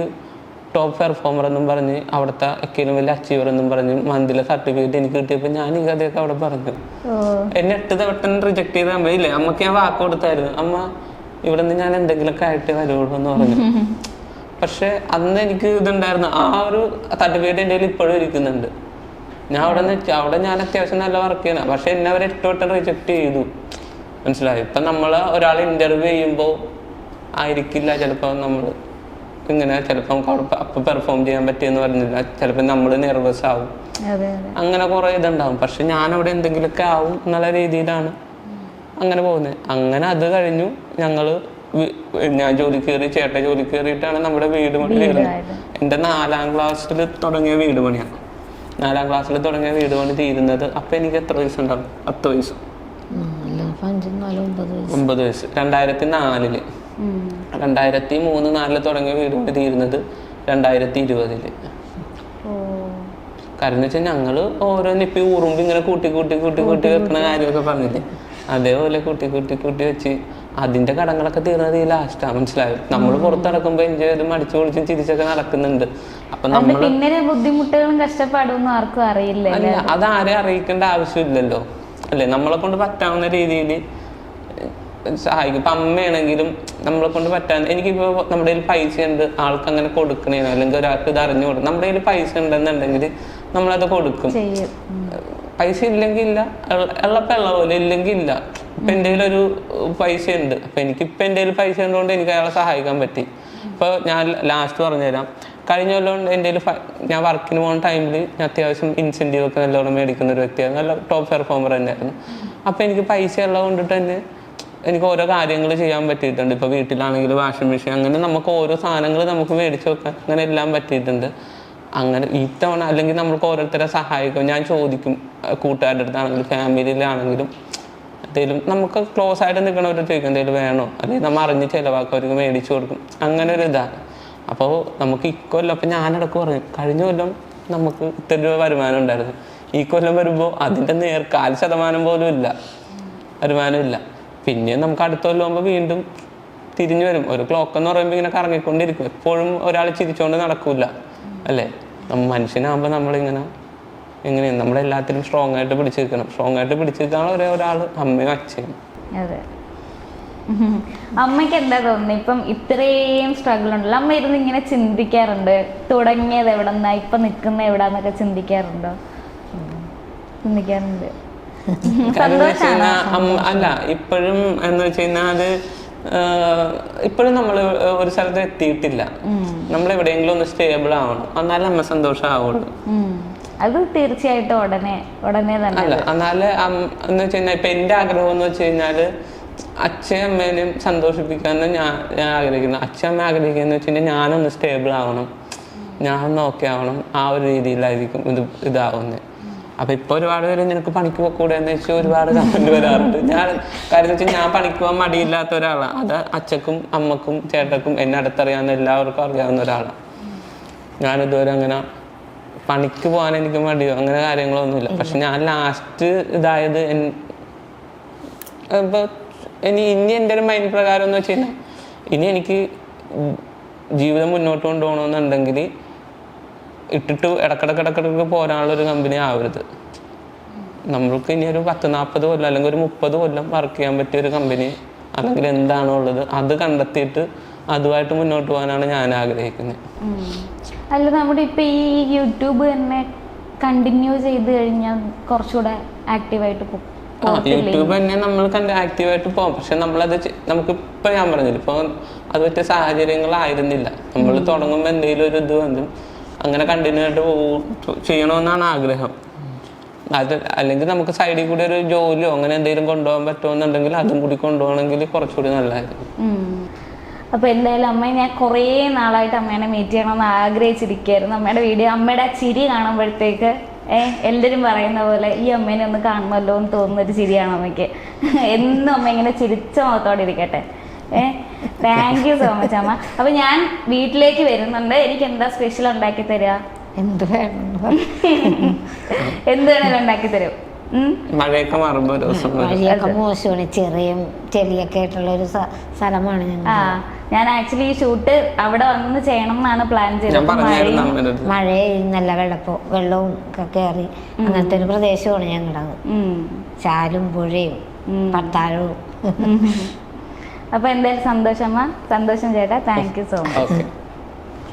ടോപ്പ് പെർഫോമർ എന്നും പറഞ്ഞ് അവിടുത്തെ ഏറ്റവും വലിയ അച്ചീവർ എന്നും പറഞ്ഞ് മന്തിലെ സർട്ടിഫിക്കറ്റ് എനിക്ക് കിട്ടിയപ്പോൾ ഞാൻ ഈ കഥയൊക്കെ അവിടെ പറഞ്ഞു. എന്നെ 8 തവണ റിജക്ട് ചെയ്ത അമ്മയില്ലേ, അമ്മക്ക് ഞാൻ വാക്ക് കൊടുത്തായിരുന്നു, അമ്മ ഇവിടെ നിന്ന് ഞാൻ എന്തെങ്കിലുമൊക്കെ ആയിട്ട് വരുള്ളൂ എന്ന് പറഞ്ഞു. പക്ഷെ അന്ന് എനിക്ക് ഇതുണ്ടായിരുന്നു, ആ ഒരു സർട്ടിഫിക്കറ്റ് എൻ്റെ കയ്യിൽ ഇപ്പോഴും ഇരിക്കുന്നുണ്ട്. ഞാൻ അവിടെ ഞാൻ അത്യാവശ്യം നല്ല വർക്ക് ചെയ്യണം. പക്ഷെ എന്നെ അവർ 8 വട്ടം റിജക്ട് ചെയ്തു. മനസ്സിലായി? ഇപ്പം നമ്മൾ ഒരാൾ ഇൻ്റർവ്യൂ ചെയ്യുമ്പോൾ ആയിരിക്കില്ല ചിലപ്പോൾ നമ്മൾ ഇങ്ങനെ ചിലപ്പോൾ നമുക്ക് അവിടെ അപ്പം പെർഫോം ചെയ്യാൻ പറ്റിയെന്ന് പറഞ്ഞില്ല, ചിലപ്പോൾ നമ്മൾ നെർവസ് ആവും, അങ്ങനെ കുറേ ഇതുണ്ടാവും. പക്ഷെ ഞാനവിടെ എന്തെങ്കിലുമൊക്കെ ആവും എന്നുള്ള രീതിയിലാണ് അങ്ങനെ പോകുന്നത്. അങ്ങനെ അത് കഴിഞ്ഞു ഞാൻ ജോലി കയറി, ചേട്ടൻ ജോലി കയറിയിട്ടാണ് നമ്മുടെ വീട് പണി തീരുന്നത്. എൻ്റെ 4ാം ക്ലാസ്സിൽ തുടങ്ങിയ വീട് പണിയാണ്. 4ാം ക്ലാസ്സിൽ തുടങ്ങിയ വീട് പണി തീരുന്നത് അപ്പം എനിക്ക് എത്ര വയസ്സുണ്ടാവും? 10 വയസ്സ്, 9 വയസ്സ്. 2004 2003-2004 തുടങ്ങിയ വീട് പണി തീരുന്നത് 2020. കാരണം എന്ന് വെച്ചാൽ ഞങ്ങൾ ഓരോന്ന് ഇപ്പം ഉറുമ്പ് ഇങ്ങനെ കൂട്ടി വെക്കണ കാര്യമൊക്കെ പറഞ്ഞില്ലേ, അതേപോലെ കൂട്ടി വെച്ച് അതിന്റെ കടങ്ങളൊക്കെ തീർന്നത് ഈ ലാസ്റ്റാ. മനസ്സിലായോ? നമ്മൾ പുറത്തിറക്കുമ്പോൾ എൻജോയ് ചെയ്ത് മടിച്ചു പൊളിച്ചും ചിരിച്ചൊക്കെ നടക്കുന്നുണ്ട്. അപ്പൊ നമ്മൾ ബുദ്ധിമുട്ടുകളും കഷ്ടപ്പാടും ആർക്കും അറിയില്ല. അല്ല, അതാരെ അറിയിക്കേണ്ട ആവശ്യമില്ലല്ലോ അല്ലേ? നമ്മളെ കൊണ്ട് പറ്റാവുന്ന രീതിയിൽ സഹായിക്കും. ഇപ്പൊ അമ്മയാണെങ്കിലും നമ്മളെ കൊണ്ട് പറ്റാൻ, എനിക്കിപ്പോ നമ്മുടെ കയ്യിൽ പൈസ ഉണ്ട്, ആൾക്ക് അങ്ങനെ കൊടുക്കണേനോ അല്ലെങ്കിൽ ഒരാൾക്ക് ഇത് അറിഞ്ഞു കൊടുക്കും, നമ്മുടെ കയ്യിൽ പൈസ ഉണ്ടെന്നുണ്ടെങ്കിൽ നമ്മളത് കൊടുക്കും. പൈസ ഇല്ലെങ്കിൽ ഇല്ല, ഉള്ളപ്പോ ഉള്ള പോലെ, ഇല്ലെങ്കിൽ ഇല്ല. ഇപ്പൊ എൻ്റെ ഒരു പൈസ ഉണ്ട്, അപ്പൊ എനിക്കിപ്പോ എൻ്റെ പൈസ ഉള്ളതുകൊണ്ട് എനിക്ക് അയാളെ സഹായിക്കാൻ പറ്റി. ഇപ്പൊ ഞാൻ ലാസ്റ്റ് പറഞ്ഞുതരാം, കഴിഞ്ഞ കൊല്ലം എൻ്റെ ഞാൻ വർക്കിന് പോകുന്ന ടൈമിൽ ഞാൻ അത്യാവശ്യം ഇൻസെൻറ്റീവ് ഒക്കെ നല്ലോണം മേടിക്കുന്ന ഒരു വ്യക്തിയായിരുന്നു, നല്ല ടോപ്പ് പെർഫോമർ തന്നെയായിരുന്നു. അപ്പൊ എനിക്ക് പൈസ ഉള്ളത് കൊണ്ടിട്ട് തന്നെ എനിക്ക് ഓരോ കാര്യങ്ങൾ ചെയ്യാൻ പറ്റിയിട്ടുണ്ട്. ഇപ്പൊ വീട്ടിലാണെങ്കിൽ വാഷിംഗ് മെഷീൻ, അങ്ങനെ നമുക്ക് ഓരോ സാധനങ്ങൾ നമുക്ക് മേടിച്ചു വെക്കാൻ അങ്ങനെ എല്ലാം പറ്റിയിട്ടുണ്ട്. അങ്ങനെ ഈ തവണ അല്ലെങ്കിൽ നമ്മൾക്ക് ഓരോരുത്തരെ സഹായിക്കും. ഞാൻ ചോദിക്കും, കൂട്ടുകാരുടെ അടുത്താണെങ്കിലും ഫാമിലിയിലാണെങ്കിലും എന്തെങ്കിലും നമുക്ക് ക്ലോസ് ആയിട്ട് നിൽക്കണവർ ചോദിക്കും എന്തെങ്കിലും വേണോ, അല്ലെങ്കിൽ നമ്മൾ അറിഞ്ഞ് ചിലവാക്കും, അവർക്ക് മേടിച്ചു കൊടുക്കും. അങ്ങനെ ഒരു ഇതാണ്. അപ്പോൾ നമുക്ക് ഇക്കൊല്ലം, അപ്പം ഞാനിടക്ക് പറയും, കഴിഞ്ഞ കൊല്ലം നമുക്ക് ഇത്ര രൂപ വരുമാനം ഉണ്ടായിരുന്നു, ഈ കൊല്ലം വരുമ്പോൾ അതിൻ്റെ 4% പോലും ഇല്ല, വരുമാനമില്ല. പിന്നെ നമുക്ക് അടുത്ത കൊല്ലം ആകുമ്പോൾ വീണ്ടും തിരിഞ്ഞു വരും. ഒരു ക്ലോക്ക് എന്ന് പറയുമ്പോൾ ഇങ്ങനെ കറങ്ങിക്കൊണ്ടിരിക്കും, എപ്പോഴും ഒരാൾ ചിരിച്ചുകൊണ്ട് നടക്കൂല അല്ലേ. മനുഷ്യനാകുമ്പോൾ നമ്മളിങ്ങനെ എങ്ങനെയാണ് നമ്മളെല്ലാത്തിനും സ്ട്രോങ് ആയിട്ട് പിടിച്ചു നിൽക്കണം. സ്ട്രോങ് ആയിട്ട് പിടിച്ചു നിൽക്കാനുള്ള ഒരാൾ അമ്മയും അച്ഛനും. അതെ. അമ്മയ്ക്ക് എന്താ തോന്നുന്നത്, ഇപ്പം ഇത്രയും സ്ട്രഗിൾ ഉണ്ടല്ലോ, അമ്മ ഇരുന്ന് ഇങ്ങനെ ചിന്തിക്കാറുണ്ട് തുടങ്ങിയത് എവിടെ നിന്നാ ഇപ്പൊ നിൽക്കുന്ന എവിടാന്നൊക്കെ ചിന്തിക്കാറുണ്ടോ? ചിന്തിക്കാറുണ്ട്. അല്ല, ഇപ്പോഴും എന്ന് വെച്ച് കഴിഞ്ഞാൽ അത് ഇപ്പോഴും നമ്മൾ ഒരു സ്ഥലത്ത് എത്തിയിട്ടില്ല. നമ്മൾ എവിടെയെങ്കിലും ഒന്ന് സ്റ്റേബിൾ ആവണം, എന്നാലും അമ്മ സന്തോഷമാവുള്ളൂ. അത് തീർച്ചയായിട്ടും ഉടനെ തന്നെ. അല്ല, എന്നാല് എന്ന് വെച്ച് കഴിഞ്ഞാൽ ഇപ്പൊ എന്റെ ആഗ്രഹം എന്ന് വെച്ച് കഴിഞ്ഞാല് അച്ഛനും അമ്മേനെയും സന്തോഷിപ്പിക്കാന്ന് ഞാൻ ആഗ്രഹിക്കുന്നു. അച്ഛൻ അമ്മ ആഗ്രഹിക്കുന്ന വെച്ച് കഴിഞ്ഞാൽ ഞാനൊന്ന് സ്റ്റേബിൾ ആവണം, ഞാനൊന്ന് ഓക്കെ ആവണം, ആ ഒരു രീതിയിലായിരിക്കും ഇതാവുന്നത്. അപ്പൊ ഇപ്പൊ ഒരുപാട് പേര് നിനക്ക് പണിക്ക് പോക്കൂടെ എന്ന് വെച്ചാൽ ഒരുപാട് കമന്റ് വരാറുണ്ട്. ഞാൻ കാര്യം വെച്ചാൽ ഞാൻ പണിക്ക് പോകാൻ മടിയില്ലാത്ത ഒരാളാണ്. അത് അച്ഛക്കും അമ്മക്കും ചേട്ടക്കും എന്നെ അടുത്തറിയാവുന്ന എല്ലാവർക്കും അറിയാവുന്ന ഒരാളാണ്. ഞാനിതുവരെ അങ്ങനെ പണിക്ക് പോകാൻ എനിക്ക് മടിയോ അങ്ങനെ കാര്യങ്ങളൊന്നുമില്ല. പക്ഷെ ഞാൻ ലാസ്റ്റ് ഇതായത് ഇപ്പൊ ഇനി എൻ്റെ ഒരു മൈൻഡ് പ്രകാരം എന്ന് വെച്ച് കഴിഞ്ഞാൽ ഇനി എനിക്ക് ജീവിതം മുന്നോട്ട് കൊണ്ടുപോകണമെന്നുണ്ടെങ്കിൽ ഇട്ടിട്ട് ഇടക്കിടക്ക് പോരാനുള്ളൊരു കമ്പനി ആവരുത്. നമ്മൾക്ക് ഇനി ഒരു 10-40 കൊല്ലം അല്ലെങ്കിൽ ഒരു 30 കൊല്ലം വർക്ക് ചെയ്യാൻ പറ്റിയ ഒരു കമ്പനി അല്ലെങ്കിൽ എന്താണോ ഉള്ളത് അത് കണ്ടെത്തിയിട്ട് അതുമായിട്ട് മുന്നോട്ട് പോകാനാണ് ഞാൻ ആഗ്രഹിക്കുന്നത്. അല്ല, നമ്മുടെ ഇപ്പൊ ഈ യൂട്യൂബ് തന്നെ കണ്ടിന്യൂ ചെയ്ത് കഴിഞ്ഞാൽ കുറച്ചുകൂടെ ആക്റ്റീവായിട്ട് പോകും. യൂട്യൂബ് തന്നെ നമ്മൾ ആക്റ്റീവായിട്ട് പോകും. പക്ഷെ നമ്മളത് നമുക്കിപ്പോൾ ഞാൻ പറഞ്ഞില്ല, ഇപ്പോൾ അത് പറ്റിയ സാഹചര്യങ്ങളായിരുന്നില്ല. നമ്മൾ തുടങ്ങുമ്പോൾ എന്തെങ്കിലും ഒരു ഇത് വന്നു അങ്ങനെ കണ്ടിന്യൂ ആയിട്ട് ചെയ്യണമെന്നാണ് ആഗ്രഹം. അത് അല്ലെങ്കിൽ നമുക്ക് സൈഡിൽ കൂടി ഒരു ജോലിയോ അങ്ങനെ എന്തെങ്കിലും കൊണ്ടുപോകാൻ പറ്റുമെന്നുണ്ടെങ്കിൽ അതും കൂടി കൊണ്ടുപോകണമെങ്കിൽ കുറച്ചുകൂടി നല്ലതായിരുന്നു. അപ്പൊ എന്തായാലും അമ്മയെ ഞാൻ കുറേ നാളായിട്ട് അമ്മേനെ മീറ്റ് ചെയ്യണമെന്ന് ആഗ്രഹിച്ചിരിക്കുകയായിരുന്നു. അമ്മയുടെ വീഡിയോ, അമ്മയുടെ ചിരി കാണുമ്പോഴത്തേക്ക് എല്ലാവരും പറയുന്ന പോലെ ഈ അമ്മേനെ ഒന്ന് കാണണമല്ലോ എന്ന് തോന്നുന്നൊരു ചിരിയാണ് അമ്മയ്ക്ക്. എന്നും അമ്മ ഇങ്ങനെ ചിരിച്ച മുഖത്തോടെ ഇരിക്കട്ടെ. താങ്ക് യു സോ മച്ച് അമ്മ. അപ്പൊ ഞാൻ വീട്ടിലേക്ക് വരുന്നുണ്ട്, എനിക്ക് എന്താ സ്പെഷ്യൽ ഉണ്ടാക്കി തരിക? എന്ത് വേണേലും ഉണ്ടാക്കി തരും. മഴയൊക്കെ മാറുമ്പോ വഴിയൊക്കെ മോശമാണ്, ചെറിയൊക്കെ ആയിട്ടുള്ള ഒരു സ്ഥലമാണ് ഞങ്ങൾ. ഞാൻ ആക്ച്വലി ഈ ഷൂട്ട് അവിടെ വന്ന് ചെയ്യണം എന്നാണ് പ്ലാൻ ചെയ്തത്. മഴയും നല്ല വെള്ളവും ഒക്കെ കയറി അങ്ങനത്തെ ഒരു പ്രദേശമാണ് ഞങ്ങളുടെ. ചാലും പുഴയും പട്ടാഴവും. അപ്പൊ എന്തായാലും സന്തോഷം അമ്മ, സന്തോഷം ചേട്ടാ. Thank you so much.